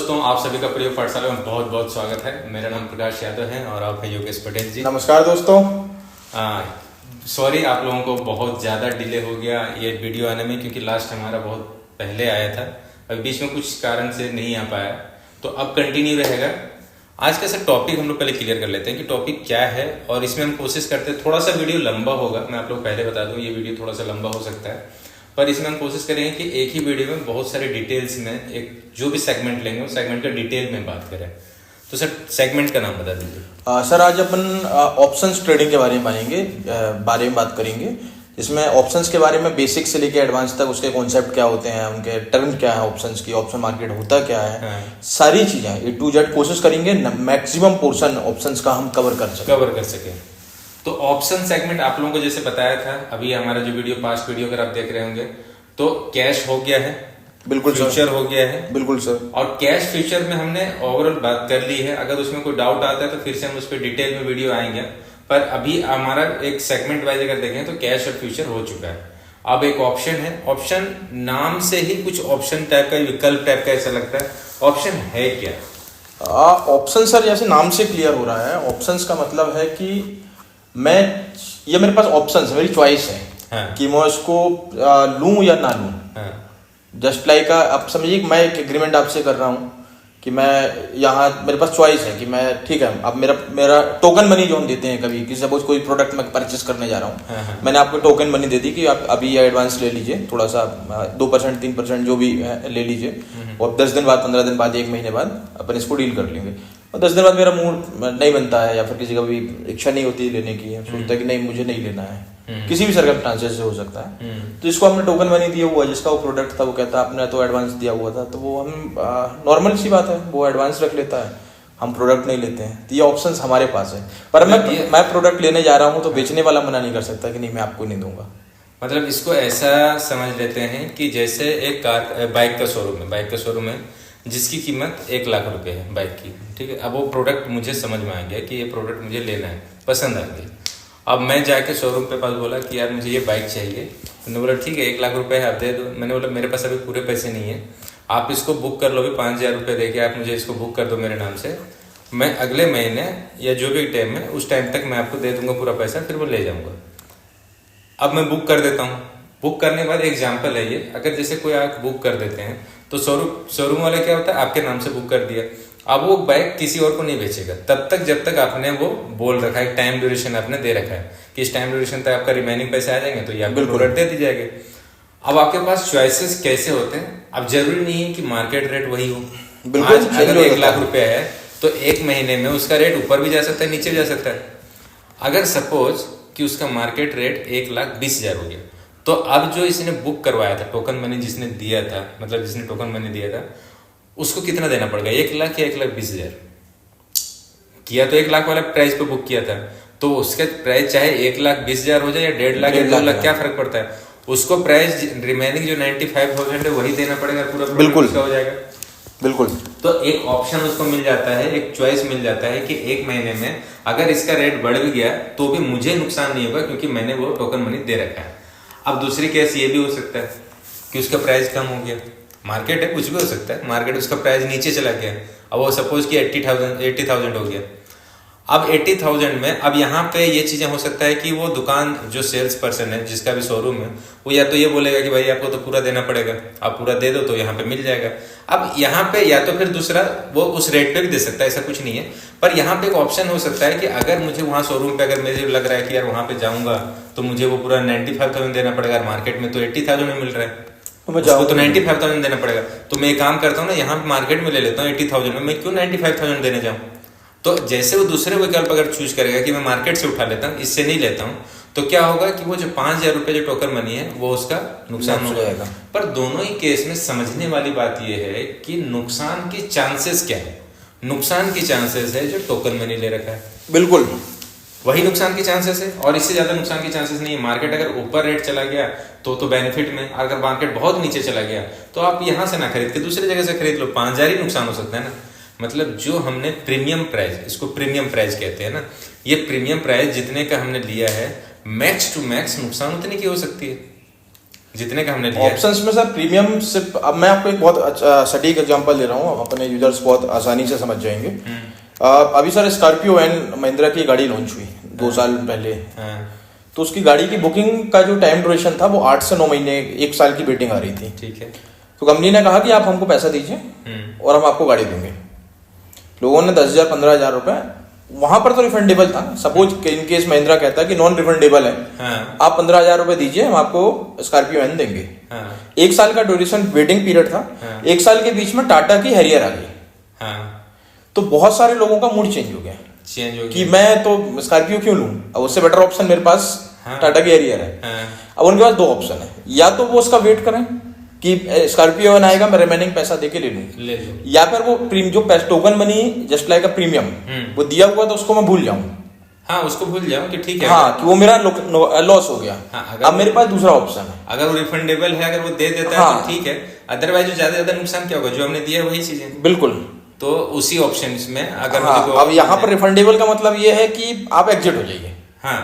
दोस्तों, आप सभी का प्रिय पाठशाला में बहुत बहुत स्वागत है। मेरा नाम प्रकाश यादव है और आप हैं योगेश पटेल जी। नमस्कार दोस्तों। सॉरी आप लोगों को बहुत ज़्यादा डिले हो गया ये वीडियो आने में, क्योंकि लास्ट हमारा बहुत पहले आया था। अभी बीच में कुछ कारण से नहीं आ पाया, तो अब कंटिन्यू रहेगा। आज का सर टॉपिक हम लोग पहले क्लियर कर लेते हैं कि टॉपिक क्या है, और इसमें हम कोशिश करते हैं थोड़ा सा वीडियो लंबा होगा। मैं आप लोग पहले बता दूं, ये वीडियो थोड़ा सा लंबा हो सकता है, पर इसमें हम कोशिश करेंगे कि एक ही वीडियो में बहुत सारे डिटेल्स में एक जो भी सेगमेंट लेंगे उस सेगमेंट का डिटेल में बात करें। तो सर सेगमेंट का नाम बता दीजिए। सर आज अपन ऑप्शंस ट्रेडिंग के बारे में बात करेंगे। इसमें ऑप्शंस के बारे में बेसिक से लेके एडवांस तक उसके कॉन्सेप्ट क्या होते हैं, उनके टर्म क्या है, ऑप्शंस की, ऑप्शन मार्केट होता क्या है, सारी चीजें ए टू जेड कोशिश करेंगे मैक्सिमम पोर्शन ऑप्शंस का हम कवर कर सकें। तो ऑप्शन सेगमेंट आप लोगों को जैसे बताया था, अभी हमारा जो वीडियो पास्ट वीडियो अगर आप देख रहे होंगे तो कैश हो गया है, बिल्कुल फ्यूचर हो गया है, बिल्कुल सर। और कैश फ्यूचर में हमने ओवरऑल बात कर ली है। अगर उसमें कोई डाउट आता है तो फिर से हम उस पर डिटेल में वीडियो आएंगे, पर अभी हमारा एक सेगमेंट वाइज अगर देखें तो कैश और फ्यूचर हो चुका है। अब एक ऑप्शन है। ऑप्शन नाम से ही कुछ ऑप्शन टाइप का, विकल्प टाइप का ऐसा लगता है। ऑप्शन है क्या? ऑप्शन सर जैसे नाम से क्लियर हो रहा है, ऑप्शंस का मतलब है कि ये मेरे पास ऑप्शंस, मेरी चॉइस है। हाँ। कि मैं इसको लूं या ना लूं। हाँ। जस्ट लाइक आप समझिए कि मैं एक एग्रीमेंट आपसे कर रहा हूँ कि मैं यहाँ मेरे पास चॉइस है कि मैं ठीक है, अब मेरा टोकन मनी जो हम देते हैं कभी कि सपोज कोई प्रोडक्ट मैं परचेस करने जा रहा हूँ। हाँ। मैंने आपको टोकन मनी दे दी कि आप अभी एडवांस ले लीजिए, थोड़ा सा 2% 3% जो भी ले लीजिए, और 10 दिन बाद, 15 दिन बाद, 1 महीने बाद अपन इसको डील कर लेंगे। और 10 दिन बाद मेरा मूड नहीं बनता है या फिर किसी का भी इच्छा नहीं होती लेने की, सोचता है कि नहीं मुझे नहीं लेना है, किसी भी सर्कमस्टांसेस से हो सकता है। तो इसको हमने टोकन मनी दिया हुआ, जिसका वो प्रोडक्ट था, वो कहता है आपने तो एडवांस दिया हुआ था, तो वो हम नॉर्मल सी बात है, वो एडवांस रख लेता है, हम प्रोडक्ट नहीं लेते हैं। तो ये ऑप्शंस हमारे पास है। पर मैं प्रोडक्ट लेने जा रहा हूँ तो बेचने वाला मना नहीं कर सकता कि नहीं मैं आपको नहीं दूंगा। मतलब इसको ऐसा समझ लेते हैं कि जैसे एक बाइक का शोरूम है जिसकी कीमत 1 लाख रुपए है बाइक की, ठीक है। अब वो प्रोडक्ट मुझे समझ में आ गया कि ये प्रोडक्ट मुझे लेना है, पसंद आ गया। अब मैं जाके शोरूम पे पास बोला कि यार मुझे ये बाइक चाहिए। उन्होंने बोला ठीक है 1 लाख रुपए है, आप दे दो। मैंने बोला मेरे पास अभी पूरे पैसे नहीं है, आप इसको बुक कर लो, भी 5,000 रुपये दे के आप मुझे इसको बुक कर दो मेरे नाम से। मैं अगले महीने या जो भी टाइम है उस टाइम तक मैं आपको दे दूंगा पूरा पैसा, फिर वो ले जाऊंगा। अब मैं बुक कर देता हूँ। बुक करने के बाद एग्जाम्पल है ये, अगर जैसे कोई आप बुक कर देते हैं तो शोरूम वाला क्या होता है, आपके नाम से बुक कर दिया। अब वो बाइक किसी और को नहीं बेचेगा तब तक जब तक आपने वो बोल रखा है, टाइम ड्यूरेशन आपने दे रखा है कि इस टाइम ड्यूरेशन तक आपका रिमेनिंग पैसे आ जाएंगे तो ये आपको प्रोडक्ट दे दी जाएगी। अब आपके पास चॉइसेस कैसे होते हैं, अब जरूरी नहीं है कि मार्केट रेट वही हो। आज अगर 1 लाख रुपया है तो 1 महीने में उसका रेट ऊपर भी जा सकता है, नीचे भी जा सकता है। अगर सपोज कि उसका मार्केट रेट 1,20,000 हो गया, तो अब जो इसने बुक करवाया था, टोकन मनी जिसने दिया था, मतलब जिसने टोकन मनी दिया था, उसको कितना देना पड़ेगा, 1 लाख या 1,20,000? किया तो 1 लाख वाला प्राइस पे बुक किया था, तो उसका प्राइस चाहे 1,20,000 हो जाए या 1.5 लाख या 2 लाख, क्या फर्क पड़ता है? उसको प्राइस रिमेनिंग जो 95,000 है वही देना पड़ेगा, पूरा बिल्कुल हो जाएगा। बिल्कुल। तो एक ऑप्शन उसको मिल जाता है, एक चॉइस मिल जाता है कि 1 महीने में अगर इसका रेट बढ़ भी गया तो भी मुझे नुकसान नहीं होगा, क्योंकि मैंने वो टोकन मनी दे रखा है। अब दूसरी केस ये भी हो सकता है कि उसका प्राइस कम हो गया, मार्केट है, कुछ भी हो सकता है, मार्केट उसका प्राइस नीचे चला गया, अब वो सपोज कि 80,000 हो गया। अब 80,000 में अब यहाँ पे ये चीजें हो सकता है कि वो दुकान जो सेल्स पर्सन है जिसका भी शोरूम है, वो या तो ये बोलेगा कि भाई आपको तो पूरा देना पड़ेगा, आप पूरा दे दो तो यहाँ पे मिल जाएगा। अब यहाँ पे या तो फिर दूसरा वो उस रेट पे भी दे सकता है, ऐसा कुछ नहीं है। पर यहाँ पे एक ऑप्शन हो सकता है कि अगर मुझे वहाँ शोरूम पे अगर मुझे लग रहा है कि यार वहाँ पे जाऊंगा तो मुझे वो पूरा 95,000 देना पड़ेगा, मार्केट में तो 80,000 में मिल रहा है, उसको तो 95,000 देना पड़ेगा। तो मैं एक काम करता हूँ ना, यहाँ मार्केट में ले लेता हूँ 80,000 में, मैं क्यों 95,000 देने जाऊँ? तो जैसे वो दूसरे विकल्प अगर चूज करेगा कि मैं मार्केट से उठा लेता हूँ, इससे नहीं लेता हूँ, तो क्या होगा कि वो जो 5,000 रुपये जो टोकन मनी है वो उसका नुकसान हो जाएगा। पर दोनों ही केस में समझने वाली बात यह है कि नुकसान की चांसेस क्या है। नुकसान की चांसेस है जो टोकन मनी ले रखा है, बिल्कुल वही नुकसान की चांसेस है, और इससे ज्यादा नुकसान की चांसेस नहीं है। मार्केट अगर ऊपर रेट चला गया तो बेनिफिट में, अगर मार्केट बहुत नीचे चला गया तो आप यहाँ से ना खरीद के दूसरी जगह से खरीद लो, 5,000 ही नुकसान हो सकता है ना। मतलब जो हमने प्रीमियम प्राइस, इसको प्रीमियम प्राइस कहते हैं ना, ये प्रीमियम प्राइस जितने का हमने लिया है, मैक्स टू मैक्स नुकसान उतने की हो सकती है। जितने का हमने लिया। ऑप्शंस में सर प्रीमियम सिर्फ, अब मैं आपको एक बहुत अच्छा सटीक एग्जांपल दे रहा हूँ, अपने यूजर्स बहुत आसानी से समझ जाएंगे। अभी सर स्कॉर्पियो एंड महिंद्रा की गाड़ी लॉन्च हुई 2 साल पहले। तो उसकी गाड़ी की बुकिंग का जो टाइम ड्यूरेशन था वो 8 से 9 महीने, 1 साल की वेटिंग आ रही थी। ठीक है। तो कंपनी ने कहा कि आप हमको पैसा दीजिए और हम आपको गाड़ी देंगे। लोगों ने 10,000 15,000 रुपए, वहां पर तो रिफंडेबल था। सपोज इन केस महिंद्रा कहता है कि नॉन रिफंडेबल है, आप 15,000 रुपए दीजिए, हम आपको स्कॉर्पियो एन देंगे। 1 साल का ड्यूरेशन वेटिंग पीरियड था। 1 साल के बीच में टाटा की हैरियर आ गई। तो बहुत सारे लोगों का मूड चेंज हो गया कि मैं तो स्कॉर्पियो क्यों लूं, अब उससे बेटर ऑप्शन मेरे पास टाटा की हैरियर है। अब उनके पास 2 ऑप्शन है, या तो वो उसका वेट करें कि स्कॉर्पियो वन आएगा, मैं रिमेनिंग पैसा देके ले लूं, या फिर वो जो token money just like a premium वो दिया हुआ तो उसको मैं भूल जाऊं। हाँ, उसको भूल जाऊं कि ठीक है, हाँ, कि वो मेरा लॉस हो गया। अब मेरे पास दूसरा ऑप्शन है, अगर वो रिफंडेबल है, अगर वो दे देता है तो ठीक है, अदरवाइज जो ज्यादा नुकसान क्या होगा, जो हमने दिया वही चीजें। बिल्कुल। तो उसी ऑप्शन में अगर अब यहाँ पर रिफंडेबल का मतलब ये है कि आप एग्जिट हो जाइए। हाँ,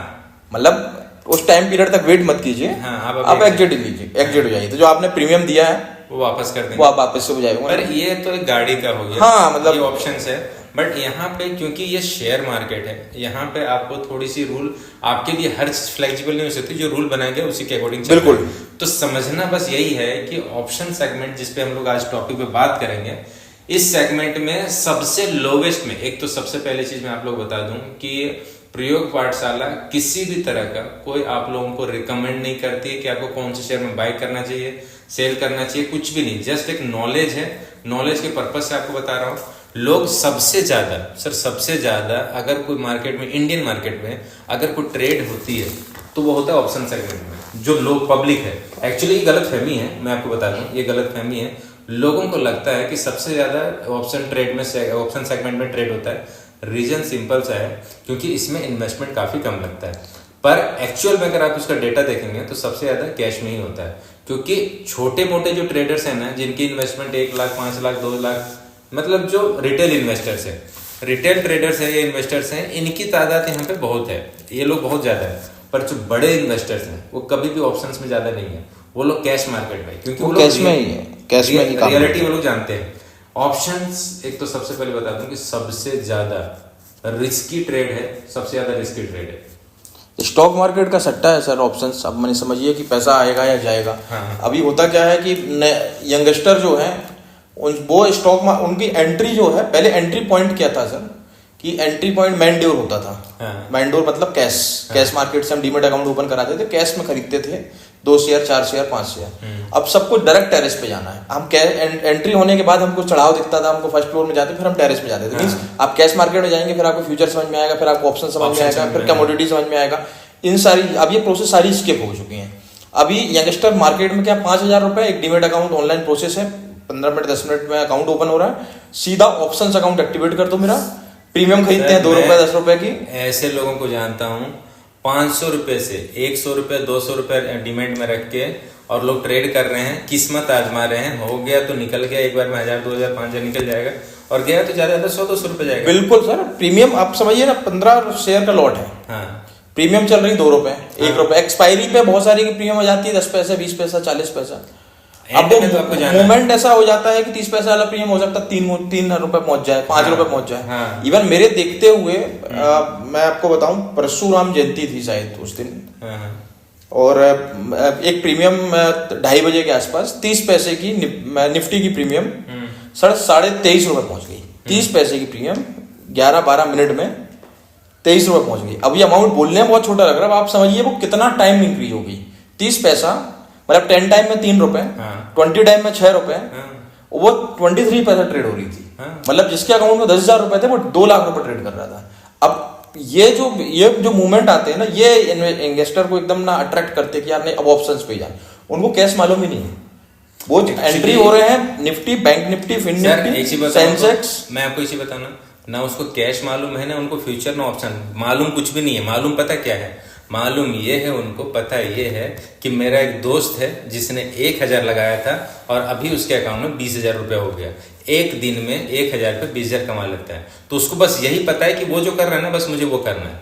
मतलब उस टाइम पीरियड तक वेट मत कीजिए। आप एग्जिट लीजिए, एग्जिट हो जाइए। तो जो आपने प्रीमियम दिया है वो वापस कर देंगे, वो आप वापस से हो जाएगा। पर ये तो एक गाड़ी का हो गया। हाँ, मतलब ये ऑप्शंस है। बट यहाँ पे क्योंकि ये शेयर मार्केट है, यहाँ पे आपको थोड़ी सी रूल, आपके लिए हर चीज फ्लेक्सिबल नहीं हो सकती, जो रूल बनाएंगे उसी के अकॉर्डिंग। बिल्कुल। तो समझना बस यही है कि ऑप्शन सेगमेंट, जिसपे हम लोग आज टॉपिक पे बात करेंगे, इस सेगमेंट में सबसे लोवेस्ट में, एक तो सबसे पहले चीज मैं आप लोग बता दूं कि प्रयोग पाठशाला किसी भी तरह का कोई आप लोगों को रिकमेंड नहीं करती है कि आपको कौन से शेयर में बाय करना चाहिए, सेल करना चाहिए, कुछ भी नहीं। जस्ट एक नॉलेज है, नॉलेज के पर्पज से आपको बता रहा हूँ। लोग सबसे ज्यादा अगर कोई मार्केट में, इंडियन मार्केट में अगर कोई ट्रेड होती है तो वो होता है ऑप्शन सेगमेंट में। जो लोग पब्लिक है, एक्चुअली ये गलत फहमी है, मैं आपको बता दूं, ये गलत फहमी है। लोगों को लगता है कि सबसे ज्यादा ऑप्शन ट्रेड में, ऑप्शन सेगमेंट में ट्रेड होता है। रीजन सिंपल सा है, क्योंकि इसमें इन्वेस्टमेंट काफी कम लगता है, पर एक्चुअल में अगर आप उसका डेटा देखेंगे तो सबसे ज्यादा कैश में ही होता है। क्योंकि छोटे मोटे जो ट्रेडर्स हैं ना, जिनकी इन्वेस्टमेंट 1 लाख, 5 लाख, 2 लाख, मतलब जो रिटेल इन्वेस्टर्स है, रिटेल ट्रेडर्स है, ये इन्वेस्टर्स हैं, इनकी तादाद यहाँ पे बहुत है, ये लोग बहुत ज्यादा है। पर जो बड़े इन्वेस्टर्स हैं वो कभी भी ऑप्शंस में ज्यादा नहीं है, वो लोग कैश मार्केट में, क्योंकि वो कैश में ही है, कैश में ही रियलिटी वो लोग जानते हैं। ऑप्शंस, एक तो सबसे पहले बता दूं कि सबसे ज्यादा रिस्की ट्रेड है, सबसे ज्यादा रिस्की ट्रेड है। स्टॉक मार्केट का सट्टा है सर ऑप्शंस। अब मैंने समझिए कि पैसा आएगा या जाएगा। अभी होता क्या है कि यंगस्टर जो है वो स्टॉक में उनकी एंट्री जो है, पहले एंट्री पॉइंट क्या था सर, कि एंट्री पॉइंट मैंडोर होता था। मैंडोर मतलब कैश मार्केट से हम डीमेट अकाउंट ओपन कराते थे, कैश में खरीदते थे 2 शेयर, 4 शेयर, 5 शेयर। अब सबको डायरेक्ट टेरेस पे जाना है। हम एंट्री होने के बाद हमको चढ़ाव दिखता था, हमको फर्स्ट फ्लोर में जाते, फिर हम टेरेस पे जाते थे। मींस आप कैश मार्केट में जाएंगे, फिर आपको फ्यूचर समझ में आएगा, फिर आपको ऑप्शन समझ में आएगा, फिर कमोडिटी समझ में आएगा। इन सारी, अब ये प्रोसेस सारी स्किप हो चुकी है। अभी यंगस्टर मार्केट में क्या 5,000 रुपए एक डीमेट अकाउंट ऑनलाइन प्रोसेस है, 15 मिनट 10 मिनट में अकाउंट ओपन हो रहा है, सीधा ऑप्शन अकाउंट एक्टिवेट कर दो मेरा। प्रीमियम खरीदते हैं 2 रुपए 10 रुपए की। ऐसे लोगों को जानता हूँ 500 रुपए से 100 रुपए 200 रुपए डिमेट में रख के, और लोग ट्रेड कर रहे हैं, किस्मत आजमा रहे हैं। हो गया तो निकल गया, एक बार में 1000 2000 5000 निकल जाएगा, और गया तो ज्यादा 100-200 रुपए जाएगा। बिल्कुल सर। प्रीमियम आप समझिए ना, 15 शेयर का लॉट है। प्रीमियम चल रही 2 रुपए 1 रुपए, एक्सपायरी पे बहुत सारी की प्रीमियम हो जाती है 10 पैसे 20 पैसा 40 पैसा। अब वो मोमेंट ऐसा हो जाता है कि 30 पैसे वाला प्रीमियम हो सकता है 3 रुपए पहुंच जाए, 5 रुपए पहुंच जाए। इवन मेरे देखते हुए मैं आपको बताऊं, परशुराम जयंती थी शायद उस दिन, और एक प्रीमियम 2:30 बजे के आसपास 30 पैसे की निफ्टी की प्रीमियम 23.5 रुपए पहुंच गई। 30 पैसे की प्रीमियम 11-12 मिनट में 23 रुपए पहुंच गई। अब ये अमाउंट बोलने में बहुत छोटा लग रहा है, आप समझिए वो कितना टाइम इंक्रीज होगी। 30 पैसा मतलब 10 टाइम में 3 रुपए, 20 टाइम में 6 रुपए, वो 23 पैसा ट्रेड हो रही थी। मतलब जिसके अकाउंट में 10,000 रुपए थे वो 2 लाख रुपए ट्रेड कर रहा था। अब ये जो मूवमेंट आते हैं ना, ये इन्वेस्टर को एकदम ना अट्रैक्ट करते कि यार नहीं अब ऑप्शंस पे जाए। उनको कैश मालूम ही नहीं है, वो एंट्री हो रहे हैं Nifty, bank Nifty, Fin Nifty, Sensex. मैं आपको इसी बताना ना, उसको कैश मालूम है ना, उनको फ्यूचर में ऑप्शन मालूम कुछ भी नहीं है। मालूम पता क्या है, मालूम ये है, उनको पता ये है कि मेरा एक दोस्त है जिसने 1,000 लगाया था और अभी उसके अकाउंट में 20,000 रुपया हो गया। एक दिन में 1,000 पे 20,000 कमा लेता है। तो उसको बस यही पता है कि वो जो कर रहा है ना, बस मुझे वो करना है।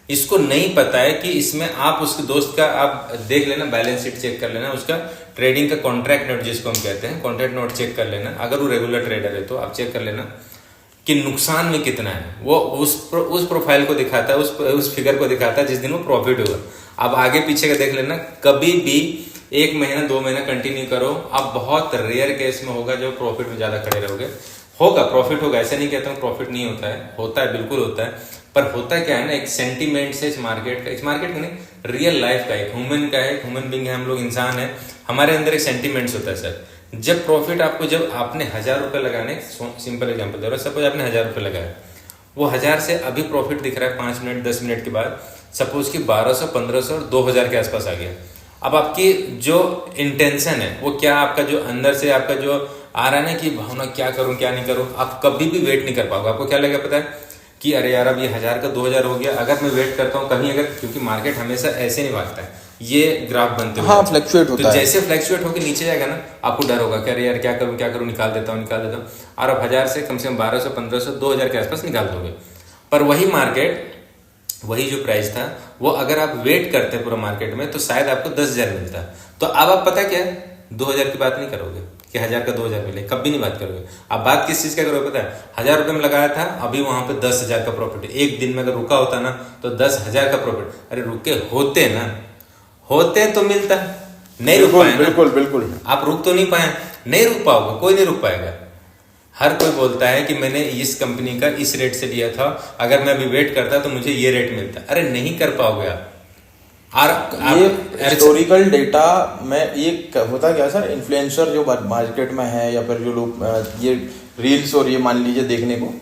इसको नहीं पता है कि इसमें आप उसके दोस्त का आप देख लेना, बैलेंस शीट चेक कर लेना, उसका ट्रेडिंग का कॉन्ट्रैक्ट नोट जिसको हम कहते हैं, कॉन्ट्रैक्ट नोट चेक कर लेना। अगर वो रेगुलर ट्रेडर है तो आप चेक कर लेना कि नुकसान में कितना है। वो उस प्रोफाइल को दिखाता है, उस फिगर को दिखाता है जिस दिन वो प्रॉफिट होगा। अब आगे पीछे का देख लेना, कभी भी 1 महीना 2 महीना कंटिन्यू करो, अब बहुत रेयर केस में होगा जो प्रॉफिट में ज्यादा खड़े रहोगे। होगा प्रॉफिट होगा, ऐसे नहीं कहता हूँ प्रॉफिट नहीं होता है, होता है, बिल्कुल होता है। पर होता क्या है ना, एक सेंटीमेंट से इस मार्केट का नहीं, रियल लाइफ का, एक ह्यूमन का है, ह्यूमन बीइंग है, हम लोग इंसान है, हमारे अंदर एक सेंटीमेंट्स होता है सर। जब प्रॉफिट आपको, जब आपने 1000 रुपये लगाने, सिंपल एग्जांपल दे रहा हूँ, सपोज आपने 1000 रुपये लगाया, वो 1000 से अभी प्रॉफिट दिख रहा है 5 मिनट 10 मिनट के बाद, सपोज कि 1200 1500 और 2000 के आसपास आ गया। अब आपकी जो इंटेंशन है वो क्या, आपका जो अंदर से आपका जो आ रहा है ना कि भावना, क्या करूं क्या नहीं करूं, आप कभी भी वेट नहीं कर पाओगे। आपको क्या लगेगा पता है कि अरे यार अब ये 1000 का 2000 हो गया, अगर मैं वेट करता हूँ कहीं, अगर, क्योंकि मार्केट हमेशा ऐसे नहीं भागता है, ये ग्राफ बनते हुए, हाँ, फ्लक्चुएट होता है। जैसे फ्लक्चुएट होकर नीचे जाएगा ना, आपको डर होगा कि अरे यार क्या करूं, निकाल देता हूँ। और अब 1000 से कम 1200 1500 2000 के आसपास निकाल दोगे। पर वही मार्केट, वही जो प्राइस था, वो अगर आप वेट करते पूरा मार्केट में तो शायद आपको 10,000 मिलता। तो अब आप पता क्या है, 2000 की बात नहीं करोगे कि 1000 का 2000 मिले, कभी नहीं बात करोगे। आप बात किस चीज का करोगे पता है, 1000 रुपये में लगाया था, अभी वहां पे 10,000 का प्रॉफिट है। एक दिन में अगर रुका होता ना तो 10,000 का प्रॉफिट। अरे रुके होते तो मिलता, नहीं रुक पाए। बिल्कुल आप रुक तो नहीं पाए, नहीं रुक पाओगे, कोई नहीं रुक पाएगा। हर कोई बोलता है कि मैंने इस कंपनी का इस रेट से लिया था, अगर मैं अभी वेट करता तो मुझे ये रेट मिलता। अरे नहीं कर पाओगे आप। ये हिस्टोरिकल डेटा में ये होता क्या सर, इन्फ्लुएंसर जो मार्केट में है या फिर जो लोग ये रील्स और ये मान लीजिए देखने को,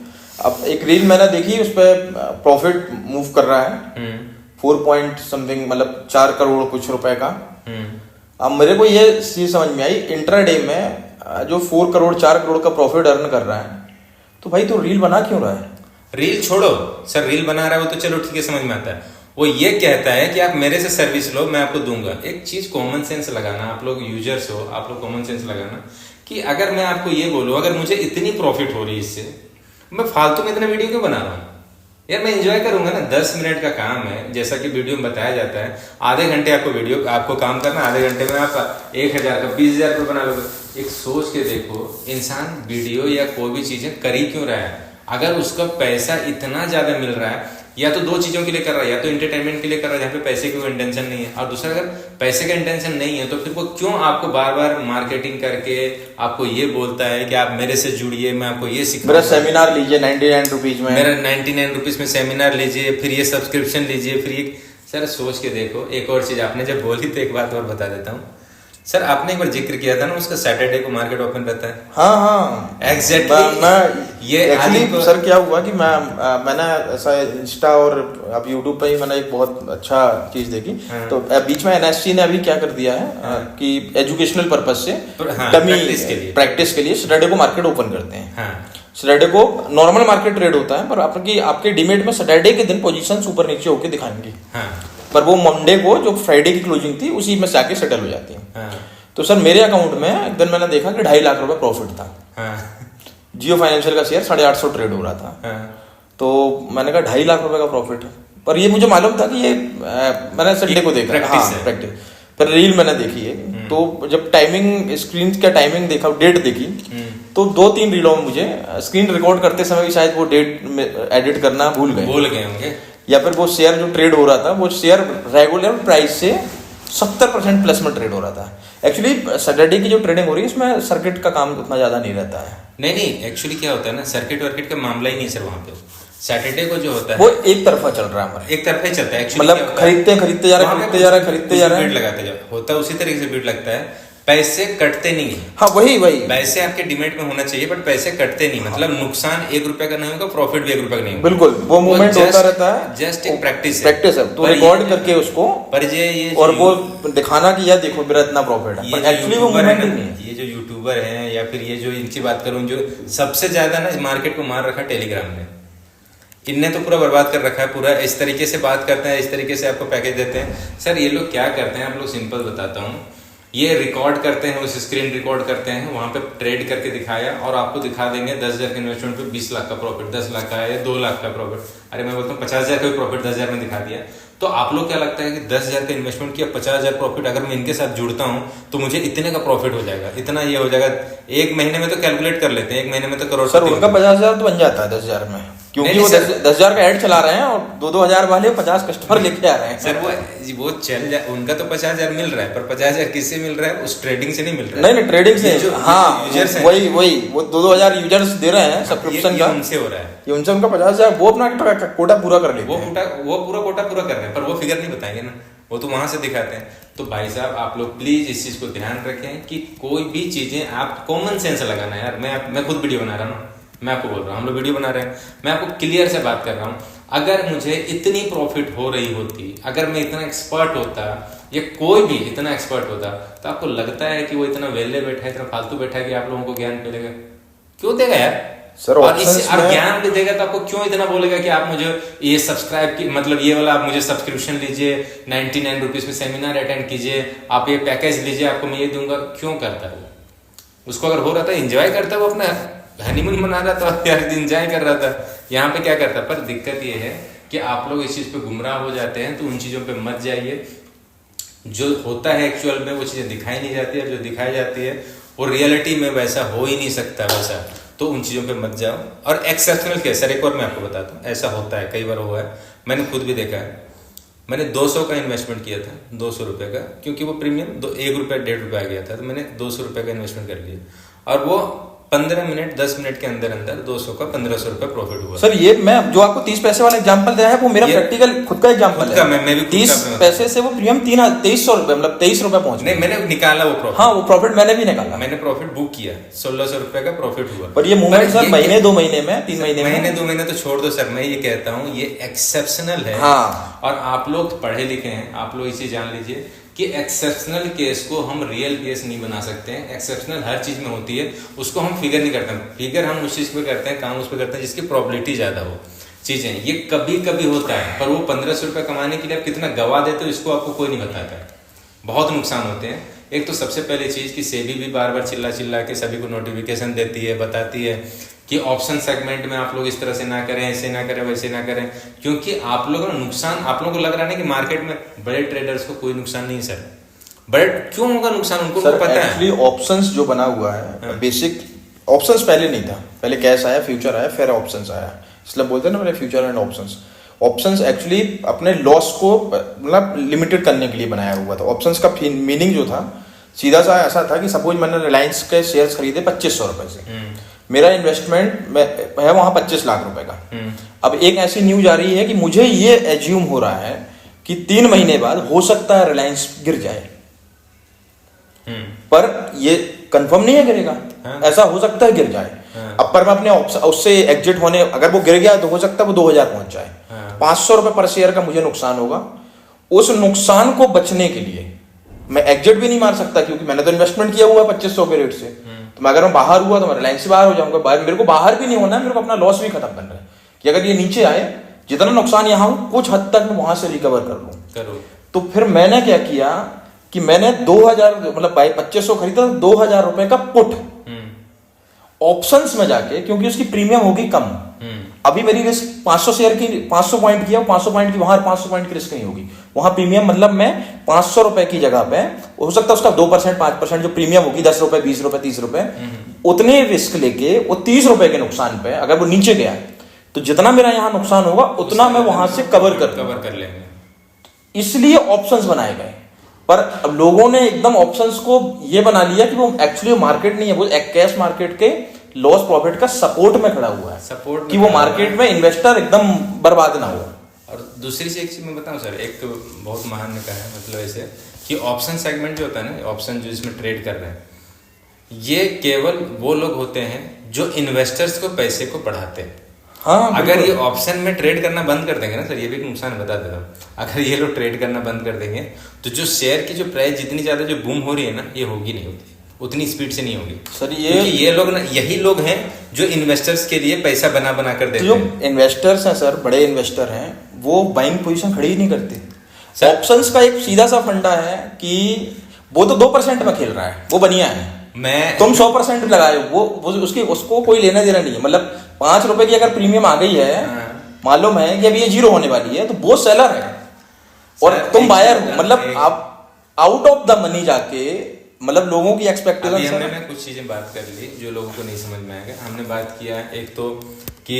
अब एक रील मैंने देखी, उस पर प्रॉफिट मूव कर रहा है 4 पॉइंट समथिंग, मतलब 4 करोड़ कुछ रुपए का। अब मेरे को ये चीज समझ में आई, इंट्राडे में जो 4 करोड़ 4 करोड़ का प्रॉफिट अर्न कर रहा है, तो भाई तो रील बना क्यों रहा है? रील छोड़ो सर, रील बना रहा है वो तो चलो ठीक है, समझ में आता है। वो ये कहता है कि आप मेरे से सर्विस लो, मैं आपको दूंगा। एक चीज कॉमन सेंस लगाना, आप लोग यूजर्स हो, आप लोग कॉमन सेंस लगाना कि अगर मैं आपको ये बोलूं, अगर मुझे इतनी प्रॉफिट हो रही है इससे, मैं फालतू में इतना वीडियो क्यों बना रहा हूँ यार? मैं एंजॉय करूंगा ना, 10 मिनट का काम है, जैसा कि वीडियो में बताया जाता है। आधे घंटे आपको काम करना, आधे घंटे में आप 1000 का 20,000 रुपये बना लोगे। एक सोच के देखो, इंसान वीडियो या कोई भी चीजें कर ही क्यों रहा है? अगर उसका पैसा इतना ज्यादा मिल रहा है, या तो 2 चीजों के लिए कर रहा है, या तो एंटरटेनमेंट के लिए कर रहा है जहाँ पे पैसे की कोई इंटेंशन नहीं है, और दूसरा अगर पैसे का इंटेंशन नहीं है तो फिर वो क्यों आपको बार बार मार्केटिंग करके आपको ये बोलता है कि आप मेरे से जुड़िए, मैं आपको ये सिखाऊंगा, मेरा सेमिनार लीजिए 99 रुपीज में, मेरा 99 रुपीज में सेमिनार लीजिए, फिर ये सब्सक्रिप्शन लीजिए, फिर ये। सर सोच के देखो, एक और चीज आपने जब बोली तो एक बात और बता देता हूँ सर, आपने एक बार जिक्र किया था ना उसका, सैटरडे को मार्केट ओपन रहता है। हाँ एग्जैक्टली। मैं ये एक्चुअली सर क्या हुआ कि मैंने ऐसा इंस्टा और अब यूट्यूब पे ही मैंने एक बहुत अच्छा चीज देखी। हाँ। तो बीच में एनएससी ने अभी क्या कर दिया है, हाँ। कि एजुकेशनल पर्पज से, हाँ, प्रैक्टिस के लिए सैटरडे को मार्केट ओपन करते हैं। हाँ। सैटरडे को नॉर्मल मार्केट ट्रेड होता है, पर आपके डीमेट में सैटरडे के दिन पोजीशन ऊपर नीचे होकर दिखाएंगे। हाँ। पर वो मंडे को जो फ्राइडे की क्लोजिंग थी उसी में से आके सेटल हो जाती है। हाँ। तो सर मेरे अकाउंट में एक दिन मैंने देखा कि 2.5 लाख रुपए प्रॉफिट था। हाँ। जियो फाइनेंशियल का शेयर 850 ट्रेड हो रहा था। हाँ। तो मैंने कहा 2.5 लाख रुपए का प्रॉफिट है, पर ये मुझे मालूम था कि ये मैंने संडे को देखा, प्रैक्टिस, पर रील मैंने देखी है। तो जब टाइमिंग, स्क्रीन का टाइमिंग देखा, डेट देखी, तो 2-3 रीलों में मुझे स्क्रीन रिकॉर्ड करते समय भी शायद वो डेट एडिट करना भूल गए होंगे, या फिर वो शेयर जो ट्रेड हो रहा था वो शेयर रेगुलर प्राइस से 70% प्लस में ट्रेड हो रहा था। एक्चुअली सैटरडे की जो ट्रेडिंग हो रही है इसमें सर्किट का काम उतना ज्यादा नहीं रहता है। नहीं, एक्चुअली क्या होता है ना, सर्किट वर्किट का मामला ही नहीं सर। वहाँ पे सैटरडे को जो होता है वो एक तरफा चल रहा है हमारा, एक तरफा ही चलता है। मतलब खरीदते जा रहे बीट लगाते जाओ, होता है उसी तरीके से बीट लगता है, पैसे कटते नहीं है। हाँ वही पैसे आपके डिमेट में होना चाहिए, बट पैसे कटते नहीं, मतलब नुकसान 1 रुपए का नहीं होगा, प्रॉफिट भी 1 रुपए का नहीं होगा। बिल्कुल, वो मूवमेंट होता रहता है, जस्ट एक प्रैक्टिस है। तो रिकॉर्ड करके उसको, पर ये और वो दिखाना कि यार देखो मेरा इतना प्रॉफिट है, पर एक्चुअली वो मूवमेंट नहीं है। ये जो यूट्यूबर हैं, या फिर ये जो इनकी बात करूं, जो सबसे ज्यादा ना मार्केट को मार रखा टेलीग्राम ने, इनने तो पूरा बर्बाद कर रखा है। पूरा इस तरीके से बात करते हैं, इस तरीके से आपको पैकेज देते हैं। सर ये लोग क्या करते हैं, आप लोग सिंपल बताता हूँ, ये रिकॉर्ड करते हैं, उस स्क्रीन रिकॉर्ड करते हैं, वहां पे ट्रेड करके दिखाया और आपको दिखा देंगे 10,000 के इन्वेस्टमेंट पे 20 लाख का प्रॉफिट, 10 लाख का या 2 लाख का प्रॉफिट। अरे मैं बोलता हूँ 50,000 का भी प्रॉफिट 10,000 में दिखा दिया। तो आप लोग क्या लगता है कि 10,000 का इन्वेस्टमेंट किया, 50,000 प्रॉफिट, अगर मैं इनके साथ जुड़ता हूँ तो मुझे इतने का प्रॉफिट हो जाएगा, इतना ये हो जाएगा। एक महीने में तो कैलकुलेट कर लेते हैं, एक महीने में तो करोड़। सर उनका 50,000 तो बन जाता है 10,000 में, क्योंकि वो 10,000 का ऐड चला रहे हैं और 2-2 हजार वाले 50 कस्टमर लेके आ रहे हैं। सर वो चल जाए, उनका तो 50,000 मिल रहा है, पर 50,000 किससे मिल रहा है? उस ट्रेडिंग से नहीं मिल रहा है। नहीं ट्रेडिंग से, हाँ यूजर्स हैं, वही वो 2-2 हजार यूजर्स दे रहे हैं सब्सक्रिप्शन का, उनसे हो रहा है। ये उनसे उनका 50,000 वो अपना कोटा पूरा कर लेते हैं। वो पूरा कोटा पूरा कर रहे हैं, पर वो फिगर नहीं बताएंगे ना, वो तो वहां से दिखाते हैं। तो भाई साहब आप लोग प्लीज इस चीज को ध्यान रखें कि कोई भी चीजें आप कॉमन सेंस लगाना है। यार मैं खुद वीडियो बना रहा हूँ, मैं आपको बोल रहा हूँ, हम लोग वीडियो बना रहे हैं, मैं आपको क्लियर से बात कर रहा हूँ। अगर मुझे इतनी प्रॉफिट हो रही होती, अगर मैं इतना एक्सपर्ट होता या कोई भी इतना एक्सपर्ट होता, तो आपको लगता है कि वो इतना वेले बैठा है, इतना फालतू बैठा है कि आप लोगों को ज्ञान मिलेगा? क्यों देगा यार सर? और ज्ञान भी देगा तो आपको क्यों इतना बोलेगा कि आप मुझे ये सब्सक्राइब की, मतलब ये वाला आप मुझे सब्सक्रिप्शन लीजिए, 99 रुपीज में सेमिनार अटेंड कीजिए, आप ये पैकेज लीजिए, आपको मैं ये दूंगा। क्यों करता है वो? उसको अगर हो रहा था, एंजॉय करता है, वो अपना हनीमून मना रहा था यार, एंजॉय कर रहा था, यहाँ पे क्या करता। पर दिक्कत ये है कि आप लोग इस चीज पे गुमराह हो जाते हैं, तो उन चीजों पे मत जाइए। जो होता है एक्चुअल में वो चीजें दिखाई नहीं जाती है, जो दिखाई जाती है वो रियलिटी में वैसा हो ही नहीं सकता वैसा, तो उन चीजों पे मत जाओ। और एक्सेप्शनल केस, सर एक और मैं आपको बताता हूँ, ऐसा होता है, कई बार हुआ है, मैंने खुद भी देखा है। मैंने 200 का इन्वेस्टमेंट किया था, 200 रुपये का, क्योंकि वो प्रीमियम 1 रुपया 1.5 रुपया आ गया था, तो मैंने 200 रुपये का इन्वेस्टमेंट कर लिया और वो 15 मिनट 10 मिनट के अंदर अंदर 200 का 1500 रुपये प्रॉफिट हुआ। सर ये मैं जो आपको 30 पैसे वाला एग्जांपल दिया है वो मेरा प्रैक्टिकल खुद का एग्जांपल है। मैं भी 30 पैसे से वो प्रीमियम 2300 रुपये, मतलब 23 रुपये पहुंच नहीं, मैंने निकाला वो प्रॉफिट। हाँ वो प्रॉफिट मैंने भी निकाला, मैंने प्रॉफिट बुक किया, 1600 रुपये का प्रॉफिट हुआ। पर ये मूवमेंट सर महीने 2 महीने में 3 महीने में, महीने 2 महीने तो छोड़ दो सर, मैं ये कहता हूँ ये एक्सेप्शनल है। हाँ। और आप लोग पढ़े लिखे हैं, आप लोग इसे जान लीजिए कि एक्सेप्शनल केस को हम रियल केस नहीं बना सकते हैं। एक्सेप्शनल हर चीज में होती है, उसको हम फिगर नहीं करते। फिगर हम उस चीज पे करते हैं, काम उस पे करते हैं जिसकी प्रोबेबिलिटी ज्यादा हो। चीजें ये कभी कभी होता है, पर वो 1500 रुपये कमाने के लिए आप कितना गवा देते हो इसको आपको कोई नहीं बताता। बहुत नुकसान होते हैं। एक तो सबसे पहले चीज कि सेबी भी बार बार चिल्ला के सभी को नोटिफिकेशन देती है, बताती है कि ऑप्शन सेगमेंट में आप लोग इस तरह से ना करें, ऐसे ना करें, वैसे ना करें, क्योंकि आप लोगों को नुकसान, आप लोगों को लग रहा है कि मार्केट में बड़े ट्रेडर्स को कोई नुकसान नहीं सर। बड़े क्यों होगा नुकसान, उनको सर पता है। एक्चुअली ऑप्शंस जो बना हुआ है, बेसिक ऑप्शंस पहले नहीं था, पहले कैश आया, फ्यूचर आया, फिर ऑप्शंस आया, इसलिए बोलते हैं ना पहले future and options. Options actually अपने लॉस को मतलब लिमिटेड करने के लिए बनाया हुआ था। ऑप्शंस का मीनिंग जो था सीधा सा ऐसा था कि सपोज मैंने रिलायंस के शेयर्स खरीदे 2500 रुपए से, मेरा इन्वेस्टमेंट है वहां 25 लाख रुपए का। अब एक ऐसी न्यूज आ रही है कि मुझे ये एज्यूम हो रहा है कि 3 महीने बाद हो सकता है रिलायंस गिर जाए, पर ये कंफर्म नहीं है गिरेगा। ऐसा हो सकता है गिर जाए। अब पर मैं अपने उससे एग्जिट होने, अगर वो गिर गया तो हो सकता है वो 2000 पहुंच जाए। 500 रुपए पर शेयर का मुझे नुकसान होगा। उस नुकसान को बचने के लिए मैं एग्जिट भी नहीं मार सकता, क्योंकि मैंने तो इन्वेस्टमेंट किया हुआ 2500 के रेट से। तो मैं अगर मैं बाहर हुआ तो मैं रिलायंस से बाहर हो जाऊंगा। मेरे को बाहर भी नहीं होना है, मेरे को अपना लॉस भी खत्म करना है कि अगर ये नीचे आए, जितना नुकसान यहाँ हूं कुछ हद तक मैं वहां से रिकवर कर लूं। तो फिर मैंने क्या किया कि मैंने 2000 मतलब 2500 खरीदा, 2000 रुपए का पुट ऑप्शंस में जाके, क्योंकि उसकी प्रीमियम होगी कम। अभी मेरी रिस्क 500 शेयर की 500 पॉइंट की है, 500 पॉइंट की वहां 500 पॉइंट की रिस्क नहीं होगी। वहां प्रीमियम मतलब मैं 500 रुपए की जगह पे हो सकता है उसका 2% 5% जो प्रीमियम होगी 10 रुपए 20 रुपए 30 रुपए, उतने रिस्क लेके वो 30 रुपए के नुकसान पे अगर वो नीचे गया तो जितना मेरा यहां नुकसान होगा उतना मैं वहां से कवर कर लेंगे। इसलिए ऑप्शंस बनाए गए। पर अब लोगों ने एकदम ऑप्शंस को ये बना लिया कि वो एक्चुअली मार्केट नहीं है, वो एक कैश मार्केट के लॉस प्रॉफिट का सपोर्ट में खड़ा हुआ है, सपोर्ट कि वो मार्केट में इन्वेस्टर एकदम बर्बाद ना हो। और दूसरी से एक चीज मैं बताऊं सर, एक बहुत महान ने कहा है, मतलब ऐसे कि ऑप्शन सेगमेंट जो होता है ना, ऑप्शन जो इसमें ट्रेड कर रहे हैं, ये केवल वो लोग होते हैं जो इन्वेस्टर्स को पैसे को बढ़ाते हैं। हाँ, अगर ये ऑप्शन में ट्रेड करना बंद कर देंगे ना सर, ये भी एक नुकसान बता देता हूँ, अगर ये लोग ट्रेड करना बंद कर देंगे तो जो शेयर की जो प्राइस जितनी ज्यादा जो बूम हो रही है ना, ये होगी नहीं होती, उतनी स्पीड से नहीं होगी सर। ये लोग ना, यही लोग हैं जो इन्वेस्टर्स के लिए पैसा बना कर देते हैं। जो इन्वेस्टर्स हैं सर, बड़े इन्वेस्टर हैं, वो बाइंग पोजीशन खड़ी ही नहीं करते। ऑप्शंस का एक सीधा सा फंडा है कि वो तो 2% में खेल रहा है, वो बढ़िया है। मैं तुम 100% लगाए, वो उसकी उसको कोई लेना देना नहीं है। मतलब 5 रुपए की अगर प्रीमियम आ गई है, मालूम है कि अभी ये 0 होने वाली है, तो वो सेलर है और तुम बायर हो। मतलब आप आउट ऑफ द मनी जाके, मतलब लोगों की एक्सपेक्टेशन। हमने ना कुछ चीजें बात कर ली जो लोगों को नहीं समझ में आएगा। हमने बात किया एक तो कि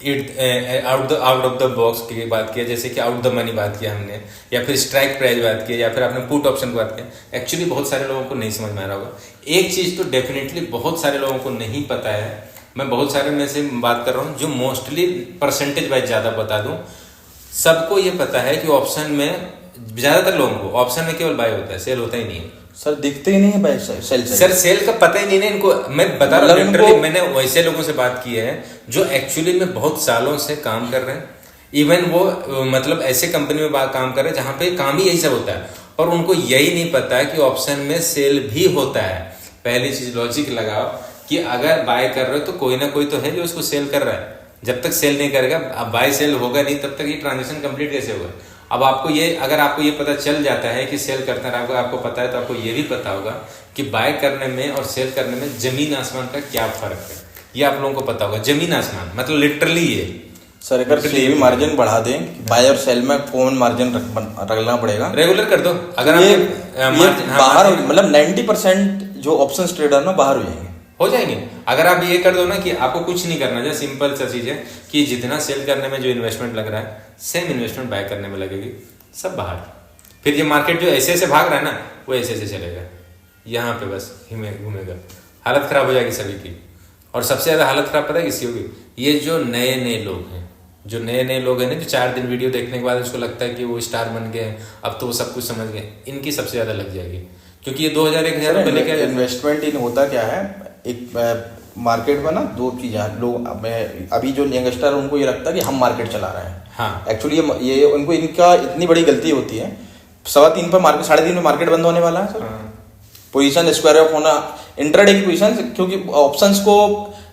आउट ऑफ द बॉक्स की बात किया, जैसे कि आउट द मनी बात किया हमने, या फिर स्ट्राइक प्राइस बात किया, या फिर आपने पुट ऑप्शन की बात किया। एक्चुअली बहुत सारे लोगों को नहीं समझ में आ रहा होगा। एक चीज तो डेफिनेटली बहुत सारे लोगों को नहीं पता है, मैं बहुत सारे में से बात कर रहा हूँ जो मोस्टली परसेंटेज वाइज ज्यादा बता दूं। सबको ये पता है कि ऑप्शन में, ज्यादातर लोगों को ऑप्शन में केवल बाय होता है, सेल होता ही नहीं है। सर दिखते ही नहीं है भाई सेल। सर सेल का पता ही नहीं है इनको। मैं बता रहा हूँ लिटरली, मैंने वैसे लोगों से बात की है जो एक्चुअली में बहुत सालों से काम कर रहे हैं। इवन वो मतलब ऐसे कंपनी में काम कर रहे हैं जहां पे काम ही यही सब होता है, और उनको यही नहीं पता है कि ऑप्शन में सेल भी होता है। पहली चीज लॉजिक लगाओ कि अगर बाय कर रहे हो तो कोई ना कोई तो है जो उसको सेल कर रहा है। जब तक सेल नहीं करेगा, अब बाय सेल होगा नहीं, तब तक ये ट्रांजेक्शन कंप्लीट कैसे होगा। अब आपको ये, अगर आपको ये पता चल जाता है कि सेल करता है, आपको पता है, तो आपको ये भी पता होगा कि बाय करने में और सेल करने में जमीन आसमान का क्या फर्क है। ये आप लोगों को पता होगा, जमीन आसमान, मतलब लिटरली ये। सर अगर सेल मार्जिन बढ़ा दें, बाय और सेल में कॉमन मार्जिन रखना पड़ेगा, रेगुलर कर दो। अगर ये बाहर, मतलब 90% जो ऑप्शंस ट्रेडर ना बाहर हो जाएंगे। अगर आप ये कर दो ना कि आपको कुछ नहीं करना, जैसे सिंपल सा चीज है कि जितना सेल करने में जो इन्वेस्टमेंट लग रहा है, सेम इन्वेस्टमेंट बाय करने में लगेगी, सब बाहर। फिर ये मार्केट जो ऐसे ऐसे भाग रहा है ना, वो ऐसे ऐसे चलेगा, यहाँ पे बस घूमेगा, हालत खराब हो जाएगी सभी की। और सबसे ज्यादा हालत खराब पता है किसकी होगी? ये जो नए नए लोग हैं, जो नए लोग हैं ना, जो 4 दिन वीडियो देखने के बाद उसको लगता है कि वो स्टार बन गए हैं, अब तो वो सब कुछ समझ गए, इनकी सबसे ज्यादा लग जाएगी। क्योंकि ये 2000-1000 रुपये लेके इन्वेस्टमेंट इन होता क्या है, एक मार्केट में ना दो चीजें लोग, अभी जो यंगस्टर है उनको ये लगता है कि हम मार्केट चला रहे हैं। हाँ, एक्चुअली ये उनको, इनका इतनी बड़ी गलती होती है। 3:15 पर मार्केट, 3:30 में मार्केट बंद होने वाला है सर। पोजीशन स्क्वायर ऑफ होना, इंट्राडे की पोजीशन, क्योंकि ऑप्शंस को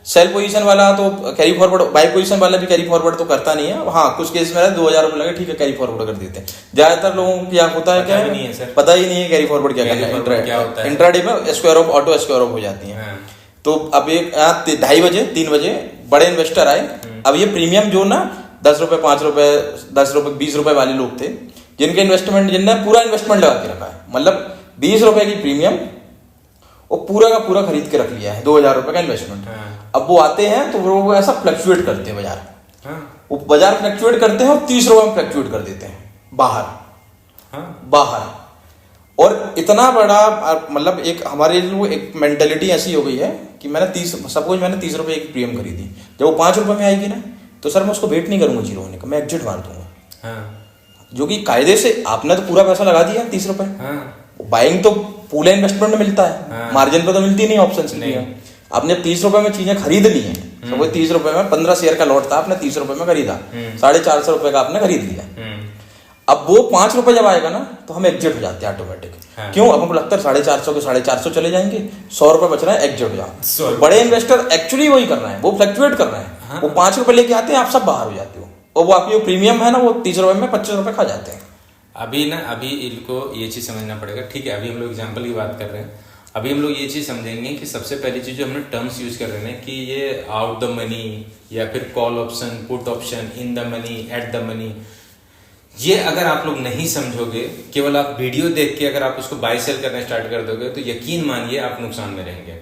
सेल पोजीशन वाला तो कैरी फॉरवर्ड, बाय पोजीशन वाला भी कैरी फॉरवर्ड तो करता नहीं है। हाँ, कुछ केस में 2000 रुपये लगे, ठीक है, कैरी फॉरवर्ड कर देते हैं। ज्यादातर लोगों को क्या होता है, क्या पता ही नहीं है कैरी फॉरवर्ड क्या करना है। इंट्राडे में square of, auto square of हो जाती है। तो अब एक 2:30 बजे 3 बजे बड़े इन्वेस्टर आए। अब ये प्रीमियम जो ना 10 रुपए, 5 रुपए, 10 रुपए, 20 रुपए वाले लोग थे, जिनके इन्वेस्टमेंट, जिनने पूरा इन्वेस्टमेंट लगा के रखा है, मतलब 20 रुपए की प्रीमियम वो पूरा का पूरा खरीद के रख लिया है, 2000 रुपए का इन्वेस्टमेंट। अब वो आते हैं तो वो ऐसा फ्लक्चुएट करते हैं बाजार, वो बाजार फ्लक्चुएट करते हैं और 30 रुपए में फ्लक्चुएट कर देते हैं बाहर। और इतना बड़ा, मतलब एक हमारे लिए एक मेंटेलिटी ऐसी हो गई है कि मैंने सपोज मैंने 30 रुपए की प्रीमियम खरीदी, जब वो 5 रुपए में आएगी ना, तो सर मैं उसको वेट नहीं करूंगा 0 होने का, मैं एग्जिट मार दूंगा। जो कि कायदे से आपने तो पूरा पैसा लगा दिया 30 रुपए। बाइंग तो पूरा इन्वेस्टमेंट में मिलता है, मार्जिन पे तो मिलती नहीं ऑप्शन से। आपने 30 रुपए में चीजें खरीद ली है, तो 30 रुपए में 15 शेयर का लॉट था, आपने 30 रुपए में खरीदा, 450 रुपए का आपने खरीद लिया। अब वो 5 रुपए जब आएगा ना, तो हम एग्जिट हो जाते हैं ऑटोमेटिक। क्यों? अब हमको लगता है 450 के 450 चले जाएंगे, 100 रुपए बच रहा है, एग्जिट हो जाओ। बड़े इन्वेस्टर एक्चुअली वही कर रहे हैं, वो फ्लक्चुएट कर रहे हैं। वो 5 रुपए लेके आते हैं, आप सब बाहर हो जाते हो, और वो आपकी जो प्रीमियम है ना, वो 30 रुपए में 25 रुपए खा जाते हैं। अभी इनको ये चीज समझना पड़ेगा। ठीक है, अभी हम लोग एग्जाम्पल की बात कर रहे हैं। अभी हम लोग ये चीज समझेंगे कि सबसे पहली चीज जो हमने टर्म्स यूज कर रहे हैं कि ये आउट द मनी, या फिर call option, put option, in the money, at the money, ये अगर आप लोग नहीं समझोगे, केवल आप वीडियो देख के अगर आप उसको बाय सेल करना स्टार्ट कर दोगे, तो यकीन मानिए आप नुकसान में रहेंगे।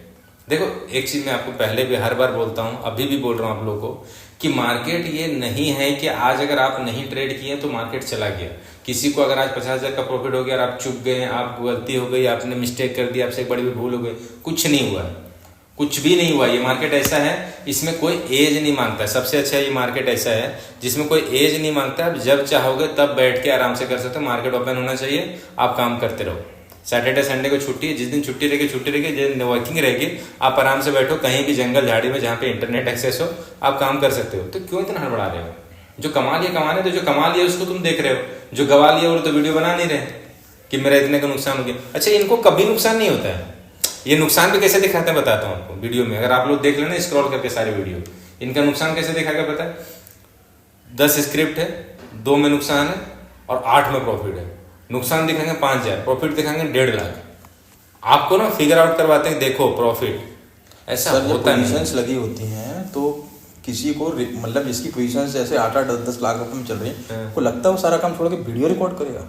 देखो, एक चीज मैं आपको पहले भी हर बार बोलता हूं, अभी भी बोल रहा हूं आप लोगों को, कि मार्केट ये नहीं है कि आज अगर आप नहीं ट्रेड किए तो मार्केट चला गया। किसी को अगर आज 50,000 का प्रॉफिट हो गया और आप चुप गए, आप गलती हो गई, आपने मिस्टेक कर दी, आपसे एक बड़ी भी भूल हो गई, कुछ नहीं हुआ, कुछ भी नहीं हुआ। ये मार्केट ऐसा है, इसमें कोई एज नहीं मांगता। सबसे अच्छा ये मार्केट ऐसा है जिसमें कोई एज नहीं मांगता। आप जब चाहोगे तब बैठ के आराम से कर सकते हो। मार्केट ओपन होना चाहिए, आप काम करते रहो। सैटरडे संडे को छुट्टी है, जिस दिन छुट्टी रहेगी, जिस दिन वर्किंग रहेगी, आप आराम से बैठो कहीं भी जंगल झाड़ी में जहाँ पे इंटरनेट एक्सेस हो, आप काम कर सकते हो। तो क्यों इतना हड़बड़ा रहे हो? जो कमा लिया कमाने, तो जो कमा लिया उसको तुम देख रहे हो, जो गवा लिया वो तो वीडियो बना नहीं रहे कि मेरा इतने का नुकसान हो गया। अच्छा, इनको कभी नुकसान नहीं होता है। ये नुकसान भी कैसे दिखाते हैं बताता हूँ आपको वीडियो में। अगर आप लोग देख लेना स्क्रॉल करके सारे वीडियो, इनका नुकसान कैसे दिखाएगा पता है? 10 स्क्रिप्ट है, 2 में नुकसान है और 8 में प्रॉफिट है। नुकसान दिखाएंगे 5,000, प्रॉफिट दिखाएंगे 1.5 लाख। आपको ना फिगर आउट करवाते हैं, देखो प्रॉफिट, ऐसा सर होता नहीं। पोजीशंस लगी होती हैं तो किसी को मतलब जिसकी पोजीशंस जैसे 8-10 लाख रुपए में चल रही है, को लगता है वो सारा काम छोड़ के वीडियो रिकॉर्ड करेगा।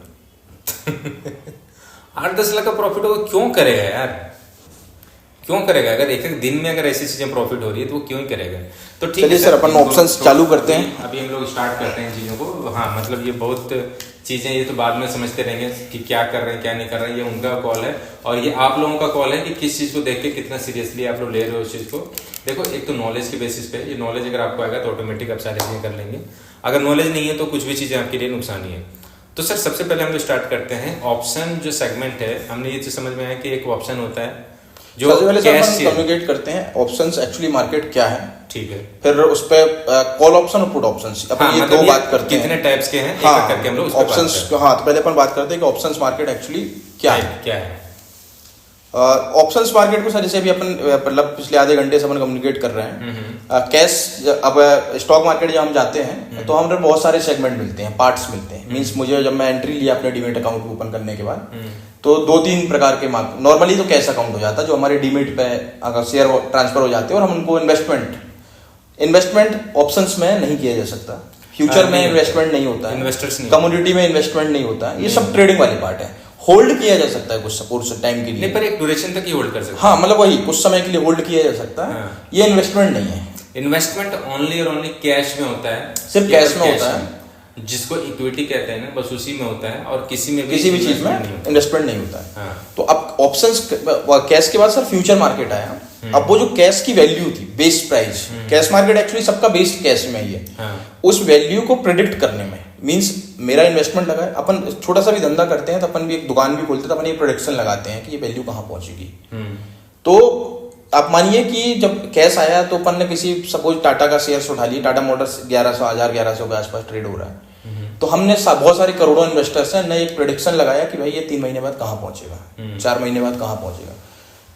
8-10 लाख का प्रॉफिट होगा, क्यों करेगा यार, क्यों करेगा? अगर एक एक दिन में अगर ऐसी चीजें प्रॉफिट हो रही है तो वो क्यों ही करेगा? तो ठीक चलिए है सर, अपन ऑप्शंस चालू करते हैं। अभी हम लोग स्टार्ट करते हैं चीजों को। हाँ मतलब ये बहुत चीजें, ये तो बाद में समझते रहेंगे कि क्या कर रहे हैं क्या नहीं कर रहे हैं, ये उनका कॉल है और ये आप लोगों का कॉल है कि किस चीज को देख के कितना सीरियसली आप लोग ले रहे हो उस चीज को। देखो एक तो नॉलेज के बेसिस पे, ये नॉलेज अगर आपको आएगा तो ऑटोमेटिक आप सारी चीजें कर लेंगे, अगर नॉलेज नहीं है तो कुछ भी चीजें आपके लिए नुकसान ही है। तो सर सबसे पहले हम लोग स्टार्ट करते हैं ऑप्शन जो सेगमेंट है, हमने ये चीज समझ में आया कि एक ऑप्शन होता है जो सबसे पहले कैश हम कम्युनिकेट करते हैं ऑप्शंस एक्चुअली मार्केट क्या है, ठीक है, फिर उस पे कॉल ऑप्शन और पुट ऑप्शन अपन हाँ, ये मतलब दो बात करते हैं कितने टाइप्स के हैं, हाँ, एक एक करके हम लोग उस पे बात ऑप्शंस। करते हैं। हाँ तो पहले अपन बात करते हैं कि ऑप्शंस मार्केट एक्चुअली क्या है। क्या है ऑप्शंस मार्केट को सर जैसे अभी अपन मतलब पिछले आधे घंटे से अपन कम्युनिकेट कर रहे हैं। कैश अब स्टॉक मार्केट जब हम जाते हैं तो हमें बहुत सारे सेगमेंट मिलते हैं, पार्ट्स मिलते हैं। मींस मुझे जब मैं एंट्री लिया अपने डीमेट अकाउंट को ओपन करने के बाद तो 2-3 प्रकार के नॉर्मली तो कैश अकाउंट हो जाता है जो हमारे डीमेट पे अगर शेयर ट्रांसफर हो जाते हैं और हम उनको इन्वेस्टमेंट ऑप्शंस में नहीं किया जा सकता, फ्यूचर में इन्वेस्टमेंट नहीं होता है, इन्वेस्टर्स नहीं, कमोडिटी में इन्वेस्टमेंट नहीं होता है, ये सब ट्रेडिंग वाले पार्ट है। होल्ड किया जा सकता है कुछ सपोर्ट टाइम के लिए, नहीं पर एक ड्यूरेशन तक ही होल्ड कर सकते हैं। हाँ मतलब वही कुछ समय के लिए होल्ड किया जा सकता है। हाँ। ये इन्वेस्टमेंट नहीं है, इन्वेस्टमेंट ओनली और ओनली कैश में होता है, सिर्फ कैश में होता है, जिसको इक्विटी कहते हैं ना, बस उसी में होता है और किसी में भी किसी भी चीज में इन्वेस्टमेंट नहीं होता है। तो अब ऑप्शंस कैश के बाद सर फ्यूचर मार्केट आया। अब वो जो कैश की वैल्यू थी, base price, cash market actually सबका बेस्ड कैश में ही है, उस वैल्यू को प्रिडिक्ट करने में मींस मेरा इन्वेस्टमेंट लगा है, अपन छोटा सा भी धंधा करते हैं तो अपन भी एक दुकान भी खोलते हैं तो अपन ये प्रोडिक्शन लगाते हैं कि ये वैल्यू कहाँ पहुंचेगी। तो आप मानिए कि जब कैश आया तो अपन ने किसी सपोज टाटा का शेयर्स उठा लिया, टाटा मोटर्स 1100 के आसपास ट्रेड हो रहा है, तो हमने बहुत सारे करोड़ों इन्वेस्टर्स हैं, ने एक प्रेडिक्शन लगाया कि भाई ये 3 महीने बाद कहाँ पहुंचेगा, 4 महीने बाद कहाँ पहुंचेगा।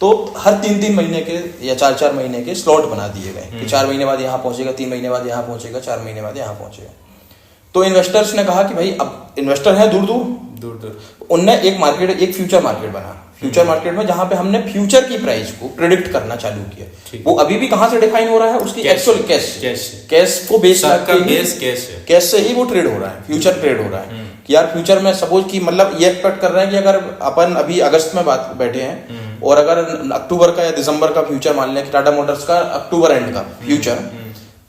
तो हर 3-3 महीने के या 4-4 महीने के स्लॉट बना दिए गए कि 4 महीने बाद यहाँ पहुंचेगा, 3 महीने बाद यहाँ पहुंचेगा, 4 महीने बाद यहाँ पहुंचेगा। तो इन्वेस्टर्स ने कहा कि भाई अब इन्वेस्टर है दूर दूर, उनने एक फ्यूचर मार्केट बना, फ्यूचर मार्केट में जहां पे हमने फ्यूचर की प्राइस को प्रिडिक्ट करना चालू किया। वो अभी भी कहां से डिफाइन हो रहा है, उसकी एक्चुअल कैश को बेस कैश से ही वो ट्रेड हो रहा है, फ्यूचर ट्रेड हो रहा है। कि यार फ्यूचर में सपोज कि मतलब ये एक्सपेक्ट कर रहे हैं कि अगर अपन अभी अगस्त में बात बैठे हैं और अगर अक्टूबर का या दिसंबर का फ्यूचर मान लें कि टाटा मोटर्स का अक्टूबर एंड का फ्यूचर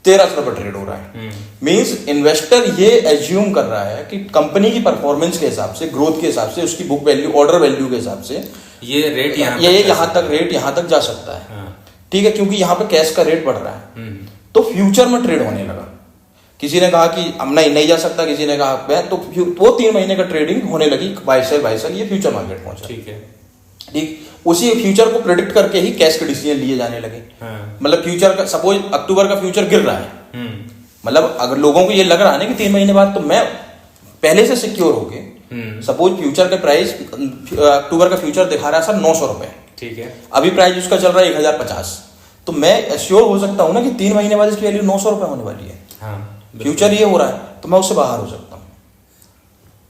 1300 पर ट्रेड हो रहा है, मींस इन्वेस्टर ये एज्यूम कर रहा है कि कंपनी की परफॉर्मेंस के हिसाब से, ग्रोथ के हिसाब से, उसकी बुक वैल्यू, ऑर्डर वैल्यू के हिसाब से ये रेट यहाँ तक जा सकता है। ठीक है, क्योंकि यहाँ पे कैश का रेट बढ़ रहा है। तो फ्यूचर में ट्रेड होने लगा। किसी ने कहा कि अब नहीं जा सकता, किसी ने कहा तो वो 3 महीने का ट्रेडिंग होने लगी, बाय सेल ये फ्यूचर मार्केट पहुंचा। ठीक है, ठीक, उसी फ्यूचर को प्रेडिक्ट करके ही कैश के डिसीजन लिए जाने लगे। मतलब फ्यूचर का सपोज अक्टूबर का फ्यूचर गिर रहा है, मतलब अगर लोगों को ये लग रहा है ना कि 3 महीने बाद, तो मैं पहले से सिक्योर होके सपोज फ्यूचर का प्राइस अक्टूबर का फ्यूचर दिखा रहा है सर 900 रुपए, ठीक है, अभी प्राइस उसका चल रहा है 1050, तो मैं एश्योर हो सकता हूँ ना कि 3 महीने बाद इसकी वैल्यू 900 रुपए होने वाली है। फ्यूचर ये हो रहा है तो मैं उससे बाहर हो सकता हूँ।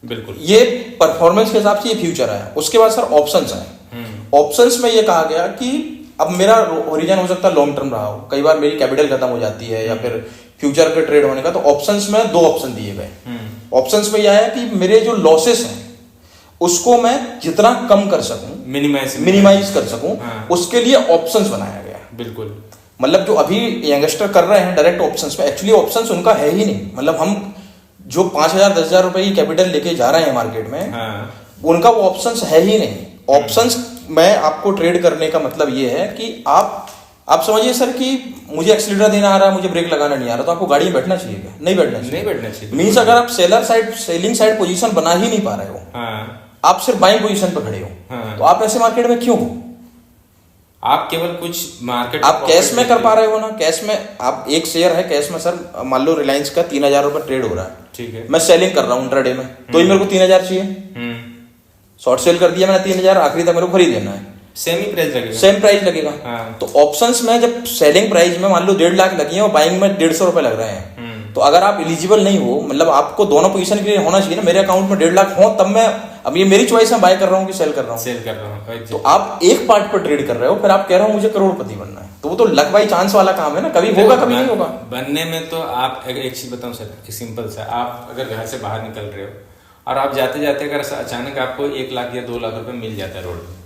बिल्कुल, ये परफॉर्मेंस के हिसाब से ये फ्यूचर आया। उसके बाद सर ऑप्शंस आए। ऑप्शंस में ये कहा गया कि अब मेरा ओरिजिन हो सकता है लॉन्ग टर्म रहा हो, कई बार मेरी कैपिटल खत्म हो जाती है या फिर फ्यूचर के ट्रेड होने का, तो ऑप्शंस में 2 ऑप्शन दिए गए। ऑप्शंस में यह है कि मेरे जो लॉसेस हैं उसको मैं जितना कम कर सकूं, मिनिमाइज कर सकूं, उसके लिए ऑप्शंस बनाया गया। बिल्कुल, मतलब जो अभी यंगस्टर कर रहे हैं डायरेक्ट ऑप्शंस में, एक्चुअली ऑप्शंस उनका है ही नहीं। मतलब हम जो 5000-10,000 रुपए की कैपिटल लेके जा रहे हैं मार्केट में, उनका वो ऑप्शंस है ही नहीं। ऑप्शंस में आपको ट्रेड करने का मतलब ये है कि आप समझिए सर कि मुझे एक्सीलरेटर देना आ रहा है, मुझे ब्रेक लगाना नहीं आ रहा, तो आपको गाड़ी में बैठना चाहिए क्या? नहीं बैठना चाहिए। मींस अगर आप सेलिंग साइड पोजीशन बना ही नहीं पा रहे हो, आप सिर्फ बाइंग पोजीशन पर खड़े हो, तो आप ऐसे मार्केट में क्यों हो? आप केवल कुछ मार्केट आप कैश में कर पा रहे हो ना, कैश में आप एक शेयर है कैश में सर, मान लो रिलायंस का 3000 रुपए ट्रेड हो रहा है, ठीक है, मैं सेलिंग कर रहा हूँ इंट्राडे में, तो ही मेरे को 3000 चाहिए। शॉर्ट सेल कर दिया मैंने 3000, आखिरी तक मेरे को खरीद लेना है, सेम प्राइस लगेगा। तो ऑप्शंस में जब सेलिंग प्राइस में मान लो 1.5 लाख लगी है और बाइंग में 150 रुपए लग रहे हैं, तो अगर आप एलिजिबल नहीं हो, मतलब आपको दोनों पोजीशन के लिए होना चाहिए ना, मेरे अकाउंट में 1.5 लाख हो तब मैं अब ये मेरी चॉइस है, बाय कर रहा हूँ कि सेल कर रहा हूँ। सेल कर रहा हूँ। तो आप एक पार्ट पर ट्रेड कर रहे हो, फिर आप कह रहे हो मुझे करोड़पति बनना है, तो वो तो लक बाई चांस वाला काम है ना, कभी होगा कभी नहीं होगा। बनने में तो आप एक चीज बताऊं सर, सिंपल सा, आप अगर घर से बाहर निकल रहे हो और आप जाते जाते अगर अचानक आपको 1 लाख या 2 लाख रुपए मिल जाता है रोड में,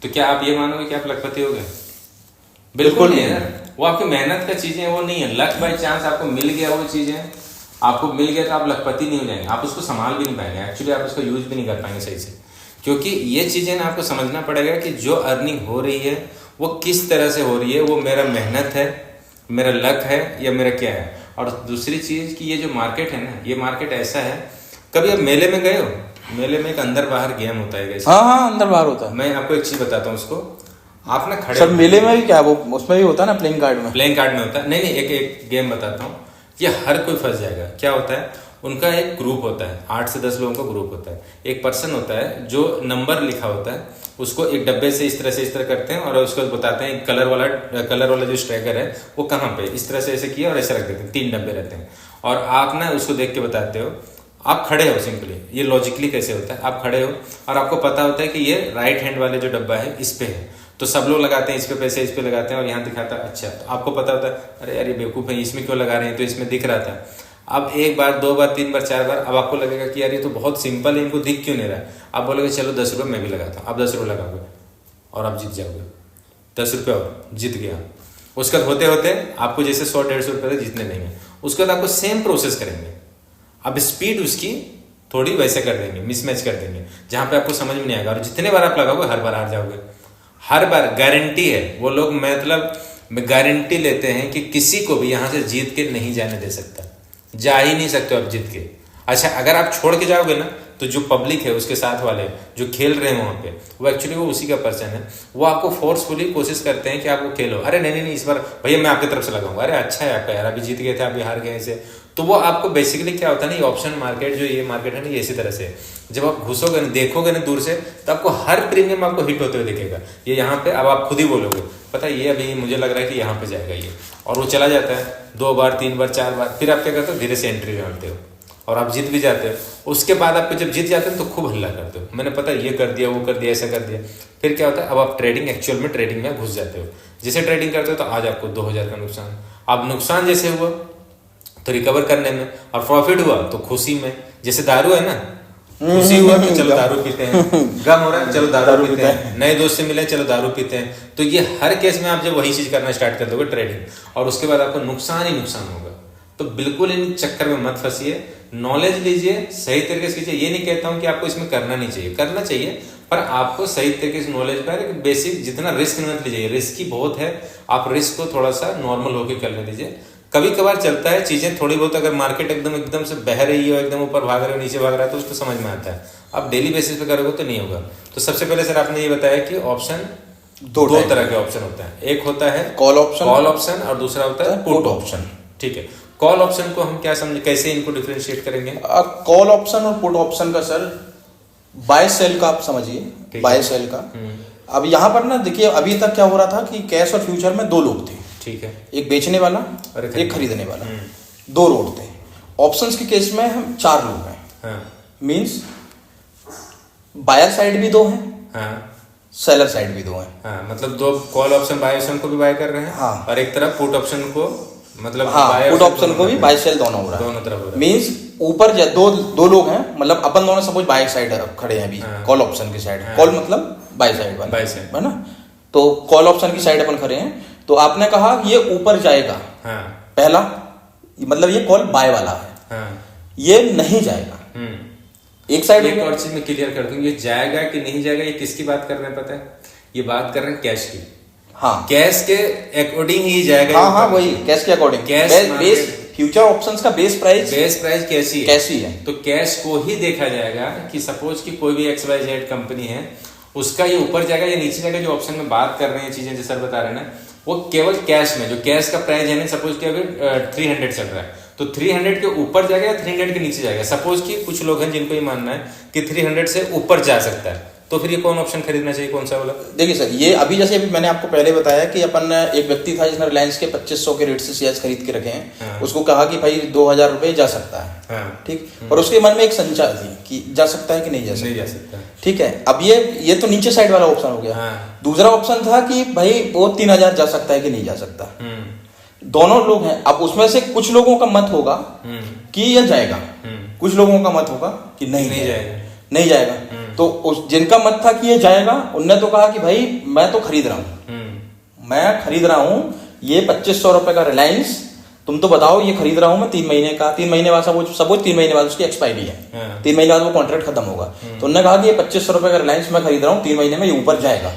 तो क्या आप ये मानोगे कि आप लखपति हो गए? बिल्कुल नहीं है। वो आपकी मेहनत का चीजें वो नहीं है। लक बाई चांस आपको मिल गया, वो चीजें आपको मिल गया तो आप लखपति नहीं हो जाएंगे, आप उसको संभाल भी नहीं पाएंगे, एक्चुअली आप उसको यूज भी नहीं कर पाएंगे सही से। क्योंकि ये चीजें ना आपको समझना पड़ेगा कि जो अर्निंग हो रही है वो किस तरह से हो रही है, वो मेरा मेहनत है, मेरा लक है, या मेरा क्या है। और दूसरी चीज कि ये जो मार्केट है ना, ये मार्केट ऐसा है, कभी आप मेले में गए हो? मेले में एक अंदर बाहर गेम होता है। हाँ अंदर बाहर होता है। मैं आपको एक चीज बताता हूँ उसको, आप ना खड़े सर मेले में भी क्या वो उसमें भी होता है ना, प्लेइंग कार्ड में? प्लेइंग कार्ड में होता है। नहीं, एक गेम बताता हूँ, ये हर कोई फंस जाएगा। क्या होता है, उनका एक ग्रुप होता है, 8 से 10 लोगों का ग्रुप होता है। एक पर्सन होता है जो नंबर लिखा होता है, उसको एक डब्बे से इस तरह करते हैं और उसको बताते हैं कलर वाला जो स्ट्राइकर है वो कहाँ पे, इस तरह से ऐसे किया और ऐसे रख देते हैं। 3 डब्बे रहते हैं और आप ना उसको देख के बताते हो। आप खड़े हो, सिंपली ये लॉजिकली कैसे होता है, आप खड़े हो और आपको पता होता है कि ये राइट हैंड वाले जो डब्बा है इस पे है, तो सब लोग लगाते हैं इस पे पैसे, इस पे लगाते हैं और यहाँ दिखाता है। अच्छा, तो आपको पता होता है अरे यार ये बेवकूफ है, इसमें क्यों लगा रहे हैं, तो इसमें दिख रहा था। अब 1 बार 2 बार 3 बार 4 बार, अब आपको लगेगा कि यार ये तो बहुत सिंपल है, इनको दिख क्यों नहीं रहा है। आप बोलोगे चलो 10 रुपये मैं भी लगाता हूँ। आप 10 रुपये लगाओगे और आप जीत जाओगे, 10 रुपये और जीत गया। उसके बाद होते होते आपको जैसे 100-150 रुपये तक जीतने देंगे। उसके बाद आपको सेम प्रोसेस करेंगे, अब स्पीड उसकी थोड़ी वैसे कर देंगे, मिसमैच कर देंगे, जहां पे आपको समझ में नहीं आएगा। और जितने बार आप लगाओगे हर बार हार जाओगे, हर बार। गारंटी है वो लोग, मतलब गारंटी लेते हैं कि किसी को भी यहां से जीत के नहीं जाने दे सकता, जा ही नहीं सकते आप जीत के। अच्छा, अगर आप छोड़ के जाओगे ना, तो जो पब्लिक है उसके साथ वाले जो खेल रहे हैं वहां पे, वो एक्चुअली वो उसी का पर्सन है, वो आपको फोर्सफुली कोशिश करते हैं कि आप वो खेलो। अरे नहीं इस बार भैया मैं आपकी तरफ से लगाऊंगा, अरे अच्छा है आपका यार, अभी जीत गए थे, अभी हार गए ऐसे। तो वो आपको बेसिकली क्या होता है ना, ये ऑप्शन मार्केट जो ये मार्केट है ना, ये इसी तरह से जब आप घुसोगे ना, देखोगे ना दूर से, तो आपको हर प्रीमियम आपको हिट होते हुए दिखेगा। ये यहाँ पे अब आप खुद ही बोलोगे पता है ये अभी मुझे लग रहा है कि यहाँ पे जाएगा ये, और वो चला जाता है 2 बार 3 बार 4 बार। फिर आप क्या करते हो, धीरे से एंट्री डालते हो और आप जीत भी जाते हो। उसके बाद आपको जब जीत जाते हो तो खूब हल्ला करते हो, मैंने पता ये कर दिया, वो कर दिया, ऐसा कर दिया। फिर क्या होता है, अब आप ट्रेडिंग एक्चुअल में ट्रेडिंग में घुस जाते हो। जैसे ट्रेडिंग करते हो तो आज आपको 2000 का नुकसान। अब नुकसान जैसे हुआ तो रिकवर करने में, और प्रॉफिट हुआ तो खुशी में। जैसे दारू है ना, खुशी हुआ तो चलो दारू पीते हैं, गम हो रहा है चलो दारू पीते हैं, नए दोस्त से मिले चलो दारू पीते हैं। तो ये हर केस में आप जब वही चीज करना स्टार्ट कर दोगे ट्रेडिंग, और उसके बाद आपको नुकसान ही नुकसान होगा। तो बिल्कुल इन चक्कर में मत फंसिए, नॉलेज लीजिए, सही तरीके से कीजिए। ये नहीं कहता हूं कि आपको इसमें करना नहीं चाहिए, करना चाहिए, पर आपको सही तरीके से नॉलेज का बेसिक जितना रिस्क मत लीजिए, रिस्की बहुत है। आप रिस्क को थोड़ा सा नॉर्मल होकर करने दीजिए। कभी कभार चलता है चीजें थोड़ी बहुत, अगर मार्केट एकदम से बह रही है, एकदम ऊपर भाग रहे हो, नीचे भाग रहा है, तो उसको समझ में आता है। आप डेली बेसिस पे करोगे तो नहीं होगा। तो सबसे पहले सर आपने ये बताया कि ऑप्शन दो तरह के ऑप्शन होता है, एक होता है कॉल ऑप्शन और दूसरा होता है पुट ऑप्शन। ठीक है, कॉल ऑप्शन को हम क्या समझे, कैसे इनको डिफरेंशिएट करेंगे? कॉल ऑप्शन और पुट ऑप्शन का सर बाय सेल का आप समझिए, बाय सेल का। अब यहाँ पर ना देखिए, अभी तक क्या हो रहा था कि कैश और फ्यूचर में 2 लोग थे, ठीक है, एक बेचने वाला एक खरीदने वाला, 2 रोड थे। ऑप्शंस के केस में हम 4 लोग हैं। हाँ। मींस बायर साइड भी 2 हैं, हाँ, सेलर साइड भी 2 हैं। हाँ, मतलब 2 कॉल ऑप्शन बाय ऑप्शन को भी बाय कर रहे हैं, हाँ, और एक तरफ पुट ऑप्शन को, मतलब हाँ, पुट ऑप्शन को भी बाय सेल दोनों हो रहा है, दोनों तरफ हो रहा है। मींस ऊपर दो लोग हैं, मतलब अपन दोनों सपोज बाय साइड खड़े हैं अभी, कॉल ऑप्शन की साइड, कॉल मतलब बाय साइड वाला, बाय साइड है ना। तो कॉल ऑप्शन की साइड अपन खड़े हैं, तो आपने कहा ये ऊपर जाएगा, हाँ, पहला मतलब ये कॉल बाय वाला है, हाँ, ये नहीं जाएगा। एक साइड एक और चीज मैं क्लियर कर दूं, ये जाएगा कि नहीं जाएगा, ये किसकी बात कर रहे हैं पता है? ये बात कर रहे हैं कैश की। हाँ, कैश के अकॉर्डिंग ही जाएगा। हाँ, वही कैश के according. Cash base future options का बेस प्राइस कैसी है, तो कैश को ही देखा जाएगा कि सपोज कि कोई भी XYZ कंपनी है, उसका ये ऊपर जाएगा या नीचे जाएगा। जो ऑप्शन में बात कर रहे हैं चीजें जो सर बता रहे हैं ना, वो केवल कैश में जो कैश का प्राइस है ना, सपोज कि अभी 300 चल रहा है, तो 300 के ऊपर जाएगा या 300 के नीचे जाएगा। सपोज कि कुछ लोग हैं जिनको ये मानना है कि 300 से ऊपर जा सकता है, तो फिर ये कौन ऑप्शन खरीदना चाहिए, कौन सा वाला? देखिए सर, ये अभी जैसे मैंने आपको पहले बताया कि अपन एक व्यक्ति था जिसने रिलायंस के 2500 के रेट से शेयर्स खरीद के रखे हैं, हाँ, उसको कहा कि भाई 2000 रुपए जा सकता है, हाँ। ठीक, और उसके मन में एक संशय थी कि जा सकता है कि नहीं जा सकता। नहीं जा सकता। ठीक है, अब ये तो नीचे साइड वाला ऑप्शन हो गया। हाँ। दूसरा ऑप्शन था कि भाई वो 3000 जा सकता है कि नहीं जा सकता। दोनों लोग हैं, अब उसमें से कुछ लोगों का मत होगा कि ये जाएगा, कुछ लोगों का मत होगा कि नहीं जाएगा, नहीं जाएगा। तो उस जिनका मत था कि ये जाएगा, उनने तो कहा कि भाई मैं तो खरीद रहा हूं, मैं खरीद रहा हूं ये 2500 रुपए का रिलायंस, तुम तो बताओ ये खरीद रहा हूं मैं 3 महीने का, 3 महीने बाद सब 3 महीने बाद उसकी एक्सपायरी है, 3 महीने बाद वो कॉन्ट्रैक्ट खत्म होगा। तो उन्होंने कहा कि ये 2500 रुपए का रिलायंस मैं खरीद रहा हूँ 3 महीने में, ये ऊपर जाएगा,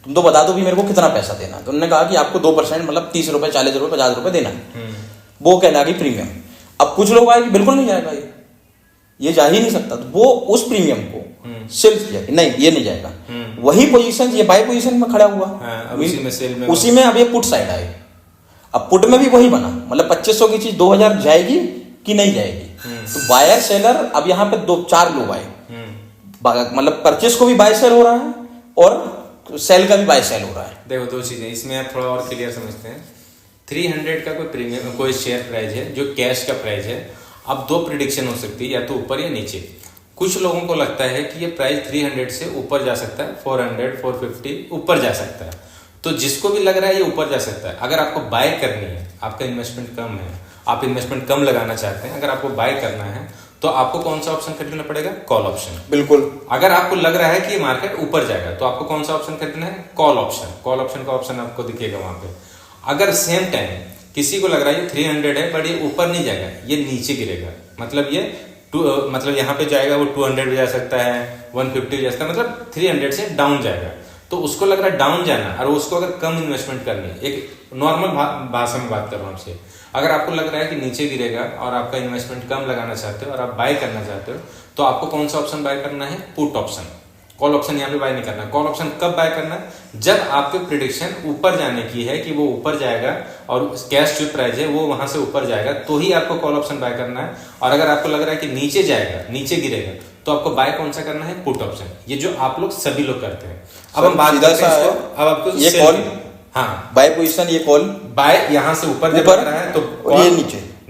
तुम तो बता दो भी मेरे को कितना पैसा देना। तो उन्होंने कहा कि आपको 2% मतलब 30 रुपए, 40 रुपए, 50 रुपए देना है। वो कहना कि प्रीमियम। अब कुछ लोग आए कि बिल्कुल नहीं जाएगा, ये जा ही नहीं सकता, तो वो उस प्रीमियम को सेल किया कि नहीं ये नहीं जाएगा। वही पोजीशन, ये बाय पोजीशन में खड़ा हुआ, उसी में अब ये पुट साइड आए। अब पुट में भी वही बना, मतलब 2500 की चीज 2000 जाएगी कि नहीं जाएगी। तो बायर सेलर, अब यहाँ पे 4 लोग आए, मतलब परचेस को भी बाय सेल हो रहा है और सेल का भी बाय सेल हो रहा है। देखो 2 चीजें इसमें आप थोड़ा और क्लियर समझते हैं। 300 का कोई प्रीमियम, कोई शेयर प्राइस है जो कैश का प्राइस है। अब 2 प्रिडिक्शन हो सकती है, या तो ऊपर या नीचे। कुछ लोगों को लगता है कि ये प्राइस 300 से ऊपर जा सकता है, 400, 450 ऊपर जा सकता है। तो जिसको भी लग रहा है ये ऊपर जा सकता है, अगर आपको बाय करनी है, आपका इन्वेस्टमेंट कम है, आप इन्वेस्टमेंट कम लगाना चाहते हैं, अगर आपको बाय करना है तो आपको कौन सा ऑप्शन खरीदना पड़ेगा? Call option. बिल्कुल। अगर आपको लग रहा है कि ये मार्केट ऊपर जाएगा तो आपको कौन सा ऑप्शन खरीदना है? Call option. कॉल ऑप्शन का ऑप्शन आपको दिखेगा वहां पे। अगर सेम टाइम किसी को लग रहा है ये 300 है बट ये ऊपर नहीं जाएगा, ये नीचे गिरेगा, मतलब ये मतलब यहाँ पे जाएगा वो 200 भी जा सकता है, 150 जा सकता है, मतलब 300 से डाउन जाएगा। तो उसको लग रहा है डाउन जाना, और उसको अगर कम इन्वेस्टमेंट करनी है, एक नॉर्मल भाषा में बात कर रहा हूँ आपसे, अगर आपको लग रहा है कि नीचे गिरेगा और आपका इन्वेस्टमेंट कम लगाना चाहते हो और आप बाय करना चाहते हो, तो आपको कौन सा ऑप्शन बाय करना है? Put option. कॉल ऑप्शन यहाँ पे बाय नहीं करना। कॉल ऑप्शन कब बाय करना है? जब आपके प्रिडिक्शन ऊपर जाने की है कि वो ऊपर जाएगा और कैश जो प्राइस है वो वहां से ऊपर जाएगा, तो ही आपको कॉल ऑप्शन बाय करना है। और अगर आपको लग रहा है कि नीचे जाएगा, नीचे गिरेगा, तो आपको बाय कौन सा करना है? Put option. ये जो आप लोग सभी लोग करते हैं। अब हम बात करते हैं इसको, अब आपको ये कॉल, हाँ बाय पोजीशन, ये कॉल बाय यहाँ से ऊपर जब लग रहा है तो ये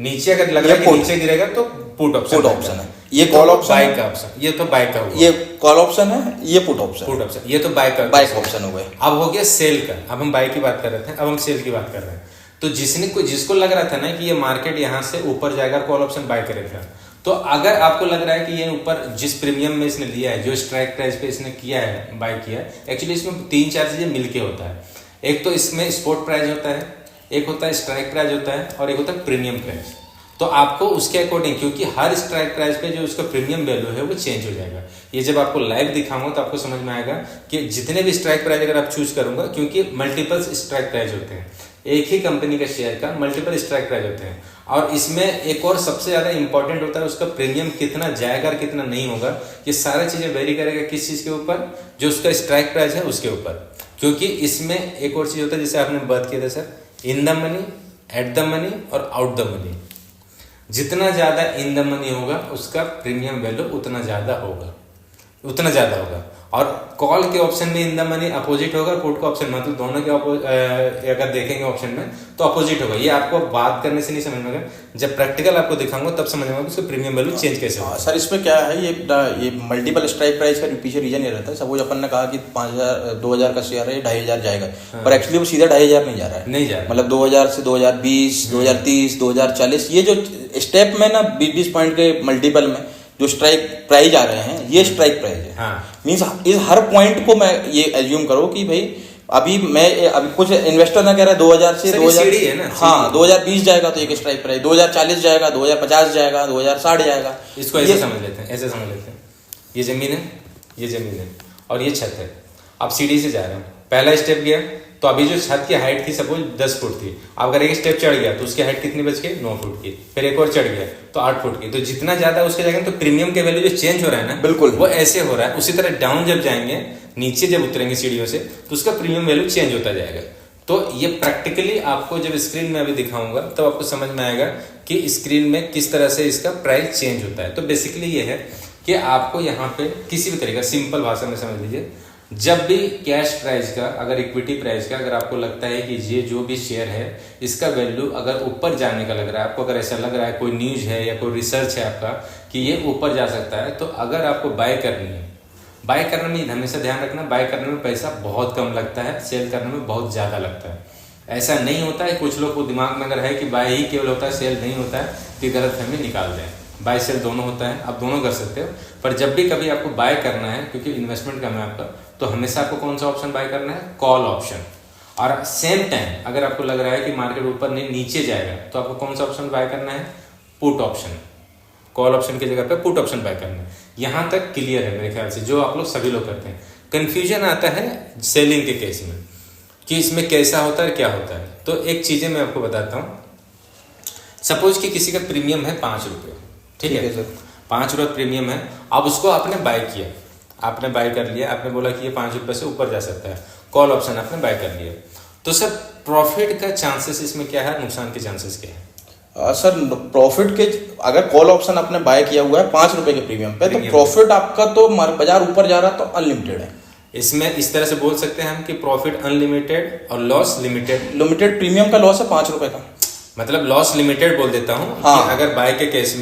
नीचे अगर लग रहा है कि नीचे गिरेगा तो पुट ऑप्शन है। ये कॉल ऑप्शन, बाय का ऑप्शन, ये तो बाय का हुआ। ये कॉल ऑप्शन है, ये पुट ऑप्शन, ये तो बाय का ऑप्शन हो गया। अब हो गया सेल का। अब हम बाय की बात कर रहे थे, अब हम सेल की बात कर रहे हैं। तो जिसको लग रहा था ना कि ये मार्केट यहाँ से ऊपर जाएगा, कॉल ऑप्शन बाय करेगा, तो अगर आपको लग रहा है कि ये ऊपर जिस प्रीमियम में इसने लिया है, जो स्ट्राइक प्राइस पे इसने किया है, बाय किया है, एक्चुअली इसमें 3-4 चीजें मिलके होता है। एक तो इसमें स्पॉट प्राइस होता है, एक होता है स्ट्राइक प्राइस होता है, और एक होता है प्रीमियम प्राइस। तो आपको उसके अकॉर्डिंग, क्योंकि हर स्ट्राइक प्राइस पे जो उसका प्रीमियम वैल्यू है वो चेंज हो जाएगा। ये जब आपको लाइव दिखाऊंगा तो आपको समझ में आएगा कि जितने भी स्ट्राइक प्राइस अगर आप चूज करूंगा, क्योंकि मल्टीपल स्ट्राइक प्राइस होते हैं, एक ही कंपनी का शेयर का मल्टीपल स्ट्राइक प्राइस होते हैं। और इसमें एक और सबसे ज्यादा इंपॉर्टेंट होता है उसका प्रीमियम कितना जाएगा और कितना नहीं होगा। ये सारा चीजें वेरी करेगा किस चीज के ऊपर? जो उसका स्ट्राइक प्राइस है उसके ऊपर। क्योंकि इसमें एक और चीज होता है जिसे आपने बात किया था sir, in the money, at the money और आउट द मनी। जितना ज्यादा इन द मनी होगा उसका प्रीमियम वैल्यू उतना ज्यादा होगा। और कॉल के ऑप्शन में इन द मनी अपोजिट होगा, पुट का ऑप्शन मतलब दोनों के अगर देखेंगे ऑप्शन में तो अपोजिट होगा। ये आपको बात करने से नहीं समझ में आएगा, जब प्रैक्टिकल आपको दिखाऊंगा तब समझ में आएगा उसका प्रीमियम वैल्यू चेंज कैसे होगा। सर इसमें क्या है, ये मल्टीपल स्ट्राइक प्राइस का पीछे रीजन ये रहता है। सपोज अपन ने कहा कि 5000 2000 का शेयर है, 2500 जाएगा, पर एक्चुअली वो सीधा 2500 नहीं जा रहा है, मतलब 2000 से 2020, 2030, 2040, ये जो स्टेप में ना 20 पॉइंट के मल्टीपल में जो स्ट्राइक प्राइस आ रहे हैं, ये स्ट्राइक प्राइस है। मीन्स इस हर पॉइंट को मैं ये एज्यूम करो कि भाई अभी कुछ इन्वेस्टर ना कह रहा है 2000 से 2000 है ना, हाँ 2020 जाएगा तो एक स्ट्राइक प्राइस, 2040 जाएगा, 2050 जाएगा, 2060 जाएगा। इसको ऐसे समझ लेते हैं, ये जमीन है और ये छत है। आप सीढ़ी से जा रहे हैं, पहला स्टेप गया तो अभी जो छत की हाइट थी सपोज 10 फुट थी, अब अगर एक स्टेप चढ़ गया तो उसकी हाइट कितनी बच गई? 9 फुट की। फिर एक और चढ़ गया तो 8 फुट की। तो जितना ज्यादा उसके जाएंगे तो प्रीमियम के वैल्यू जो चेंज हो रहा है ना, बिल्कुल वो ऐसे हो रहा है। उसी तरह डाउन जब जाएंगे, नीचे जब उतरेंगे सीढ़ियों से, तो उसका प्रीमियम वैल्यू चेंज होता जाएगा। तो ये प्रैक्टिकली आपको जब स्क्रीन में अभी दिखाऊंगा तब तो आपको समझ में आएगा कि स्क्रीन में किस तरह से इसका प्राइस चेंज होता है। तो बेसिकली ये है कि आपको यहाँ पे किसी भी तरीका, सिंपल भाषा में समझ लीजिए, जब भी कैश प्राइस का, अगर इक्विटी प्राइस का, अगर आपको लगता है कि ये जो भी शेयर है इसका वैल्यू अगर ऊपर जाने का लग रहा है, आपको अगर ऐसा लग रहा है, कोई न्यूज है या कोई रिसर्च है आपका कि ये ऊपर जा सकता है, तो अगर आपको बाय करनी है, बाय करने में हमेशा ध्यान रखना, बाय करने में पैसा बहुत कम लगता है, सेल करने में बहुत ज़्यादा लगता है। ऐसा नहीं होता है, कुछ लोग को दिमाग में अगर है कि बाय ही केवल होता है, सेल नहीं होता है, कि गलतफहमी निकाल दें। बाय सेल दोनों होता है, आप दोनों कर सकते हो, पर जब भी कभी आपको बाय करना है, क्योंकि इन्वेस्टमेंट कम है आपका, तो हमेशा आपको कौन सा ऑप्शन बाय करना है? Call option. और सेम टाइम अगर आपको लग रहा है कि मार्केट ऊपर नहीं नीचे जाएगा, तो आपको कौन सा ऑप्शन बाय करना है? Put option. कॉल ऑप्शन की जगह पे पुट ऑप्शन बाय करना है। यहाँ तक क्लियर है मेरे ख्याल से, जो आप लोग सभी लोग करते हैं। कंफ्यूजन आता है सेलिंग के केस में कि इसमें कैसा होता है, क्या होता है। तो एक चीजें मैं आपको बताता हूँ। सपोज कि किसी का प्रीमियम है 5 रुपये, ठीक है सर, 5 रुपये प्रीमियम है। अब उसको आपने बाय किया, आपने बाय कर लिया, आपने बोला कि ये 5 रुपये से ऊपर जा सकता है, कॉल ऑप्शन आपने बाय कर लिया, तो सर प्रॉफिट का चांसेस इसमें क्या है, नुकसान के चांसेस क्या है? सर प्रॉफिट के, अगर कॉल ऑप्शन आपने बाय किया हुआ है 5 रुपए के प्रीमियम पे, तो प्रॉफिट आपका तो बाजार ऊपर जा रहा तो अनलिमिटेड है। इसमें इस तरह से बोल सकते हैं हम कि प्रॉफिट अनलिमिटेड और लॉस लिमिटेड। लिमिटेड प्रीमियम का लॉस है 5 रुपए का, मतलब लॉस लिमिटेड बोल देता हूँ। हाँ। कि अगर बाय के केस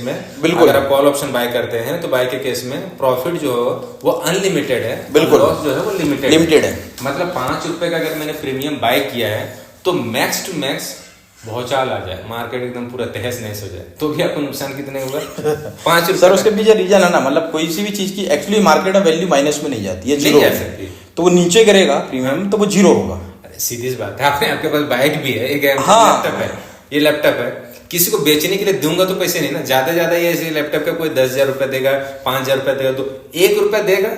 में बिल्कुल, अगर आप कॉल ऑप्शन बाय करते हैं तो बाय के केस में प्रॉफिट जो हो वो अनलिमिटेड है, बिल्कुल, लॉस जो है वो लिमिटेड है। मतलब 5 रुपए का अगर मैंने प्रीमियम बाय किया है तो मैक्स टू मैक्स भौचाल आ जाए, मार्केट एकदम पूरा तहस नहस हो जाए, तो भी आपको नुकसान कितने होगा? 5 रुपए। सर उसके पीछे रीजन है ना, मतलब कोई सी भी चीज की एक्चुअली मार्केट में वैल्यू माइनस में नहीं जाती है, जीरो जा सकती, तो वो नीचे गिरेगा प्रीमियम तो वो जीरो होगा। सीधी सी बात है। आपके पास बाइक भी है, एक लैपटॉप है, ये लैपटॉप है, किसी को बेचने के लिए दूंगा तो पैसे नहीं ना, ज्यादा ये लैपटॉप का कोई 10,000 रुपए देगा, 5,000 रुपए देगा, तो 1 रुपया देगा।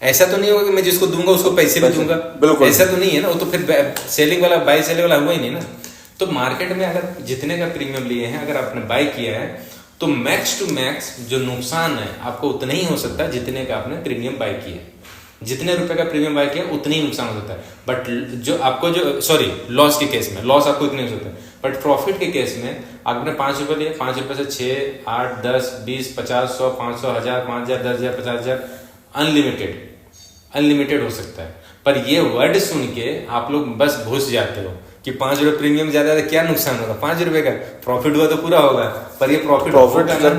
ऐसा तो नहीं होगा कि मैं जिसको दूंगा उसको पैसे भी दूंगा, बिल्कुल ऐसा तो नहीं है ना, वो तो फिर सेलिंग वाला, बाय सेलिंग वाला हुआ ही नहीं ना। तो मार्केट में अगर जितने का प्रीमियम लिए हैं, अगर आपने बाय किया है, तो मैक्स टू मैक्स जो नुकसान है आपको उतना ही हो सकता है जितने का आपने प्रीमियम बाय किया है। जितने रुपए का प्रीमियम बाय किया उतनी ही नुकसान हो सकता है। बट जो आपको लॉस के केस में लॉस आपको इतने हो सकता है, बट प्रॉफिट के केस में आपने 5 रुपए दिए, 5 रुपए से 6, 8, 10, 20, 50, 100, 500, 1000, 5000, 10,000, 50,000 अनलिमिटेड हो सकता है। पर ये वर्ड सुन के आप लोग बस घुस जाते हो कि 5 रुपए प्रीमियम ज्यादा है, क्या नुकसान होगा? 5 रुपए का प्रॉफिट हुआ तो पूरा होगा, पर ये प्रॉफिट अगर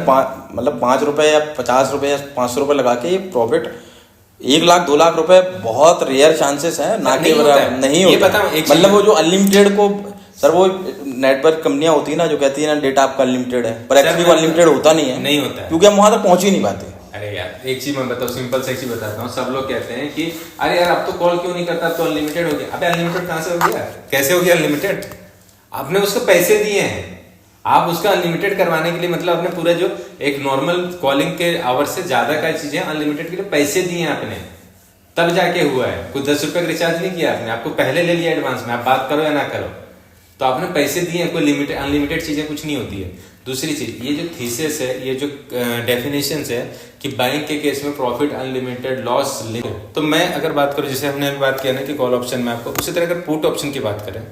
मतलब 5 रुपए या 50 रुपए या 500 रुपए लगा के ये प्रॉफिट 1 लाख 2 लाख रुपए बहुत रेयर चांसेस है ना, कि नहीं होता। मतलब वो जो अनलिमिटेड को, सर वो नेटवर्क कंपनियां होती है ना जो कहती है ना डेटा आपका अनलिमिटेड है, पर एक्चुअली वो अनलिमिटेड होता नहीं है, नहीं होता है, क्योंकि हम वहां तक पहुंच ही नहीं पाते। अरे यार एक चीज मैं बताऊँ, सिंपल से एक चीज बताता हूँ। सब लोग कहते हैं कि अरे यार अब तो कॉल क्यों नहीं करता, तो अनलिमिटेड हो गया। अबे अनलिमिटेड कहां से हो गया, कैसे हो गया अनलिमिटेड? आपने उसको पैसे दिए हैं, आप उसका अनलिमिटेड करवाने के लिए, मतलब आपने पूरा जो एक नॉर्मल कॉलिंग के आवर से ज्यादा का चीजें अनलिमिटेड के लिए पैसे दिए हैं आपने, तब जाके हुआ है। कुछ 10 रुपए का रिचार्ज नहीं किया आपने, आपको पहले ले लिया एडवांस में, आप बात करो या ना करो, तो आपने पैसे दिए हैं। कोई लिमिटेड अनलिमिटेड चीजें कुछ नहीं होती है। दूसरी चीज, ये जो थीसिस है, ये जो डेफिनेशन है कि बाइंग के केस में प्रॉफिट अनलिमिटेड, लॉस लिमिटेड, तो मैं अगर बात करूं, जैसे हमने अभी बात किया ना कि कॉल ऑप्शन में आपको, उसी तरह अगर पुट ऑप्शन की बात करें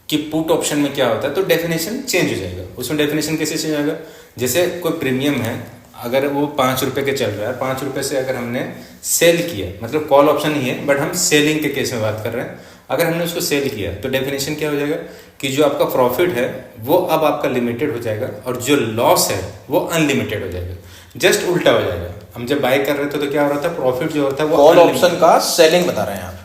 कि पुट ऑप्शन में क्या होता है, तो डेफिनेशन चेंज हो जाएगा। उसमें डेफिनेशन कैसे चेंज होगा? जैसे कोई प्रीमियम है, अगर वो 5 रुपए के चल रहा है, 5 रुपए से अगर हमने सेल किया, मतलब कॉल ऑप्शन ही है बट हम सेलिंग के केस में बात कर रहे हैं, अगर हमने उसको सेल किया तो डेफिनेशन क्या हो जाएगा कि जो आपका प्रॉफिट है वो अब आपका लिमिटेड हो जाएगा और जो लॉस है वो अनलिमिटेड हो जाएगा। जस्ट उल्टा हो जाएगा। हम जब बाय कर रहे थे तो क्या हो रहा था, प्रॉफिट जो होता है वो कॉल ऑप्शन का सेलिंग बता रहे हैं आप,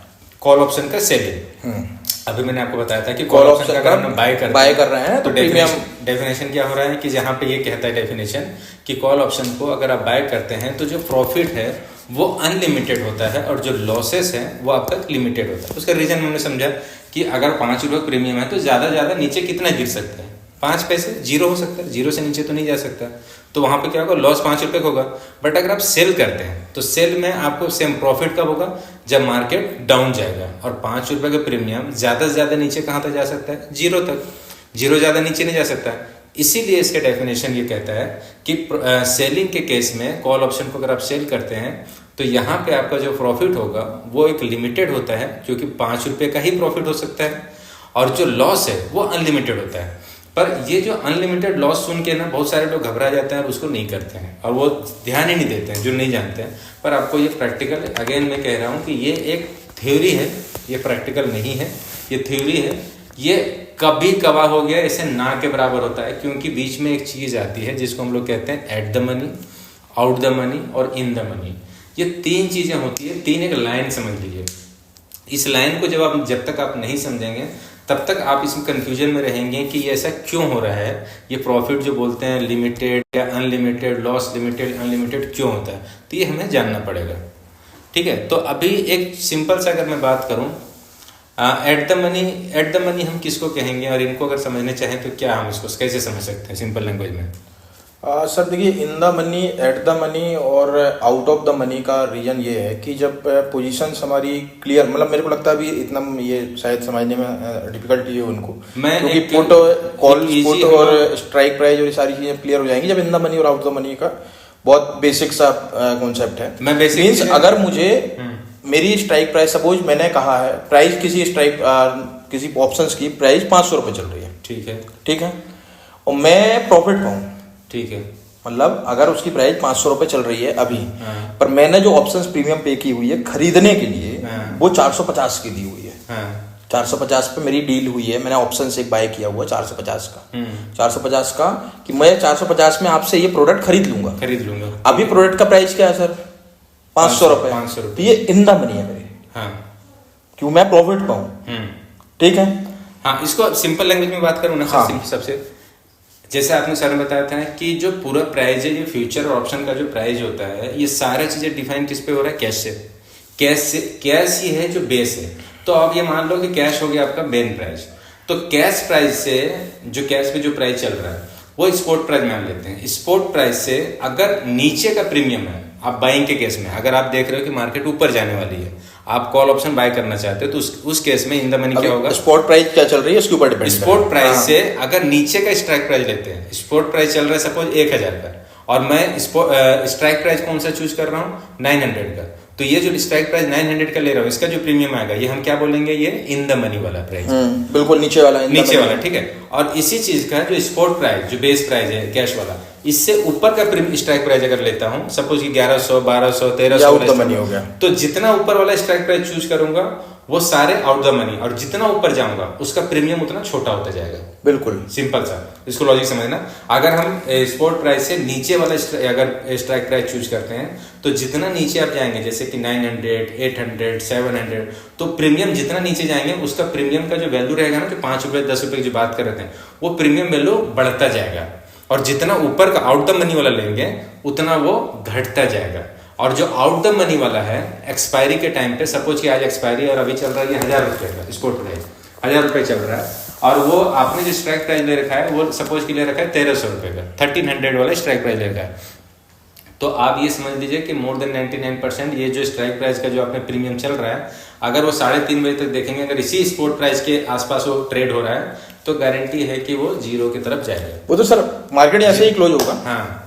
कॉल ऑप्शन का सेलिंग। अभी मैंने आपको बताया था कि कॉल ऑप्शन का अगर हम बाय कर रहे हैं तो डेफिनेशन क्या हो रहा है कि जहां पे ये कहता है डेफिनेशन कि कॉल ऑप्शन को अगर आप बाय करते हैं तो जो प्रॉफिट है वो अनलिमिटेड होता है और जो लॉसेस है वो आपका लिमिटेड होता है। उसका रीजन हमने समझा कि अगर 5 रुपये प्रीमियम है तो ज्यादा नीचे कितना गिर सकता है, 5 पैसे, 0 हो सकता है, 0 से नीचे तो नहीं जा सकता, तो वहां पे क्या होगा, लॉस 5 रुपए का होगा। बट अगर आप सेल करते हैं तो सेल में आपको सेम प्रॉफिट कब होगा, जब मार्केट डाउन जाएगा। और 5 रुपए का प्रीमियम ज्यादा से ज्यादा नीचे कहां तक जा सकता है, 0 तक, 0 ज्यादा नीचे नहीं जा सकता है। इसीलिए इसका डेफिनेशन ये कहता है कि सेलिंग के केस में कॉल ऑप्शन को अगर आप सेल करते हैं तो यहाँ पे आपका जो प्रॉफिट होगा वो एक लिमिटेड होता है, क्योंकि 5 रुपए का ही प्रॉफिट हो सकता है, और जो लॉस है वो अनलिमिटेड होता है। पर ये जो अनलिमिटेड लॉस सुन के ना बहुत सारे लोग घबरा जाते हैं और उसको नहीं करते हैं और वो ध्यान ही नहीं देते हैं जो नहीं जानते हैं। पर आपको ये प्रैक्टिकल, अगेन मैं कह रहा हूँ कि ये एक थ्योरी है, ये प्रैक्टिकल नहीं है, ये थ्योरी है। ये कभी कभार हो गया, ऐसे ना के बराबर होता है, क्योंकि बीच में एक चीज़ आती है जिसको हम लोग कहते हैं at the money, out the money और इन द मनी। ये तीन चीज़ें होती है, तीन एक लाइन समझ लीजिए। इस लाइन को जब तक आप नहीं समझेंगे तब तक आप इसमें कंफ्यूजन में रहेंगे कि ये ऐसा क्यों हो रहा है। ये प्रॉफिट जो बोलते हैं लिमिटेड या अनलिमिटेड, लॉस लिमिटेड अनलिमिटेड क्यों होता है, तो ये हमें जानना पड़ेगा। ठीक है, तो अभी एक सिंपल सा अगर मैं बात करूं, एट द मनी हम किसको कहेंगे, और इनको अगर समझने चाहें तो क्या हम इसको कैसे समझ सकते हैं सिंपल लैंग्वेज में? सर देखिए, in the money, at the money और आउट ऑफ द मनी का रीजन ये है कि जब पोजीशंस हमारी क्लियर, मतलब मेरे को लगता है अभी इतना ये शायद समझने में डिफिकल्टी है उनको, क्योंकि पुट, कॉल पुट और स्ट्राइक प्राइस और ये सारी चीजें क्लियर हो जाएंगी जब इन द मनी और आउट द मनी का बहुत बेसिक सा कॉन्सेप्ट है। मीन्स अगर मुझे मेरी स्ट्राइक प्राइस, सपोज मैंने कहा है प्राइस किसी ऑप्शंस की प्राइस 500 रुपये चल रही है, ठीक है, और मैं प्रॉफिट पाऊँ, ठीक है, मतलब अगर उसकी प्राइस 500 रुपये चल रही है अभी, पर मैंने जो ऑप्शंस प्रीमियम पे की हुई है खरीदने के लिए वो 450 की दी हुई है। 450 पे मेरी डील हुई है, मैंने ऑप्शन से एक बाय किया हुआ 450 का, 450 का कि मैं 450 में आपसे ये प्रोडक्ट खरीद लूंगा। अभी प्रोडक्ट का प्राइस क्या है सर? 500 रुपये। तो ये इन द मनी है मेरे, क्यों? मैं प्रॉफिट पाऊं, ठीक है। हाँ, इसको सिंपल लैंग्वेज में बात करूं ना, सबसे जैसे आपने सर ने बताया था ना कि जो पूरा प्राइस है, जो फ्यूचर और ऑप्शन का जो प्राइस होता है, ये सारा चीजें डिफाइन किस पे हो रहा है? कैश से। कैश ही है जो बेस है। तो अब ये मान लो कि कैश हो गया आपका मेन प्राइस, तो कैश प्राइस से जो कैश पे जो प्राइस चल रहा है वो स्पॉट प्राइस मान लेते हैं। स्पॉट प्राइस से अगर नीचे का प्रीमियम है, आप बाइंग के केस में अगर आप देख रहे हो कि मार्केट ऊपर जाने वाली है, आप कॉल ऑप्शन बाय करना चाहते हो, तो उस केस में इन द मनी क्या होगा? स्पॉट प्राइस क्या चल रही है उसके ऊपर डिपेंड। स्पॉट प्राइस से अगर नीचे का स्ट्राइक प्राइस लेते हैं, स्पॉट प्राइस चल रहा है सपोज 1000 का, और मैं स्ट्राइक प्राइस कौन सा चूज कर रहा हूँ? 900 का, तो ये जो स्ट्राइक प्राइस 900 का ले रहा हूँ, इसका जो प्रीमियम आएगा ये हम क्या बोलेंगे? ये इन द मनी वाला प्राइस, बिल्कुल नीचे वाला, ठीक है। और इसी चीज का जो स्पॉट प्राइस, जो बेस प्राइस है कैश वाला, इससे ऊपर का स्ट्राइक प्राइस अगर लेता हूं, सपोज कि 1100, 1200, 1300 मनी हो गया, तो जितना ऊपर वाला स्ट्राइक प्राइस चूज करूंगा वो सारे आउट द मनी, और जितना ऊपर जाऊंगा उसका प्रीमियम उतना छोटा होता जाएगा। बिल्कुल सिंपल सा, इसको लॉजिक समझना। अगर हम स्पॉट प्राइस से नीचे वाला अगर स्ट्राइक प्राइस चूज करते हैं, तो जितना नीचे आप जाएंगे, जैसे कि 900, 800, 700, तो प्रीमियम जितना नीचे जाएंगे उसका प्रीमियम का जो वैल्यू रहेगा ना, जो 5 रुपए 10 रुपए की जो बात कर रहे थे, वो प्रीमियम वैल्यू बढ़ता जाएगा, और जितना ऊपर का आउट द मनी वाला लेंगे उतना वो घटता जाएगा। और जो आउट द मनी वाला है, एक्सपायरी के टाइम पे, सपोज कि आज एक्सपायरी और अभी चल रहा है 1000 रुपये का स्पॉट प्राइस, 1000 रुपये चल रहा है, और वो आपने जो स्ट्राइक प्राइस ले रखा है वो सपोज कि ले रखा है 1300 रुपये का, 1300 वाला स्ट्राइक प्राइस ले रखा है, तो आप ये समझ लीजिए कि मोर देन 99% ये जो स्ट्राइक प्राइस का जो आपने प्रीमियम चल रहा है, अगर वो 3:30 बजे तक देखेंगे, अगर इसी स्पॉट प्राइस के आसपास वो ट्रेड हो रहा है, तो गारंटी है कि वो जीरो की तरफ जाएगा। वो तो सर मार्केट ऐसे ही क्लोज होगा। हाँ,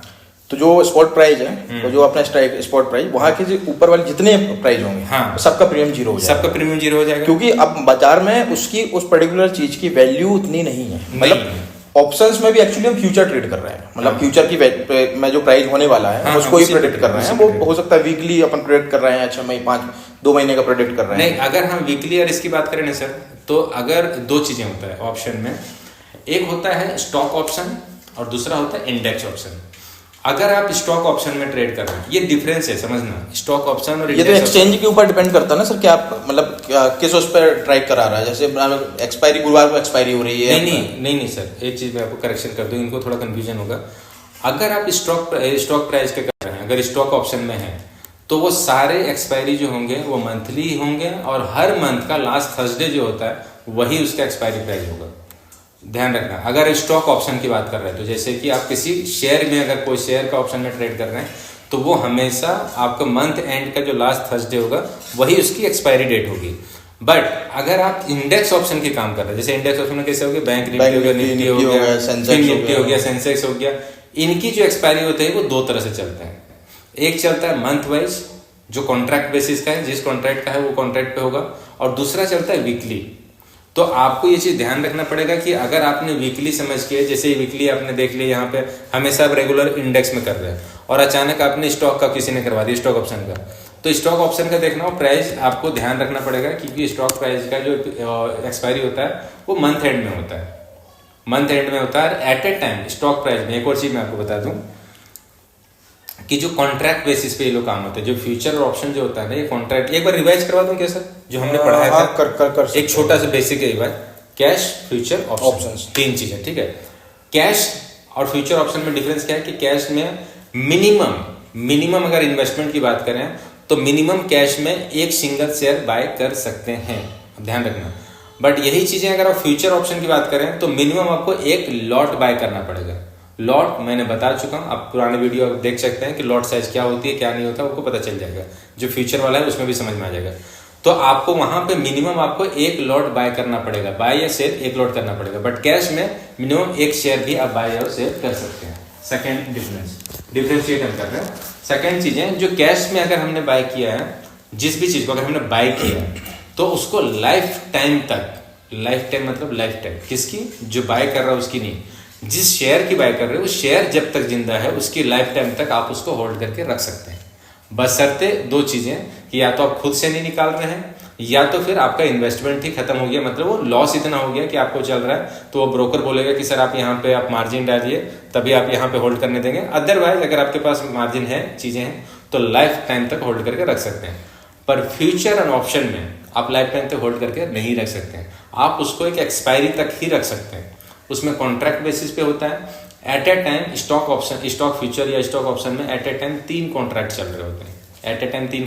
तो जो स्पॉट प्राइस है, तो जो अपना स्पॉट प्राइस, वहां के ऊपर वाले जितने प्राइस होंगे, हाँ, सबका प्रीमियम जीरो हो जाएगा। सबका प्रीमियम जीरो हो जाएगा, क्योंकि अब बाजार में उसकी उस पर्टिकुलर चीज की वैल्यू उतनी नहीं है। मतलब ऑप्शंस में भी एक्चुअली हम फ्यूचर ट्रेड कर रहे हैं, मतलब फ्यूचर की में जो प्राइस होने वाला है उसको ही प्रेडिक्ट कर रहे हैं। वो हो सकता है वीकली अपन प्रेडिक्ट कर रहे हैं, 6 महीने 2 महीने का प्रेडिक्ट कर रहे हैं। नहीं, अगर हम वीकली और इसकी बात करें ना सर, तो अगर 2 चीजें होता है ऑप्शन में, एक होता है स्टॉक ऑप्शन और दूसरा होता है इंडेक्स ऑप्शन। अगर आप स्टॉक ऑप्शन में ट्रेड कर रहे हैं, ये डिफरेंस है, समझना, स्टॉक ऑप्शन और ये तो एक्सचेंज के ऊपर डिपेंड करता है ना सर, कि आप मतलब किस उस पर ट्राई करा रहा है। जैसे एक्सपायरी गुरुवार को एक्सपायरी हो रही है। नहीं सर, एक चीज मैं आपको करेक्शन कर दूं, इनको थोड़ा कंफ्यूजन होगा। अगर आप स्टॉक प्राइस के कर रहे हैं, अगर स्टॉक ऑप्शन में है, तो वो सारे एक्सपायरी जो होंगे वो मंथली होंगे, और हर मंथ का लास्ट थर्सडे जो होता है वही उसका एक्सपायरी प्राइस होगा। ध्यान रखना, अगर स्टॉक ऑप्शन की बात कर रहे हैं, तो जैसे कि आप किसी शेयर में, अगर कोई शेयर का ऑप्शन में ट्रेड कर रहे हैं, तो वो हमेशा आपका मंथ एंड का जो लास्ट थर्सडे होगा वही उसकी एक्सपायरी डेट होगी। बट अगर आप इंडेक्स ऑप्शन के काम कर रहे हैं, जैसे इंडेक्स ऑप्शन में कैसे हो गया, बैंक निफ्टी हो गया, निफ्टी हो गया, सेंसेक्स हो गया, इनकी जो एक्सपायरी होती है वो 2 तरह से चलते हैं। एक चलता है मंथ वाइज, जो कॉन्ट्रैक्ट बेसिस का है, जिस कॉन्ट्रैक्ट का है वो कॉन्ट्रैक्ट पे होगा, और दूसरा चलता है वीकली। तो आपको ये चीज ध्यान रखना पड़ेगा कि अगर आपने वीकली समझ के, जैसे वीकली आपने देख लिया यहाँ पे हमेशा आप रेगुलर इंडेक्स में कर रहे हैं और अचानक आपने स्टॉक का किसी ने करवा दिया स्टॉक ऑप्शन का, तो स्टॉक ऑप्शन का देखना हो प्राइस आपको ध्यान रखना पड़ेगा, क्योंकि स्टॉक प्राइस का जो एक्सपायरी होता है वो मंथ एंड में होता है, मंथ एंड में होता है। At a time stock price में एक और चीज मैं आपको बता दूं कि जो कॉन्ट्रैक्ट बेसिस पे ये लोग काम होते हैं, जो फ्यूचर और ऑप्शन जो होता है ना, ये कॉन्ट्रैक्ट, एक बार रिवाइज करवा दूं क्या सर जो हमने पढ़ाया था? कर एक छोटा सा बेसिक है, कैश, फ्यूचर, ऑप्शंस, तीन चीजें, ठीक है। कैश और फ्यूचर ऑप्शन में डिफरेंस क्या है कि कैश में मिनिमम अगर इन्वेस्टमेंट की बात करें तो मिनिमम कैश में एक सिंगल शेयर बाय कर सकते हैं, ध्यान रखना। बट यही चीजें अगर आप फ्यूचर ऑप्शन की बात करें तो मिनिमम आपको एक लॉट बाय करना पड़ेगा। लॉट मैंने बता चुका हूं, आप पुराने वीडियो आप देख सकते हैं कि लॉट साइज क्या होती है क्या नहीं होता, आपको पता चल जाएगा। जो फ्यूचर वाला है उसमें भी समझ में आ जाएगा। तो आपको वहां पे मिनिमम आपको एक लॉट बाय करना पड़ेगा, बाय या सेल एक लॉट करना पड़ेगा। बट कैश में मिनिमम एक शेयर भी आप बाय और सेल कर सकते हैं। सेकेंड डिफरेंशिएट हम कर रहे हैं। सेकेंड चीज है, जो कैश में अगर हमने बाय किया है, जिस भी चीज को अगर हमने बाय किया है तो उसको लाइफ टाइम तक, लाइफ टाइम मतलब लाइफ टाइम किसकी, जो बाय कर रहा है उसकी नहीं, जिस शेयर की बाय कर रहे हो उस शेयर जब तक जिंदा है उसकी लाइफ टाइम तक आप उसको होल्ड करके रख सकते हैं। बशर्ते दो चीजें कि या तो आप खुद से नहीं निकाल रहे हैं या तो फिर आपका इन्वेस्टमेंट ही खत्म हो गया, मतलब वो लॉस इतना हो गया कि आपको चल रहा है, तो वो ब्रोकर बोलेगा कि सर आप यहाँ पे आप मार्जिन डालिए तभी आप यहाँ पे होल्ड करने देंगे। अदरवाइज अगर आपके पास मार्जिन है, चीजें हैं, तो लाइफ टाइम तक होल्ड करके रख सकते हैं। पर फ्यूचर एंड ऑप्शन में आप लाइफ टाइम तक होल्ड करके नहीं रख सकते हैं, आप उसको एक एक्सपायरी तक ही रख सकते हैं। उसमें कॉन्ट्रैक्ट बेसिस पे होता है। At a time stock option, stock future या स्टॉक ऑप्शन में एट ए टाइम 3 कॉन्ट्रैक्ट चल रहे होते हैं। एट ए टाइम 3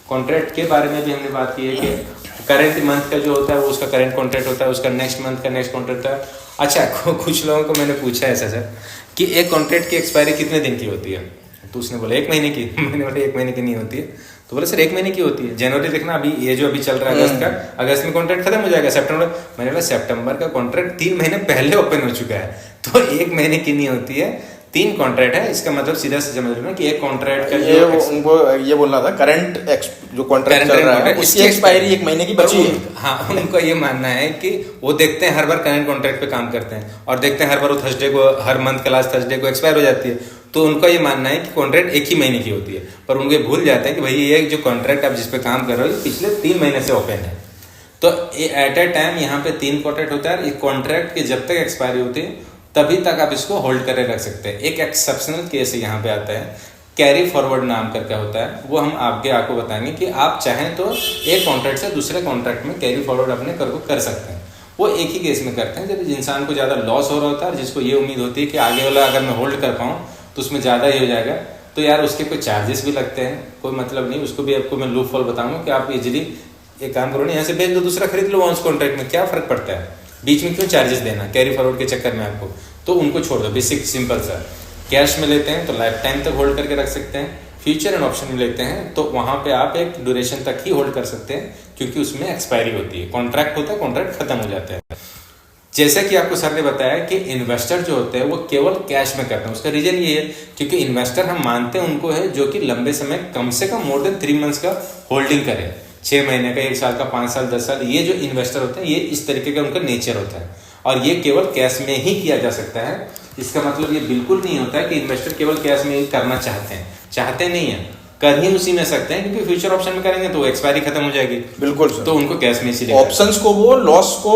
कॉन्ट्रैक्ट के बारे में भी हमने बात की है कि करंट मंथ का जो होता है वो उसका करंट कॉन्ट्रैक्ट होता है, उसका नेक्स्ट मंथ का नेक्स्ट कॉन्ट्रैक्ट होता है। अच्छा, कुछ लोगों को मैंने पूछा है सर कि एक कॉन्ट्रैक्ट की एक्सपायरी कितने दिन की होती है, तो उसने बोला 1 महीने की। मैंने बोला 1 महीने की नहीं होती है, तो बोले सर 1 महीने की होती है। जनवरी देखना, अभी ये जो अभी चल रहा है अगस्त का, अगस्त में कॉन्ट्रैक्ट खत्म हो जाएगा, सितंबर। मैंने बोला सितंबर का कॉन्ट्रैक्ट 3 महीने पहले ओपन हो चुका है, तो 1 महीने की नहीं होती है, 3 कॉन्ट्रैक्ट है। इसका मतलब सीधा से समझ लो कि एक कॉन्ट्रैक्ट का ये उनको ये बोलना था, करंट जो कॉन्ट्रैक्ट चल रहा है उसकी एक्सपायरी 1 महीने की बची है। हाँ, उनको ये मानना है कि वो देखते हैं हर बार करंट कॉन्ट्रैक्ट पे काम करते हैं और देखते हैं हर बार थर्सडे को, हर मंथ क्लास थर्सडे को एक्सपायर हो जाती है, तो उनका ये मानना है कि कॉन्ट्रैक्ट 1 ही महीने की होती है। पर उनको भूल जाते हैं कि भाई ये जो कॉन्ट्रैक्ट आप जिस पे काम कर रहे हो पिछले 3 महीने से ओपन है। तो एट ए टाइम यहाँ पे 3 कॉन्ट्रैक्ट होता है। कॉन्ट्रैक्ट की जब तक एक्सपायरी होती है तभी तक आप इसको होल्ड करके रख सकते हैं। एक एक्सेप्शनल केस यहाँ पे आता है, कैरी फॉरवर्ड नाम करके होता है, वो हम आपको बताएंगे कि आप चाहें तो एक कॉन्ट्रैक्ट से दूसरे कॉन्ट्रैक्ट में कैरी फॉरवर्ड अपने कर सकते हैं। वो एक ही केस में करते हैं जब इंसान को ज़्यादा लॉस हो रहा होता है और जिसको ये उम्मीद होती है कि आगे वाला अगर मैं होल्ड कर पाऊँ तो उसमें ज़्यादा ही हो जाएगा, तो यार उसके कोई चार्जेस भी लगते हैं, कोई मतलब नहीं। उसको भी आपको मैं लूप होल बताऊंगा कि आप इजीली एक काम करो ना, यहाँ से बेच दो, दूसरा खरीद लो उस कॉन्ट्रैक्ट में, क्या फर्क पड़ता है, बीच में क्यों चार्जेस देना कैरी फॉरवर्ड के चक्कर में आपको। तो उनको छोड़ दो, बेसिक सिंपल सा। कैश में लेते हैं तो लाइफ टाइम तक होल्ड करके रख सकते हैं। फ्यूचर एंड ऑप्शन में लेते हैं तो वहां पे आप एक ड्यूरेशन तक ही होल्ड कर सकते हैं, क्योंकि उसमें एक्सपायरी होती है, कॉन्ट्रैक्ट होता है, कॉन्ट्रैक्ट खत्म हो जाता है। जैसा कि आपको सर ने बताया कि इन्वेस्टर जो होते हैं वो केवल कैश में करते हैं। उसका रीजन ये है क्योंकि इन्वेस्टर हम मानते हैं उनको है जो कि लंबे समय, कम से कम मोर देन 3 मंथ्स का होल्डिंग करे, 6 महीने का, 1 साल का, 5 साल, 10 साल। ये जो इन्वेस्टर होते हैं ये इस तरीके का उनका नेचर होता है और ये केवल कैश में ही किया जा सकता है। इसका मतलब ये बिल्कुल नहीं होता है कि इन्वेस्टर केवल कैश में ही करना चाहते नहीं है, कर ही उसी में सकते हैं, क्योंकि फ्यूचर ऑप्शन में करेंगे तो एक्सपायरी खत्म हो जाएगी। बिल्कुल सर। तो उनको कैश में इसीलिए ऑप्शंस को, वो लॉस को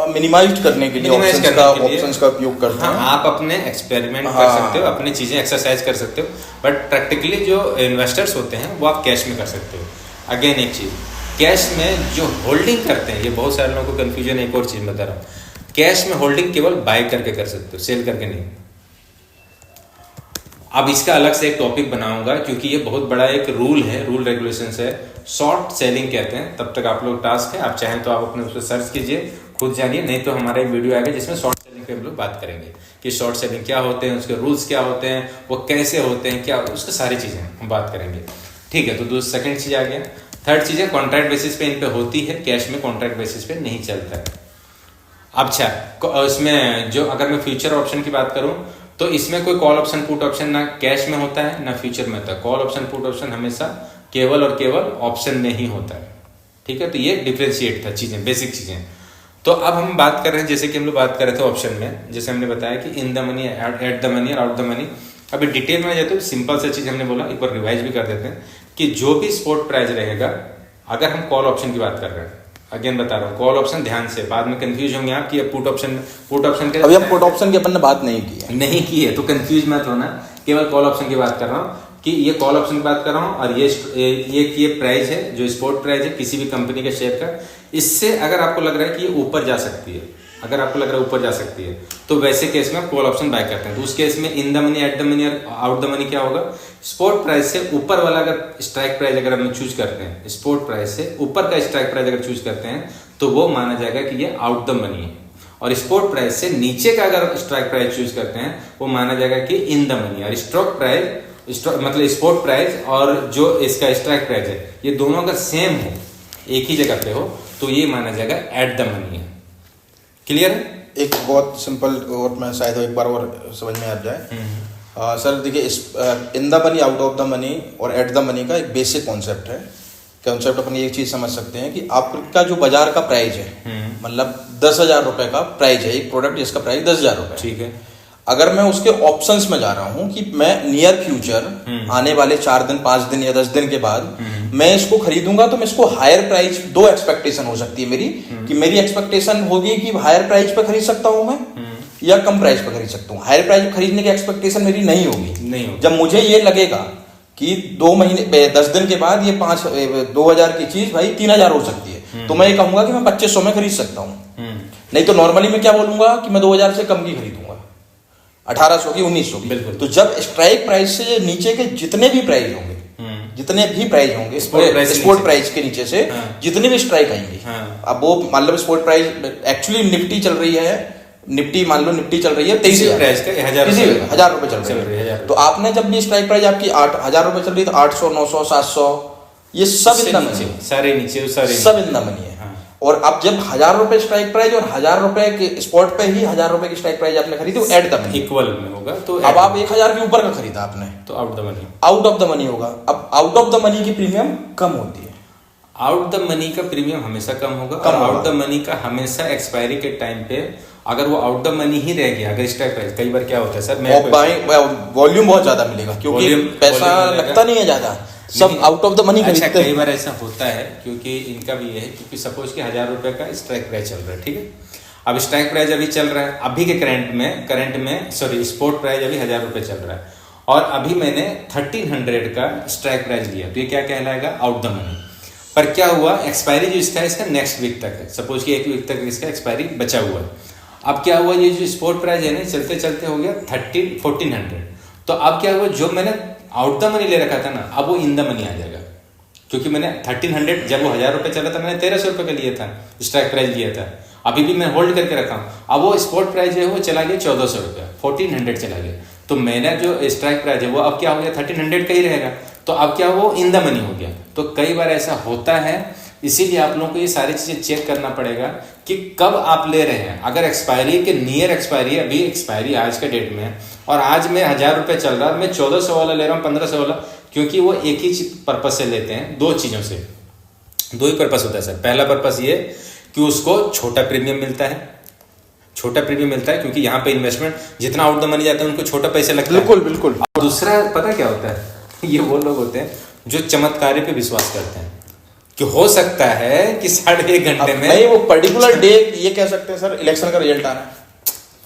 मिनिमाइज करने के लिए ऑप्शंस का उपयोग करते हैं। आप अपने एक्सपेरिमेंट कर सकते हो, अपनी चीजें एक्सरसाइज कर सकते हो, बट प्रैक्टिकली जो इन्वेस्टर्स होते हैं वो आप कैश में कर सकते हो। अगेन एक चीज, कैश में जो होल्डिंग करते हैं, ये बहुत सारे लोगों को कंफ्यूजन है। एक और चीज बता रहा हूँ, कैश में होल्डिंग केवल बाय करके कर सकते हो, सेल करके नहीं। अब इसका अलग से एक टॉपिक बनाऊंगा क्योंकि ये बहुत बड़ा एक रूल है, रूल रेगुलेशंस है, शॉर्ट सेलिंग कहते हैं। तब तक आप लोग टास्क है, आप चाहें तो आप अपने उस पर सर्च कीजिए, खुद जानिए, नहीं तो हमारा एक वीडियो आएगा जिसमें शॉर्ट सेलिंग पे हम लोग बात करेंगे कि शॉर्ट सेलिंग क्या होते हैं, उसके रूल्स क्या होते हैं, वो कैसे होते हैं, क्या, उसकी सारी चीजें हम बात करेंगे। ठीक है, तो सेकंड चीज आ गया। थर्ड चीज है, कॉन्ट्रैक्ट बेसिस पे इन पे होती है, कैश में कॉन्ट्रैक्ट बेसिस पे नहीं चलता है। अच्छा, इसमें जो अगर मैं फ्यूचर ऑप्शन की बात करूं तो इसमें कोई कॉल ऑप्शन पुट ऑप्शन ना कैश में होता है ना फ्यूचर में होता है। कॉल ऑप्शन पुट ऑप्शन हमेशा केवल और केवल ऑप्शन में ही होता है। ठीक है, तो ये डिफरेंशिएट था चीजें, बेसिक चीजें। तो अब हम बात कर रहे हैं, जैसे कि हम लोग बात कर रहे थे ऑप्शन में, जैसे हमने बताया कि in the money, at the money और आउट द मनी। अभी डिटेल में जाए तो सिंपल सा चीज हमने बोला, एक बार रिवाइज भी कर देते हैं कि जो भी स्पॉट प्राइस रहेगा, अगर हम कॉल ऑप्शन की बात कर रहे हैं, अगेन बता रहा हूँ, कॉल ऑप्शन ध्यान से, बाद में कंफ्यूज होंगे आप कि पुट ऑप्शन के, अभी हम पुट ऑप्शन की अपन ने बात नहीं की है तो कंफ्यूज मत होना, केवल कॉल ऑप्शन की बात कर रहा हूँ कि ये कॉल ऑप्शन की बात कर रहा हूँ, और ये प्राइस है जो स्पॉट प्राइस है किसी भी कंपनी के शेयर का। इससे अगर आपको लग रहा है कि ये ऊपर जा सकती है, अगर आपको लग रहा है ऊपर जा सकती है, तो वैसे केस में आप कॉल ऑप्शन बाय करते हैं। तो उस केस में in the money, at the money और आउट द मनी क्या होगा, स्पॉट प्राइस से ऊपर वाला अगर स्ट्राइक प्राइस अगर हम चूज करते हैं, स्पॉट प्राइस से ऊपर का स्ट्राइक प्राइस अगर चूज करते हैं तो वो माना जाएगा कि ये आउट द मनी है, और स्पॉट प्राइस से नीचे का अगर स्ट्राइक प्राइस चूज करते हैं वो माना जाएगा कि इन द मनी। और स्टॉक प्राइस मतलब स्पॉट प्राइस और जो इसका स्ट्राइक प्राइस है, ये दोनों अगर सेम हो, एक ही जगह पे हो, तो ये माना जाएगा एट द मनी है। क्लियर है? एक बहुत सिंपल और मैं शायद एक बार और समझ में आ जाए। सर देखिए, in the money, out of the money और एट द मनी का एक बेसिक कॉन्सेप्ट है। कॉन्सेप्ट अपन ये चीज समझ सकते हैं कि आपका जो बाजार का प्राइस है, मतलब 10,000 रुपए का प्राइस है एक प्रोडक्ट जिसका प्राइस 10,000 रुपए, ठीक है। अगर मैं उसके ऑप्शंस में जा रहा हूं कि मैं नियर फ्यूचर आने वाले 4 दिन 5 दिन या 10 दिन के बाद मैं इसको खरीदूंगा, तो मैं इसको हायर प्राइस, दो एक्सपेक्टेशन हो सकती है मेरी, कि मेरी एक्सपेक्टेशन होगी कि हायर प्राइस पे खरीद सकता हूं मैं या कम प्राइस पे खरीद सकता हूं। हायर प्राइस पे खरीदने की एक्सपेक्टेशन मेरी नहीं होगी। जब मुझे ये लगेगा कि 2 महीने 10 दिन के बाद ये 2,000 की चीज भाई 3,000 हो सकती है, तो मैं ये कहूंगा कि मैं 2,500 में खरीद सकता हूँ। नहीं तो नॉर्मली मैं क्या बोलूंगा कि मैं 2,000 से कम की खरीदूंगा, 1,800 की, 1,900 की। बिल्कुल। तो जब स्ट्राइक प्राइस से नीचे के जितने भी प्राइस होंगे, स्पोर्ट प्राइस के नीचे से जितने भी स्ट्राइक आएंगे, अब वो मान लो स्पोर्ट प्राइस एक्चुअली निफ्टी चल रही है, मान लो निफ्टी चल रही है 23,000 रुपए चल रही है, तो आपने जब भी स्ट्राइक प्राइस आपकी 8,000 रुपए चल रही है, तो 800, 900, 700 ये सब इन द मनी, सारे नीचे सब इन द मनी है। और अब जब 1,000 रुपए स्ट्राइक प्राइस और 1,000 रुपए के स्पॉट पे ही 1,000 रुपए की स्ट्राइक प्राइस आपने खरीदी, एट द मनी इक्वल में होगा। तो अब आप 1,000 के ऊपर का खरीदा आपने, तो आउट ऑफ द मनी होगा। अब आउट ऑफ द मनी की प्रीमियम कम होती है, आउट द मनी का प्रीमियम हमेशा कम होगा, और आउट द मनी का हमेशा एक्सपायरी के टाइम पे अगर वो आउट द मनी ही रह गया, अगर स्ट्राइक प्राइस, कई बार क्या होता है सर, वॉल्यूम बहुत ज्यादा मिलेगा क्योंकि पैसा लगता नहीं है ज्यादा, सब आउट ऑफ द मनी खरीदते हैं। कई बार ऐसा होता है क्योंकि इनका भी ये है, क्योंकि सपोज कि 1,000 रुपए का स्ट्राइक प्राइस चल रहा है, ठीक है। अब स्ट्राइक प्राइस अभी चल रहा है, अभी के करंट में स्पोर्ट प्राइस अभी 1,000 रुपए चल रहा है, और अभी मैंने 1,300 का स्ट्राइक प्राइस लिया, तो ये क्या कहलाएगा, आउट द मनी। पर क्या हुआ, एक्सपायरी जो इसका नेक्स्ट वीक तक है, सपोज कि 1 वीक तक इसका एक्सपायरी बचा हुआ है। अब क्या हुआ, ये जो स्पोर्ट प्राइस है ना, चलते चलते हो गया 1,400, तो अब क्या हुआ, जो मैंने आउट द मनी ले रखा था ना, अब वो इन द मनी आ जाएगा, क्योंकि मैंने 1,300, जब वो 1,000 रुपए चला था, मैंने 1,300 रुपए का लिया था, स्ट्राइक प्राइस लिया था, अभी भी मैं होल्ड करके रखा हूँ। अब वो स्पॉट प्राइस जो है वो चला गया 1,400 रुपया, 1,400 चला गया, तो मेरा जो स्ट्राइक प्राइस है वो अब क्या हो गया, 1,300 का ही रहेगा, तो अब क्या वो इन द मनी हो गया। तो कई बार ऐसा होता है, इसीलिए आप लोगों को ये सारी चीजें चेक करना पड़ेगा कि कब आप ले रहे हैं। अगर एक्सपायरी के नियर एक्सपायरी, अभी एक्सपायरी आज के डेट में है, और आज मैं 1,000 रुपए चल रहा है, मैं 1,400 वाला ले रहा हूँ, 1,500 वाला, क्योंकि वो एक ही पर्पज से लेते हैं, दो चीजों से, दो ही पर्पज होता है सर। पहला पर्पज ये कि उसको छोटा प्रीमियम मिलता है, क्योंकि यहाँ पे इन्वेस्टमेंट जितना आउट द मनी जाता है उनको छोटा पैसे लगता है। बिल्कुल। और दूसरा पता क्या होता है, ये वो लोग होते हैं जो चमत्कारी पे विश्वास करते हैं कि हो सकता है कि 1.5 घंटे में नहीं, वो पर्टिकुलर डे, ये कह सकते हैं सर, इलेक्शन का रिजल्ट आना है,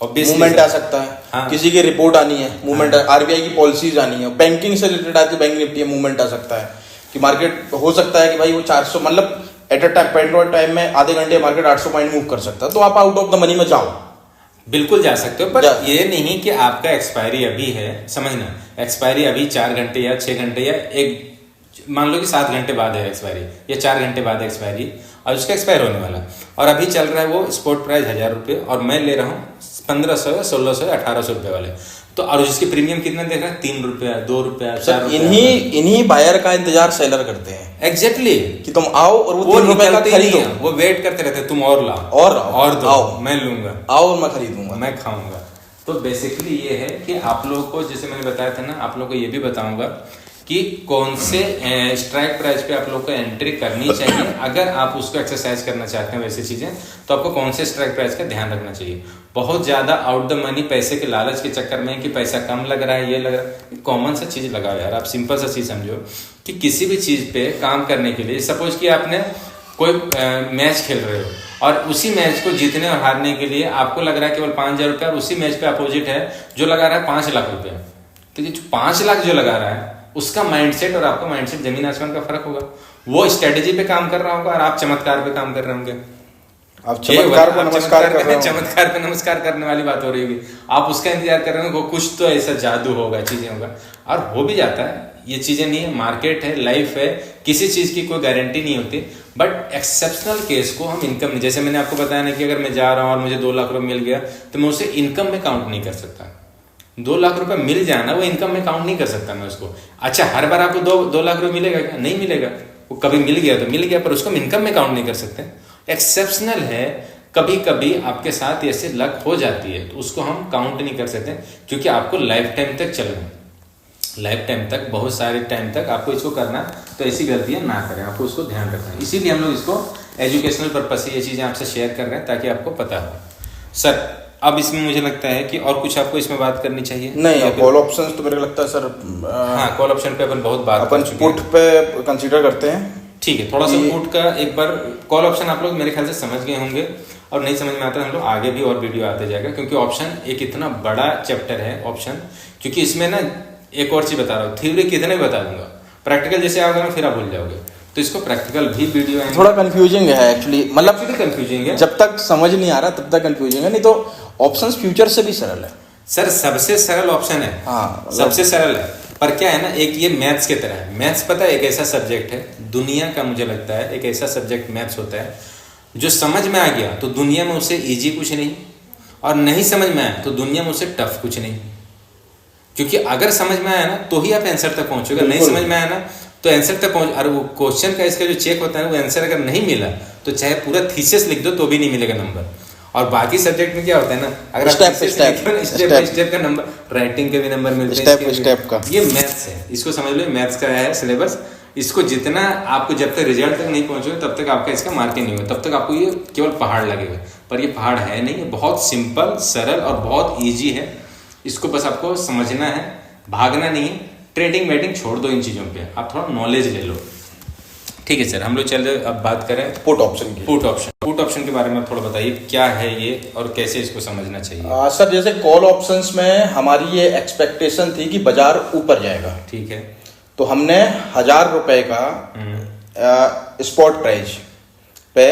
मूवमेंट आ सकता है, हाँ। किसी की रिपोर्ट आनी है, मूवमेंट, आरबीआई की पॉलिसीज आनी है, बैंकिंग से रिलेटेड आती है, बैंक निफ्टी मूवमेंट आ सकता है, कि मार्केट हो सकता है कि भाई वो 400, मतलब एट अ टाइम में आधे घंटे मार्केट 800 पॉइंट मूव कर सकता है, तो आप आउट ऑफ द मनी में जाओ, बिल्कुल जा सकते हो। पर ये नहीं कि आपका एक्सपायरी अभी है, समझना, एक्सपायरी अभी 4 घंटे या 6 घंटे या मान लो कि 7 घंटे बाद है एक्सपायरी, या 4 घंटे बाद एक्सपायरी, और उसका एक्सपायर होने वाला, और अभी चल रहा है वो स्पॉट प्राइस 1,000 रुपये, और मैं ले रहा हूँ 1,500 या 1,600 या 1,800 रुपये वाले, तो और उसकी प्रीमियम कितना देख रहा है, 3 रुपया, 2 रुपया, 4 रुपया। इन्हीं बायर का इंतजार सेलर करते हैं, एग्जैक्टली, कि तुम आओ और वो 3 रुपए का खरीदो, वो वेट करते रहते हैं, तुम और लाओ और दो, मैं लूंगा, आओ और मैं खरीदूंगा, मैं खाऊंगा। तो बेसिकली ये है कि आप लोगों को, जैसे मैंने बताया था ना, आप लोगों को ये भी बताऊंगा कि कौन से स्ट्राइक प्राइस पे आप लोग को एंट्री करनी चाहिए। अगर आप उसको एक्सरसाइज करना चाहते हैं वैसी चीजें, तो आपको कौन से स्ट्राइक प्राइस का ध्यान रखना चाहिए। बहुत ज्यादा आउट द मनी पैसे के लालच के चक्कर में कि पैसा कम लग रहा है, ये लग रहा है, कॉमन सा चीज लगाओ यार। आप सिंपल सा चीज समझो कि किसी भी चीज पे काम करने के लिए, सपोज कि आपने कोई मैच खेल रहे हो और उसी मैच को जीतने और हारने के लिए आपको लग रहा है केवल 5,000 रुपया, और उसी मैच पे अपोजिट है जो लगा रहा है 5 लाख रुपया। तो जो 5 लाख जो लगा रहा है उसका माइंडसेट और आपका माइंडसेट जमीन आसमान का फर्क होगा। वो स्ट्रेटेजी पे काम कर रहा होगा और आप चमत्कार पे काम कर रहे होंगे। आप चमत्कार पे नमस्कार कर रहे हो। चमत्कार पे नमस्कार करने वाली बात हो रही होगी। आप उसका इंतजार कर रहे हो, कुछ तो ऐसा जादू होगा, चीजें होगा, और हो भी जाता है। ये चीजें नहीं है, मार्केट है, लाइफ है, किसी चीज की कोई गारंटी नहीं होती। बट एक्सेप्शनल केस को हम इनकम, जैसे मैंने आपको बताया ना कि अगर मैं जा रहा हूँ और मुझे 2 लाख रुपए मिल गया तो मैं उसे इनकम में काउंट नहीं कर सकता। 2 लाख रुपए मिल जाना वो इनकम में काउंट नहीं कर सकता मैं उसको। अच्छा, हर बार आपको 2 लाख रुपए मिलेगा क्या? नहीं मिलेगा। वो कभी मिल गया तो मिल गया, पर उसको हम इनकम में काउंट नहीं कर सकते। एक्सेप्शनल है, कभी कभी आपके साथ ऐसे लक हो जाती है, तो उसको हम काउंट नहीं कर सकते, क्योंकि आपको लाइफ टाइम तक चलना है। लाइफ टाइम तक, बहुत सारे टाइम तक आपको इसको करना, तो ऐसी गलतियां ना करें, आपको उसको ध्यान रखना है। इसीलिए हम लोग इसको एजुकेशनल पर्पज से ये चीजें आपसे शेयर कर रहे हैं ताकि आपको पता हो। सर, अब इसमें मुझे लगता है कि और कुछ आपको इसमें बात करनी चाहिए। नहीं, कॉल ऑप्शंस तो मेरे को लगता है सर, हाँ, कॉल ऑप्शन पे अपन बहुत बात अपन पुट पे कंसीडर करते हैं। ठीक है, थोड़ा सा पुट का एक बार, कॉल ऑप्शन आप लोग मेरे ख्याल से समझ गए होंगे, और नहीं समझ में आता है हम लोग आगे भी और वीडियो आते जाएगा, क्योंकि ऑप्शन एक इतना बड़ा चैप्टर है ऑप्शन। क्योंकि इसमें ना एक और चीज बता रहा हूँ, थ्योरी कितने भी बता दूंगा, प्रैक्टिकल जैसे आओगे ना फिर आप भूल जाओगे, तो इसको प्रैक्टिकल भी वीडियो है। थोड़ा कंफ्यूजिंग है एक्चुअली, मतलब कंफ्यूजिंग है, जब तक समझ नहीं आ रहा तब तक कंफ्यूजिंग है, नहीं तो ऑप्शंस फ्यूचर से भी सरल है सर। सबसे सरल ऑप्शन है, हाँ, सबसे सरल है। पर क्या है ना, एक ये मैथ्स की तरह है। मैथ्स पता है एक ऐसा सब्जेक्ट है दुनिया का, मुझे लगता है एक ऐसा सब्जेक्ट मैथ्स होता है जो समझ में आ गया तो दुनिया में उसे इजी कुछ नहीं, और नहीं समझ में आया तो दुनिया में उसे टफ कुछ नहीं। क्योंकि अगर समझ में आया ना तो ही आप आंसर तक पहुंचोगे, नहीं समझ में आया ना तो आंसर तक पहुंच, और वो क्वेश्चन का इसका जो चेक होता है ना, वो आंसर अगर नहीं मिला तो चाहे पूरा थीसिस लिख दो तो भी नहीं मिलेगा नंबर। और बाकी सब्जेक्ट में क्या होता है ना, अगर स्टेप बाय स्टेप का नंबर, राइटिंग के भी नंबर मिलते हैं, स्टेप का। ये मैथ्स है, इसको समझ लो, मैथ्स का है सिलेबस। इसको जितना आपको, जब तक रिजल्ट तक नहीं पहुंचोगे तब तक आपका इसका मार्किंग नहीं होगा, तब तक आपको ये केवल पहाड़ लगेगा। पर ये पहाड़ है नहीं, ये बहुत सिंपल, सरल और बहुत ईजी है। इसको बस आपको समझना है, भागना नहीं है। ट्रेडिंग वेटिंग छोड़ दो इन चीजों पे, आप थोड़ा नॉलेज ले लो। ठीक है सर, हम लोग चल रहे, अब बात करें पुट ऑप्शन की। पुट ऑप्शन के बारे में थोड़ा बताइए, क्या है ये और कैसे इसको समझना चाहिए। सर, जैसे कॉल ऑप्शंस में हमारी ये एक्सपेक्टेशन थी कि बाजार ऊपर जाएगा, ठीक है, तो हमने 1,000 रुपए का स्पॉट प्राइस पे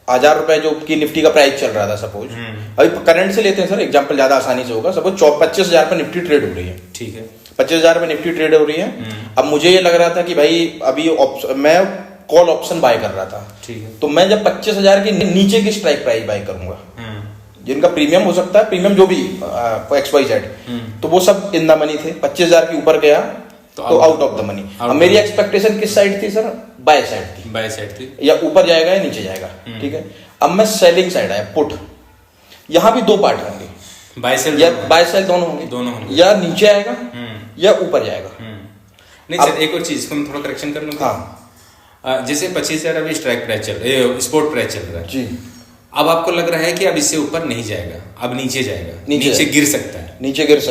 1,000 रुपए जो की निफ्टी का प्राइस चल रहा था, सपोज अभी करंट से लेते हैं सर, एग्जांपल ज्यादा आसानी से होगा। सपोज 25,000 पे निफ्टी ट्रेड हो रही है, ठीक है, 25,000 पे निफ्टी ट्रेड हो रही है। अब मुझे ये लग रहा था कि भाई अभी मैं कॉल ऑप्शन बाय कर रहा था, ठीक है, तो मैं जब 25,000 के नीचे की स्ट्राइक प्राइस बाय करूंगा, जिनका प्रीमियम हो सकता है, प्रीमियम जो भी XYZ, तो वो सब इन द मनी थे। 25,000 के ऊपर गया तो आउट ऑफ द मनी। अब मेरी एक्सपेक्टेशन किस साइड थी सर? बाय साइड थी, या ऊपर जाएगा या नीचे जाएगा, ठीक है। अब मैं सेलिंग साइड आया, पुट। यहां भी 2 पार्ट होंगे, बाय सेल दोनों होंगे, या नीचे आएगा या ऊपर जाएगा। नहीं सर, एक और चीज को मैं थोड़ा करेक्शन कर लूंगा। हाँ, जैसे 25,000 अभी स्ट्राइक प्राइस चल रहा है, स्पॉट प्राइस चल रहा है जी। अब आपको लग रहा है कि अब इससे ऊपर नहीं जाएगा, अब नीचे जाएगा, नीचे गिर सकता है,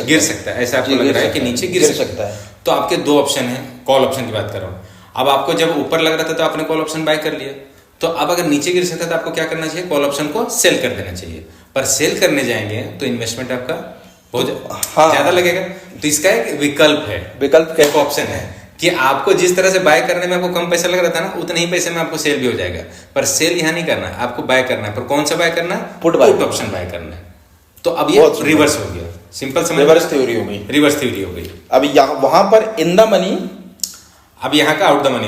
गिर सकता है, ऐसा आपको लग रहा है कि नीचे गिर सकता है। तो आपके 2 ऑप्शन है, कॉल ऑप्शन की बात कर रहा हूँ। अब आपको जब ऊपर लग रहा था तो आपने कॉल ऑप्शन बाय कर लिया, तो अब अगर नीचे गिर सकता है तो आपको क्या करना चाहिए? कॉल ऑप्शन को सेल कर देना चाहिए। पर सेल करने जाएंगे तो इन्वेस्टमेंट आपका बहुत ज्यादा लगेगा। तो इसका एक विकल्प है, एक ऑप्शन है कि आपको जिस तरह से बाय करने में आपको कम पैसा लग रहा था ना, उतने ही पैसे में आपको सेल भी हो जाएगा। पर सेल यहाँ नहीं करना है, आपको बाय करना है। पर कौन सा बाय करना है? पुट ऑप्शन बाय करना है। तो अब ये रिवर्स हो गया, सिंपल समझ, रिवर्स थ्योरी हो गई। अब यहाँ वहां पर इन द मनी, अब यहाँ का आउट द मनी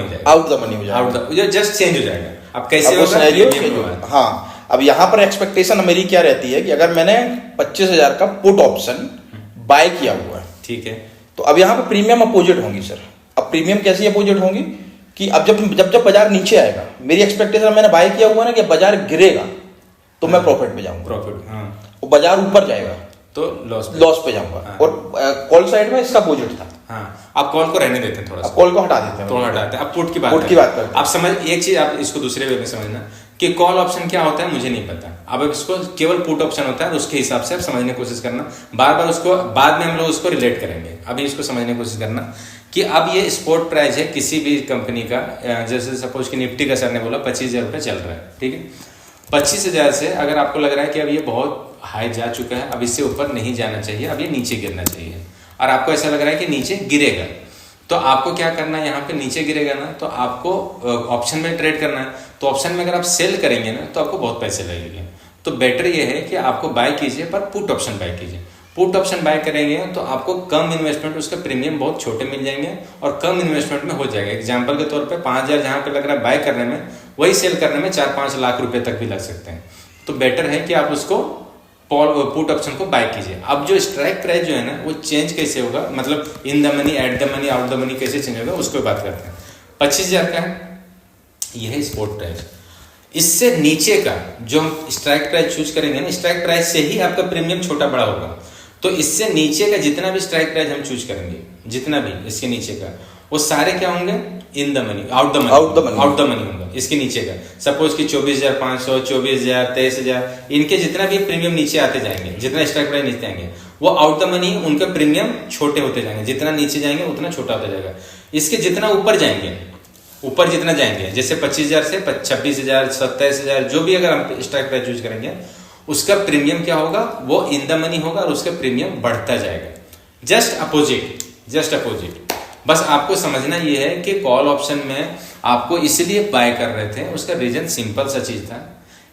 हो जाएगा, जस्ट चेंज हो जाएगा। अब कैसे होगा? हाँ, अब यहाँ पर एक्सपेक्टेशन मेरी क्या रहती है कि अगर मैंने 25,000 का पुट ऑप्शन बाय किया हुआ है, ठीक है, तो अब यहाँ पे प्रीमियम अपोजिट होंगी सर। अब प्रीमियम कैसी अपोजिट होंगी कि अब जब बाजार नीचे आएगा, मेरी एक्सपेक्टेशन मैंने बाय किया हुआ ना कि बाजार गिरेगा तो मैं प्रॉफिट पे जाऊंगा, और बाजार ऊपर जाएगा तो लॉस पे जाऊंगा। और कॉल साइड में इसका अपोजिट था, हाँ, आप कॉल को रहने देते हैं थोड़ा सा, कॉल को हटा देते हैं, थोड़ा हटाते हैं। अब पुट की बात करते हैं। आप समझ एक चीज, आप इसको दूसरे वे में समझना कि कॉल ऑप्शन क्या होता है मुझे नहीं पता। अब इसको केवल पुट ऑप्शन होता है, उसके हिसाब से आप समझने की कोशिश करना। बार बार उसको बाद में हम लोग उसको रिलेट करेंगे, अभी इसको समझने की कोशिश करना कि अब ये स्पॉट प्राइस है किसी भी कंपनी का। जैसे सपोज कि निफ्टी का सर ने बोला 25,000 रुपये चल रहा है, ठीक है। 25,000 से अगर आपको लग रहा है कि अब ये बहुत हाई जा चुका है, अब इससे ऊपर नहीं जाना चाहिए, अब ये नीचे गिरना चाहिए, और आपको ऐसा लग रहा है कि नीचे गिरेगा, तो आपको क्या करना है, यहाँ पे नीचे गिरेगा ना तो आपको ऑप्शन में ट्रेड करना है। तो ऑप्शन में अगर आप सेल करेंगे ना तो आपको बहुत पैसे लगेंगे। तो बेटर ये है कि आपको बाय कीजिए, पर पुट ऑप्शन बाय कीजिए। पुट ऑप्शन बाय करेंगे तो आपको कम इन्वेस्टमेंट, उसका प्रीमियम बहुत छोटे मिल जाएंगे और कम इन्वेस्टमेंट में हो जाएगा। एग्जाम्पल के तौर पे 5,000 जहाँ पे लग रहा है बाय करने में, वही सेल करने में 4-5 लाख रुपए तक भी लग सकते हैं। तो बेटर है कि आप उसको पुट ऑप्शन को बाय कीजिए। अब जो स्ट्राइक प्राइस जो है ना वो चेंज कैसे होगा, मतलब in the money, at the money, out the money कैसे चेंज होगा उसको बात करते हैं। 25,000 का है, यह है स्पॉट प्राइस। इससे नीचे का जो हम स्ट्राइक प्राइस चूज करेंगे ना, स्ट्राइक प्राइस से ही आपका प्रीमियम छोटा बड़ा होगा। तो इससे नीचे का जितना भी स्ट्राइक प्राइस हम चूज करेंगे, जितना भी इसके नीचे का, वो सारे क्या होंगे, in the money, out the money होगा इसके नीचे का। सपोज कि 24,500, 24,000, 23,000, इनके जितना भी प्रीमियम नीचे आते जाएंगे, जितना स्ट्राइक प्राइस नीचे आएंगे वो आउट द मनी, उनका प्रीमियम छोटे होते जाएंगे, जितना नीचे जाएंगे उतना छोटा होता जाएगा। इसके जितना ऊपर जाएंगे, ऊपर जितना जाएंगे, जैसे 25,000 से 26,000, 27,000, जो भी अगर हम स्ट्राइक प्राइस यूज करेंगे उसका प्रीमियम क्या होगा, वो इन द मनी होगा और उसका प्रीमियम बढ़ता जाएगा। Just opposite. बस आपको समझना ये है कि कॉल ऑप्शन में आपको इसलिए बाय कर रहे थे, उसका रीजन सिंपल सा चीज था,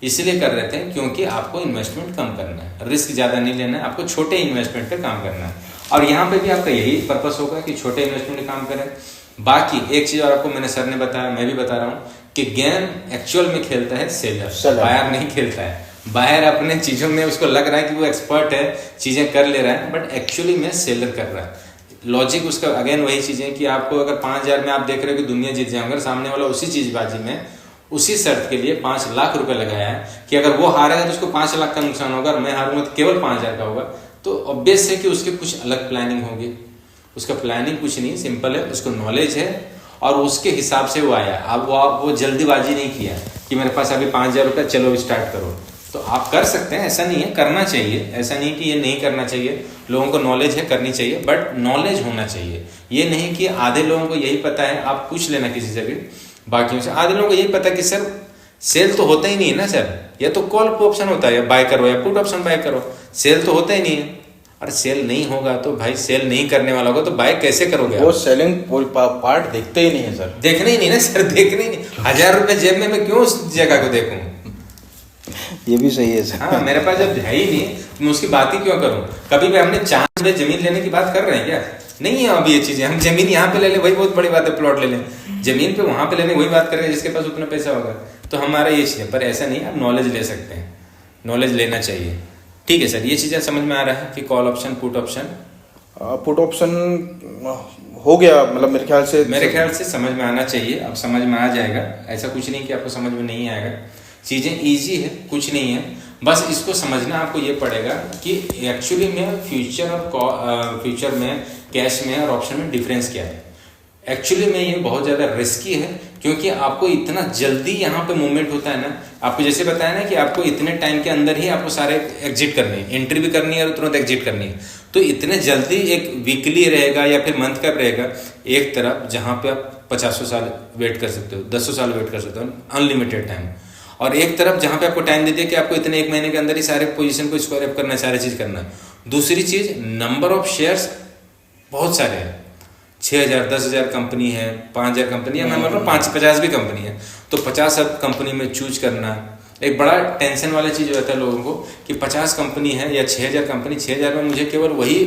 इसलिए कर रहे थे क्योंकि आपको इन्वेस्टमेंट कम करना है, रिस्क ज्यादा नहीं लेना है, आपको छोटे इन्वेस्टमेंट पे काम करना है। और यहाँ पे भी आपका यही पर्पस होगा कि छोटे इन्वेस्टमेंट पे काम करें। बाकी एक चीज और आपको मैंने सर ने बताया, मैं भी बता रहा हूँ कि गेम एक्चुअल में खेलता है सेलर, बायर नहीं खेलता है। बायर अपने चीजों में उसको लग रहा है कि वो एक्सपर्ट है, चीजें कर ले रहा है, बट एक्चुअली में सेलर कर रहा है। लॉजिक उसका अगेन वही चीजें कि आपको अगर 5,000 में आप देख रहे हो कि दुनिया जीत जाएगा, सामने वाला उसी चीजबाजी में उसी शर्त के लिए 5 लाख रुपए लगाया है कि अगर वो हारेगा तो उसको 5 लाख का नुकसान होगा और मैं हारूंगा तो केवल 5,000 का होगा, तो ऑब्वियस है कि उसकी कुछ अलग प्लानिंग होगी। उसका प्लानिंग कुछ नहीं, सिंपल है, उसको नॉलेज है और उसके हिसाब से वो आया। अब वो जल्दीबाजी नहीं किया कि मेरे पास अभी 5,000 रुपये, चलो स्टार्ट करो। तो आप कर सकते हैं, ऐसा नहीं है, करना चाहिए, ऐसा नहीं कि ये नहीं करना चाहिए। लोगों को नॉलेज है, करनी चाहिए, बट नॉलेज होना चाहिए। ये नहीं कि आधे लोगों को यही पता है, आप पूछ लेना किसी से भी, बाकियों से, आधे लोगों को यही पता है कि सर सेल तो होता ही नहीं है ना सर, या तो कॉल ऑप्शन होता है, या बाय करो या पुट ऑप्शन बाय करो, सेल तो होता ही नहीं है। अरे सेल नहीं होगा तो भाई, सेल नहीं करने वाला होगा तो बाय कैसे करोगे? वो सेलिंग पार्ट देखते ही नहीं है सर, देखना ही नहीं ना सर, देखना ही नहीं। 1,000 रुपए जेब में मैं क्यों उस जगह को देखूं? ये भी सही है सर। हाँ, मेरे पास जब है ही नहीं, मैं उसकी बात ही क्यों करूं? कभी भी हमने चांस में जमीन लेने की बात कर रहे हैं क्या? नहीं है अभी ये चीजें। हम जमीन यहाँ पे ले ले, वही बहुत बड़ी बात है, प्लॉट ले लें, जमीन पे वहां पे लेने वही बात करेंगे जिसके पास उतना पैसा होगा। तो हमारा ये चीज है, पर ऐसा नहीं, आप नॉलेज ले सकते हैं, नॉलेज लेना चाहिए। ठीक है सर, ये चीजें समझ में आ रहा है कि call option, put option. Put option हो गया, मतलब मेरे ख्याल से समझ में आना चाहिए। अब समझ में आ जाएगा, ऐसा कुछ नहीं कि आपको समझ में नहीं आएगा। चीजें इजी है, कुछ नहीं है, बस इसको समझना आपको ये पड़ेगा कि एक्चुअली में फ्यूचर में कैश में और ऑप्शन में डिफरेंस क्या है। एक्चुअली में ये बहुत ज़्यादा रिस्की है, क्योंकि आपको इतना जल्दी यहाँ पे मूवमेंट होता है ना, आपको जैसे बताया ना कि आपको इतने टाइम के अंदर ही आपको सारे एग्जिट करने हैं, एंट्री भी करनी है और तुरंत एग्जिट करनी है। तो इतने जल्दी एक वीकली रहेगा या फिर मंथ का रहेगा, एक तरफ जहाँ पे आप 50 साल वेट कर सकते हो, 10 साल वेट कर सकते हो, अनलिमिटेड टाइम, और एक तरफ जहाँ पे आपको टाइम दे दिया कि आपको इतने 1 महीने के अंदर ही सारे पोजीशन को स्क्वायर अप करना है, सारी चीज़ करना है। दूसरी चीज़, नंबर ऑफ शेयर्स बहुत सारे हैं, 6,000 10,000 कंपनी है, 5,000 कंपनी है, मैं मतलब 50 भी कंपनी है, तो 50 कंपनी में चूज करना एक बड़ा टेंशन वाली चीज़ हो जाता है लोगों को कि 50 कंपनी है या 6,000 कंपनी, 6,000 में मुझे केवल वही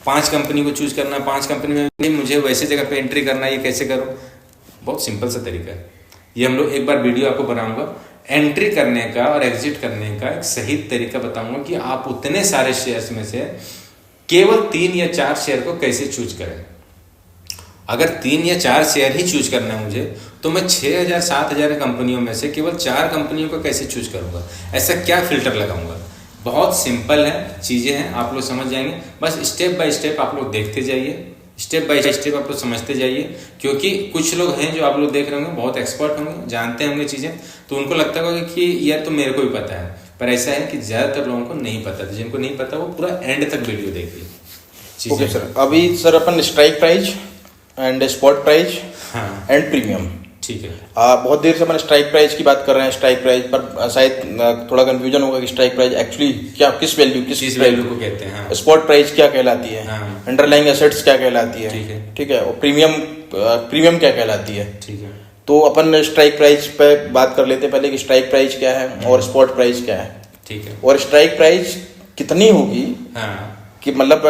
5 कंपनी को चूज करना, 5 कंपनी में नहीं मुझे वैसे जगह पे एंट्री करना, ये कैसे करूँ? बहुत सिंपल सा तरीका है ये। हम लोग एक बार वीडियो आपको बनाऊंगा एंट्री करने का और एग्जिट करने का, एक सही तरीका बताऊंगा कि आप उतने सारे शेयर्स में से केवल 3 या 4 शेयर को कैसे चूज करें। अगर 3 या 4 शेयर ही चूज करना है मुझे, तो मैं 6,000 7,000 कंपनियों में से केवल 4 कंपनियों को कैसे चूज करूंगा? ऐसा क्या फिल्टर लगाऊंगा? बहुत सिंपल है, चीज़ें हैं, आप लोग समझ जाएंगे। बस स्टेप बाय स्टेप आप लोग देखते जाइए, स्टेप बाय स्टेप आप लोग समझते जाइए, क्योंकि कुछ लोग हैं जो आप लोग देख रहे होंगे बहुत एक्सपर्ट होंगे, जानते होंगे चीज़ें, तो उनको लगता होगा कि यार तो मेरे को भी पता है, पर ऐसा है कि ज़्यादातर लोगों को नहीं पता। तो जिनको नहीं पता वो पूरा एंड तक वीडियो देखिए। ओके सर, अभी sir upon strike price and spot price हाँ एंड प्रीमियम, ठीक है। बहुत देर से अपन स्ट्राइक प्राइस की बात कर रहे हैं। स्ट्राइक प्राइस पर शायद थोड़ा कंफ्यूजन होगा कि स्ट्राइक प्राइस एक्चुअली क्या, किस वैल्यू को कहते हैं। हाँ। स्पॉट प्राइस क्या कहलाती है, हाँ। अंडरलाइंग एसेट्स क्या कहलाती है, ठीक है। ठीक है, और प्रीमियम क्या कहलाती है। ठीक है। तो अपन स्ट्राइक प्राइस पे बात कर लेते हैं पहले कि स्ट्राइक प्राइस क्या है और स्पॉट प्राइस क्या है, ठीक है। और स्ट्राइक प्राइस कितनी होगी, हाँ कि मतलब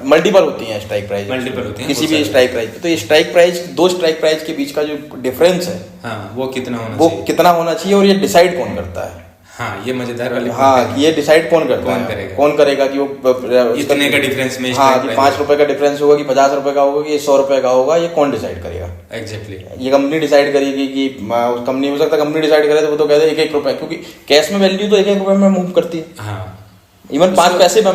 मल्टीपल होती है स्ट्राइक प्राइस, मल्टीपल होती हैं किसी भी स्ट्राइक प्राइस। तो ये स्ट्राइक प्राइस, दो स्ट्राइक प्राइस के बीच का जो डिफरेंस है, हाँ वो कितना होना वो चाहिए, कितना होना चाहिए, और ये डिसाइड कौन करता है। हाँ ये मजेदार वाली हाँ, बात है। कि ये डिसाइड कौन करता कौन है, करेगा? कौन करेगा कि वो इतने का डिफरेंस में हाँ, strike कि price 5 रुपए का डिफरेंस होगा कि 50 रुपए का होगा कि 100 रुपए का होगा, ये कौन डिसाइड करेगा। एग्जैक्टली। ये कंपनी डिसाइड करेगी कि कंपनी, हो सकता है कंपनी डिसाइड करे तो वो तो कहते हैं 1-1 रुपए, क्योंकि कैश में वैल्यू तो 1-1 रुपए में मूव करती है। हाँ इवन 5 पैसे में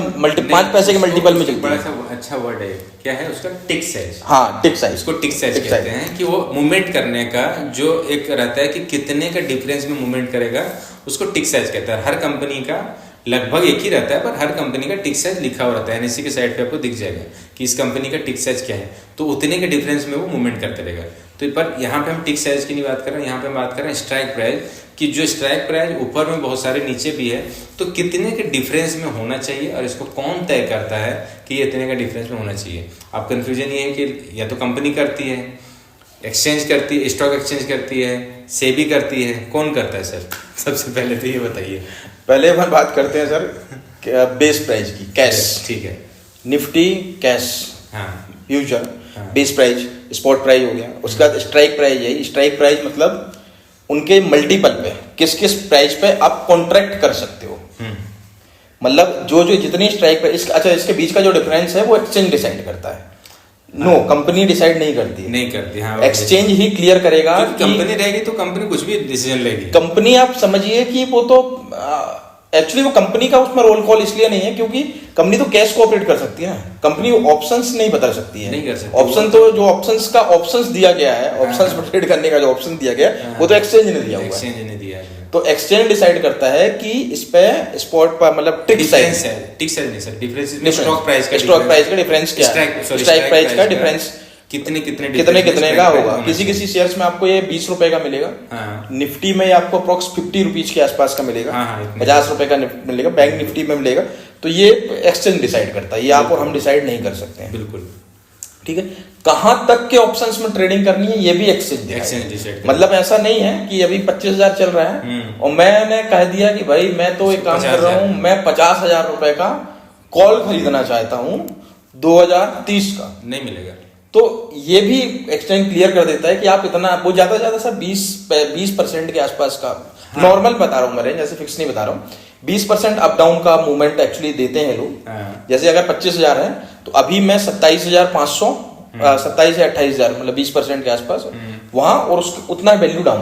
5 पैसे के मल्टीपल में चलती बड़ा है। सा अच्छा वर्ड है, क्या है उसका, टिक साइज। हाँ, टिक साइज, इसको टिक साइज टिक कहते साइज। हैं, कि वो मूवमेंट करने का जो एक रहता है कि कितने का डिफरेंस में मूवमेंट करेगा, उसको टिक साइज कहता है। हर कंपनी का लगभग एक ही रहता है, पर हर कंपनी का टिक साइज लिखा हुआ रहता है। एनएससी के साइड पे आपको दिख जाएगा कि इस कंपनी का टिक साइज क्या है, तो उतने के डिफरेंस में वो मूवमेंट करते रहेगा। तो पर यहाँ पे हम टिक साइज की नहीं बात कर रहे हैं, यहाँ पे हम बात कर रहे हैं स्ट्राइक प्राइस, कि जो स्ट्राइक प्राइस ऊपर में बहुत सारे नीचे भी है, तो कितने के डिफरेंस में होना चाहिए, और इसको कौन तय करता है कि ये इतने का डिफरेंस में होना चाहिए। अब कंफ्यूजन ये है कि या तो कंपनी करती है, एक्सचेंज करती है, स्टॉक एक्सचेंज करती है, सेबी करती है, कौन करता है सर? सबसे पहले तो ये बताइए। पहले अपन बात करते हैं सर बेस प्राइस की, कैश। ठीक है। निफ्टी कैश, हाँ फ्यूचर, हाँ। बेस प्राइस, स्पॉट प्राइस हो गया। उसका स्ट्राइक प्राइस है। स्ट्राइक प्राइस मतलब उनके मल्टीपल पे, किस किस प्राइस पे आप कॉन्ट्रैक्ट कर सकते हो। मतलब जो जो जितनी स्ट्राइक प्राइस, अच्छा इसके बीच का जो डिफरेंस है वो एक्सचेंज डिसाइड करता है। नो, कंपनी डिसाइड नहीं करती है, नहीं करती। हाँ, एक्सचेंज ही क्लियर करेगा। कंपनी रहेगी तो कंपनी कुछ भी डिसीजन लेगी। कंपनी आप समझिए कि वो तो एक्चुअली वो कंपनी का उसमें रोल कॉल इसलिए नहीं है क्योंकि कंपनी तो कैश को ऑपरेट कर सकती है ना, कंपनी ऑप्शंस नहीं बता सकती है। नहीं कर सकती। ऑप्शन तो जो ऑप्शंस दिया गया है, ऑप्शंस पर ट्रेड करने का जो ऑप्शन दिया गया है, वो तो एक्सचेंज ने दिया हुआ है। एक्सचेंज ने दिया है। तो एक्सचेंज डिसाइड करता है कि इस पे स्पॉट पर मतलब टिक साइज है, टिक साइज नहीं सर, डिफरेंस में स्टॉक प्राइस का डिफरेंस क्या है, स्ट्राइक प्राइस का डिफरेंस कितने का होगा। किसी शेयर्स में आपको ये 20 रुपए का मिलेगा, हाँ। निफ्टी में आपको अप्रोक्स 50 रुपीज के आसपास का मिलेगा, हाँ, 50 रुपए का मिलेगा, बैंक निफ्टी में मिलेगा। तो ये एक्सचेंज डिसाइड करता है, ये आप और हम डिसाइड नहीं कर सकते हैं। बिल्कुल ठीक है। कहां तक के ऑप्शंस में ट्रेडिंग करनी है ये भी एक्सचेंज डिसाइड। मतलब ऐसा नहीं है कि अभी 25,000 चल रहा है और मैंने कह दिया कि भाई मैं तो एक काम कर रहा हूं, मैं 50,000 रुपए का कॉल खरीदना चाहता हूं 2030 का, नहीं मिलेगा। तो ये भी एक्सचेंज क्लियर कर देता है कि आप इतना, वो ज्यादा से ज्यादा सर 20% के आसपास का, नॉर्मल बता रहा हूँ मैं, जैसे फिक्स नहीं बता रहा हूँ, 20% अप डाउन का मूवमेंट एक्चुअली देते हैं लोग। हाँ। जैसे अगर 25,000 है तो अभी मैं 27,500, 27 या 28,000, मतलब 20% के आसपास वहां, और उसका उतना वैल्यू डाउन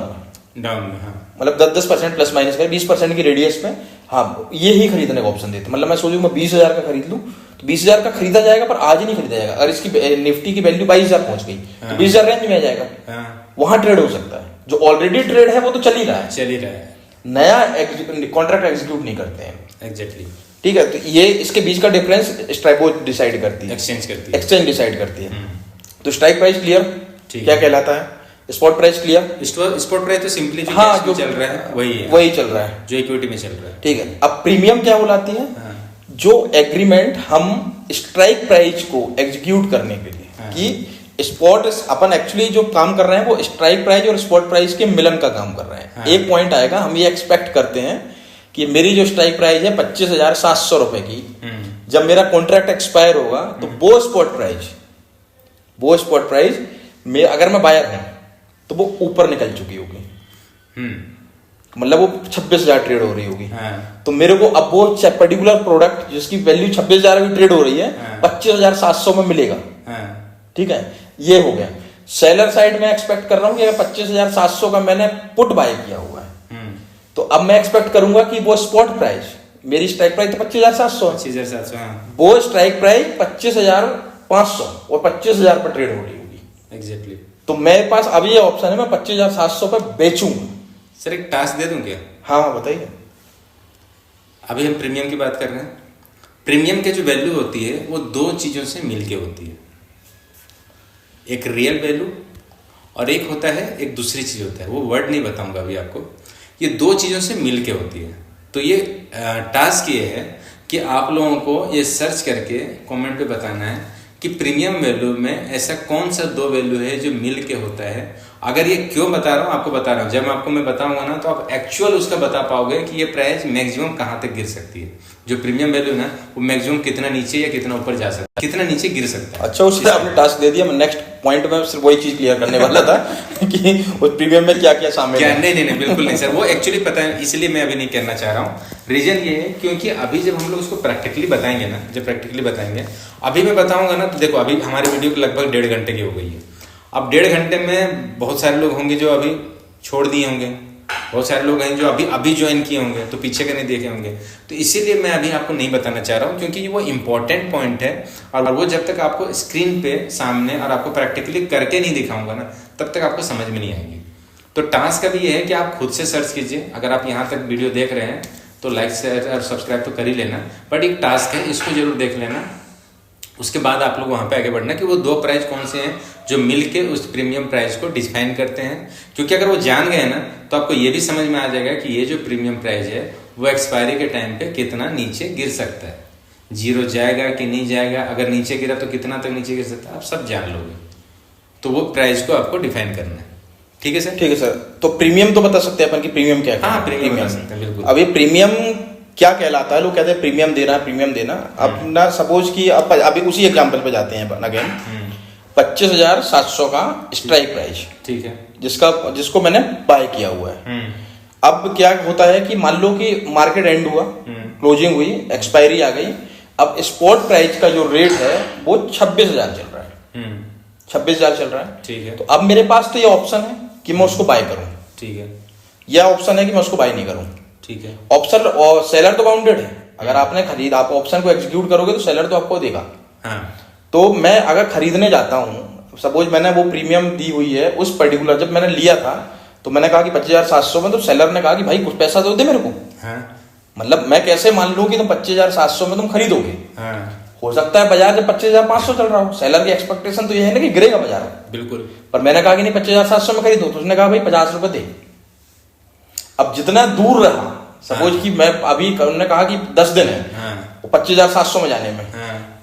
हाँ। मतलब 10% प्लस माइनस का 20% की रेडियस में, हाँ ये ही खरीदने का ऑप्शन देते। मतलब मैं सोचूं मैं 20,000 का खरीद लूं तो 20,000 का खरीदा जाएगा, पर आज ही नहीं खरीदा जाएगा। अगर इसकी निफ्टी की वैल्यू 22,000 पहुंच गई तो 20,000 रेंज में आ जाएगा, वहां ट्रेड हो सकता है। जो ऑलरेडी ट्रेड है वो तो चल ही रहा है, नया कॉन्ट्रैक्ट एग्जीक्यूट नहीं करते हैं। एग्जैक्टली। ठीक है। तो ये इसके बीच का डिफरेंस स्ट्राइको डिसाइड करती है, एक्सचेंज डिसाइड करती है। तो स्ट्राइक प्राइस क्लियर क्या कहलाता है, spot price clear. Spot price तो सिंपली जो चल रहा है वही चल रहा है, जो इक्विटी में चल रहा है। ठीक है। अब प्रीमियम क्या बुलाती है, जो एग्रीमेंट हम स्ट्राइक प्राइस को एग्जीक्यूट करने के लिए, कि स्पॉट अपन एक्चुअली जो काम कर रहे हैं वो स्ट्राइक प्राइस और स्पॉट प्राइस के मिलन का काम कर रहे हैं। एक पॉइंट आएगा, हम ये एक्सपेक्ट करते हैं कि मेरी जो स्ट्राइक प्राइस है 25,700 रुपए की, जब मेरा कॉन्ट्रैक्ट एक्सपायर होगा तो वो स्पॉट प्राइस में अगर मैं बायर हूं तो वो ऊपर निकल चुकी होगी, मतलब वो 26,000 ट्रेड हो रही होगी। तो मेरे को अब वो पर्टिकुलर प्रोडक्ट जिसकी वैल्यू 26,000 भी ट्रेड हो रही है 25,700 में मिलेगा। ठीक है, ये हो गया। सेलर साइड में एक्सपेक्ट कर रहा हूं कि अगर 25,700 का मैंने पुट बाय किया हुआ है तो अब मैं एक्सपेक्ट करूंगा कि वो स्पॉट प्राइस, मेरी स्ट्राइक प्राइस तो 25,700 है, वो स्ट्राइक प्राइस 25,000 500 और 25,000 पर ट्रेड हो रही होगी। एग्जैक्टली। तो मेरे पास अभी ये ऑप्शन है, मैं 25,700 पे बेचूंगा। सर एक टास्क दे दूं क्या? हाँ बताइए। अभी हम प्रीमियम की बात कर रहे हैं। प्रीमियम की जो वैल्यू होती है वो दो चीज़ों से मिलके होती है, एक रियल वैल्यू और एक होता है, एक दूसरी चीज़ होता है, वो वर्ड नहीं बताऊंगा अभी आपको। ये दो चीज़ों से मिलके होती है। तो ये टास्क ये है कि आप लोगों को ये सर्च करके कमेंट पे बताना है कि प्रीमियम वैल्यू में ऐसा कौन सा दो वैल्यू है जो मिल के होता है। अगर ये क्यों बता रहा हूँ, आपको बता रहा हूँ, जब आपको मैं बताऊंगा ना तो आप एक्चुअल उसका बता पाओगे कि ये प्राइस मैक्सिमम कहाँ तक गिर सकती है। जो प्रीमियम वैल्यू ना वो मैक्सिमम कितना नीचे या कितना ऊपर जा सकता है, कितना नीचे गिर सकता है। अच्छा, उससे आपने टास्क दे दिया। मैं नेक्स्ट पॉइंट में सिर्फ वही चीज क्लियर करने वाला था कि उस प्रीमियम में क्या क्या शामिल है। नहीं बिल्कुल नहीं सर, वो एक्चुअली पता है, इसलिए मैं अभी नहीं कहना चाह रहा हूँ। रीजन ये है क्योंकि अभी जब हम लोग उसको प्रैक्टिकली बताएंगे ना, जब प्रैक्टिकली बताएंगे, अभी मैं बताऊंगा ना तो देखो अभी हमारी वीडियो लगभग 1.5 घंटे की हो गई है। अब 1.5 घंटे में बहुत सारे लोग होंगे जो अभी छोड़ दिए होंगे, बहुत सारे लोग हैं जो अभी ज्वाइन किए होंगे, तो पीछे के नहीं देखे होंगे। तो इसीलिए मैं अभी आपको नहीं बताना चाह रहा हूँ क्योंकि वो इम्पोर्टेंट पॉइंट है और वो जब तक आपको स्क्रीन पे सामने और आपको प्रैक्टिकली करके नहीं दिखाऊंगा ना तब तक आपको समझ में नहीं आएगी। तो टास्क अभी ये है कि आप खुद से सर्च कीजिए। अगर आप यहाँ तक वीडियो देख रहे हैं तो लाइक शेयर और सब्सक्राइब तो कर ही लेना, बट एक टास्क है, इसको जरूर देख लेना। उसके बाद आप लोग वहाँ पे आगे बढ़ना कि वो दो प्राइस कौन से हैं जो मिलके उस प्रीमियम प्राइस को डिफाइन करते हैं। क्योंकि अगर वो जान गए ना तो आपको ये भी समझ में आ जाएगा कि ये जो प्रीमियम प्राइस है वो एक्सपायरी के टाइम पे कितना नीचे गिर सकता है, जीरो जाएगा कि नहीं जाएगा, अगर नीचे गिरा तो कितना तक नीचे गिर सकता है, आप सब जान लोगे। तो वो प्राइस को आपको डिफाइन करना है। ठीक है सर? ठीक है सर। तो प्रीमियम तो बता सकते हैं अपन की प्रीमियम क्या है? हाँ प्रीमियम बता सकते हैं बिल्कुल। अभी प्रीमियम क्या कहलाता है? लोग कहते हैं प्रीमियम देना है, प्रीमियम देना। अब ना सपोज कि अब अभी उसी एग्जांपल पे जाते हैं अगेन। 25,700 का स्ट्राइक प्राइस, ठीक है, जिसको मैंने बाय किया हुआ है। अब क्या होता है कि मान लो कि मार्केट एंड हुआ, क्लोजिंग हुई, एक्सपायरी आ गई। अब स्पॉट प्राइस का जो रेट है वो 26,000 चल रहा है। 26,000 चल रहा है, ठीक है। तो अब मेरे पास तो ये ऑप्शन है कि मैं उसको बाय करूं, ठीक है, या ऑप्शन है कि मैं उसको बाय नहीं करूं, ठीक है। ऑप्शन और सेलर तो बाउंडेड है। अगर आपने खरीद, आप ऑप्शन को एग्जीक्यूट करोगे तो सेलर तो आपको देगा। हाँ। तो मैं अगर खरीदने जाता हूँ, सपोज मैंने वो प्रीमियम दी हुई है उस पर्टिकुलर, जब मैंने लिया था तो मैंने कहा कि 25,700 में, तो सेलर ने कहा कि भाई कुछ पैसा तो दे मेरे को। हाँ। मतलब मैं कैसे मान लूं कि तुम 25,700 में तुम खरीदोगे? हाँ। हो सकता है बाजार जब 25,500 चल रहा हो, सेलर की एक्सपेक्टेशन तो ये है ना कि गिरेगा बाजार, बिल्कुल। पर मैंने कहा कि नहीं 25,700 में खरीदो, तो उसने कहा भाई 50 रुपए दे। अब जितना दूर रहा, सपोज कि मैं अभी उन्होंने कहा कि 10 दिन है, वो 25,700 में जाने में,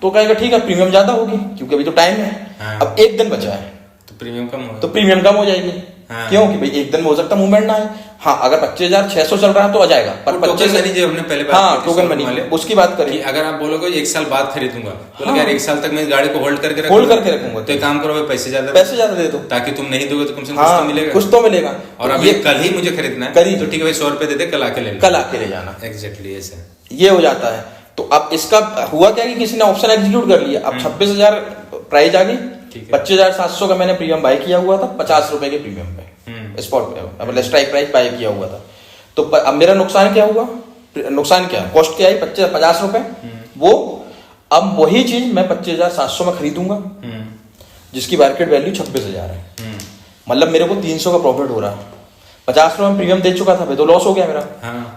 तो कहेगा ठीक है प्रीमियम ज्यादा होगी क्योंकि अभी तो टाइम है। अब एक दिन बचा है तो प्रीमियम कम हो जाएगी। क्यों? कि भाई एक दिन में हो सकता मूवमेंट ना आए। हाँ, अगर 25,600 चल रहा है तो आ जाएगा, पर 25 जो हमने पहले बात, हाँ टोकन मनी वाले उसकी बात करें। अगर आप बोलोगे 1 साल बाद खरीदूंगा तो यार 1 साल तक मैं गाड़ी को होल्ड करके रखूंगा, तो एक काम करो पैसे ज्यादा दे दो, ताकि तुम नहीं दोगे तो कम से कम कुछ तो मिलेगा, कुछ तो मिलेगा। और अब ये कल ही मुझे खरीदना है, तो ठीक है भाई 100 रुपए दे दे, कल आके ले जाना। एग्जैक्टली ऐसे ये हो जाता है। तो अब इसका हुआ क्या कि किसी ने ऑप्शन एग्जीक्यूट कर लिया। अब 26,000 प्राइस आ गई, 25,700 का मैंने प्रीमियम बाय किया हुआ था 50 रुपए के प्रीमियम पे, स्पॉट पे, मतलब स्ट्राइक प्राइस बाय किया हुआ था। तो अब मेरा नुकसान क्या हुआ? नुकसान क्या, कॉस्ट क्या आई? 50 रुपए। वो अब वही चीज मैं 25,700 में खरीदूंगा जिसकी मार्केट वैल्यू 26,000 है। मतलब मेरे को 300 का प्रॉफिट हो रहा है। 50 रुपए में प्रीमियम दे चुका था, तो लॉस हो गया मेरा।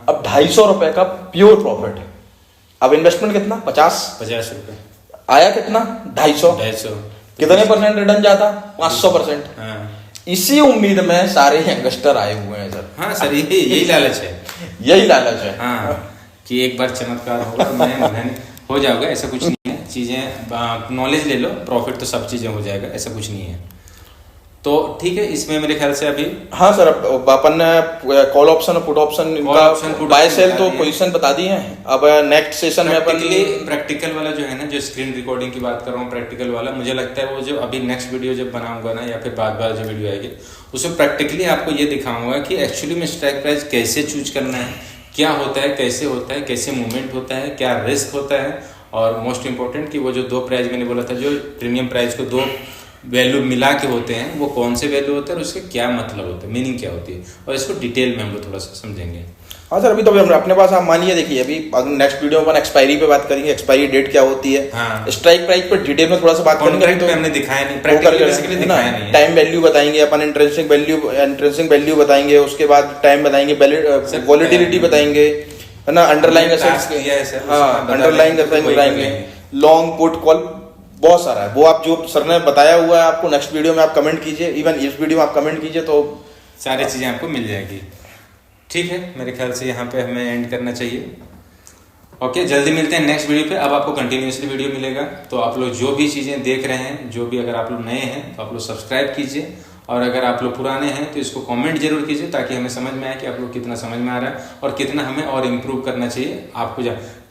अब 250 रुपए का प्योर प्रॉफिट। अब इन्वेस्टमेंट कितना? 50 रुपए आया, कितना? 250। कितने परसेंट रिटर्न जाता? 500%। इसी उम्मीद में सारे यंगस्टर आए हुए हैं सर। हाँ सर, यही लालच है, यही लालच है। हाँ, कि एक बार चमत्कार होगा मैं हो जाओगे, ऐसा कुछ नहीं है। चीजें नॉलेज ले लो, प्रॉफिट तो सब चीजें हो जाएगा, ऐसा कुछ नहीं है। तो ठीक है, इसमें मेरे ख्याल से अभी, हाँ सर, अपन ने कॉल ऑप्शन और पुट ऑप्शन इनका बाय सेल तो पोजीशन बता दी है। अब नेक्स्ट सेशन में अपन प्रैक्टिकल वाला जो है ना, जो स्क्रीन रिकॉर्डिंग की बात कर रहा हूँ, प्रैक्टिकल वाला मुझे लगता है वो जो अभी नेक्स्ट वीडियो जब बनाऊंगा ना, या फिर बाद बार जो वीडियो आएगी उसमें प्रैक्टिकली आपको ये दिखाऊंगा कि एक्चुअली में स्ट्राइक प्राइस कैसे चूज करना है, क्या होता है, कैसे होता है, कैसे मूवमेंट होता है, क्या रिस्क होता है, और मोस्ट इंपॉर्टेंट कि वो जो दो प्राइस मैंने बोला था, जो प्रीमियम प्राइस को दो वैल्यू मिला के होते हैं, वो कौन से वैल्यू होते हैं और उसके क्या मतलब होता है, मीनिंग क्या होती है, और इसको डिटेल में हम लोग थोड़ा सा समझेंगे। हाँ सर, अभी तो अपने पास आप मानिए, देखिए अभी अगर नेक्स्ट वीडियो में अपन एक्सपायरी पे बात करेंगे, एक्सपायरी डेट क्या होती है, हाँ। स्ट्राइक प्राइस पर डिटेल में थोड़ा सा बात करेंगे। तो हमने दिखाया नहीं, प्रैक्टिकली बेसिकली दिखाया नहीं है। टाइम वैल्यू बताएंगे अपन, इंट्रिंसिक वैल्यू बताएंगे, उसके बाद टाइम बताएंगे, वॉलिटिलिटी बताएंगे, है ना, अंडरलाइंग एसेट्स, हाँ अंडरलाइंग बताएंगे, लॉन्ग पुट कॉल, बहुत सारा है वो। आप जो सर ने बताया हुआ है आपको, नेक्स्ट वीडियो में आप कमेंट कीजिए, इवन इस वीडियो में आप कमेंट कीजिए तो सारी चीजें आपको मिल जाएगी। ठीक है, मेरे ख्याल से यहाँ पे हमें एंड करना चाहिए। ओके, जल्दी मिलते हैं नेक्स्ट वीडियो पे। अब आपको कंटिन्यूसली वीडियो मिलेगा, तो आप लोग जो भी चीज़ें देख रहे हैं, जो भी, अगर आप लोग नए हैं तो आप लोग सब्सक्राइब कीजिए, और अगर आप लोग पुराने हैं तो इसको कमेंट जरूर कीजिए, ताकि हमें समझ में आए कि आप लोग कितना समझ में आ रहा है और कितना हमें और इम्प्रूव करना चाहिए। आपको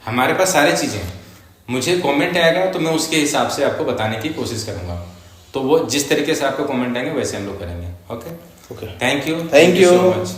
हमारे पास सारी चीज़ें, मुझे कमेंट आएगा तो मैं उसके हिसाब से आपको बताने की कोशिश करूँगा, तो वो जिस तरीके से आपको कमेंट आएंगे वैसे हम लोग करेंगे। Okay, thank you thank you so much.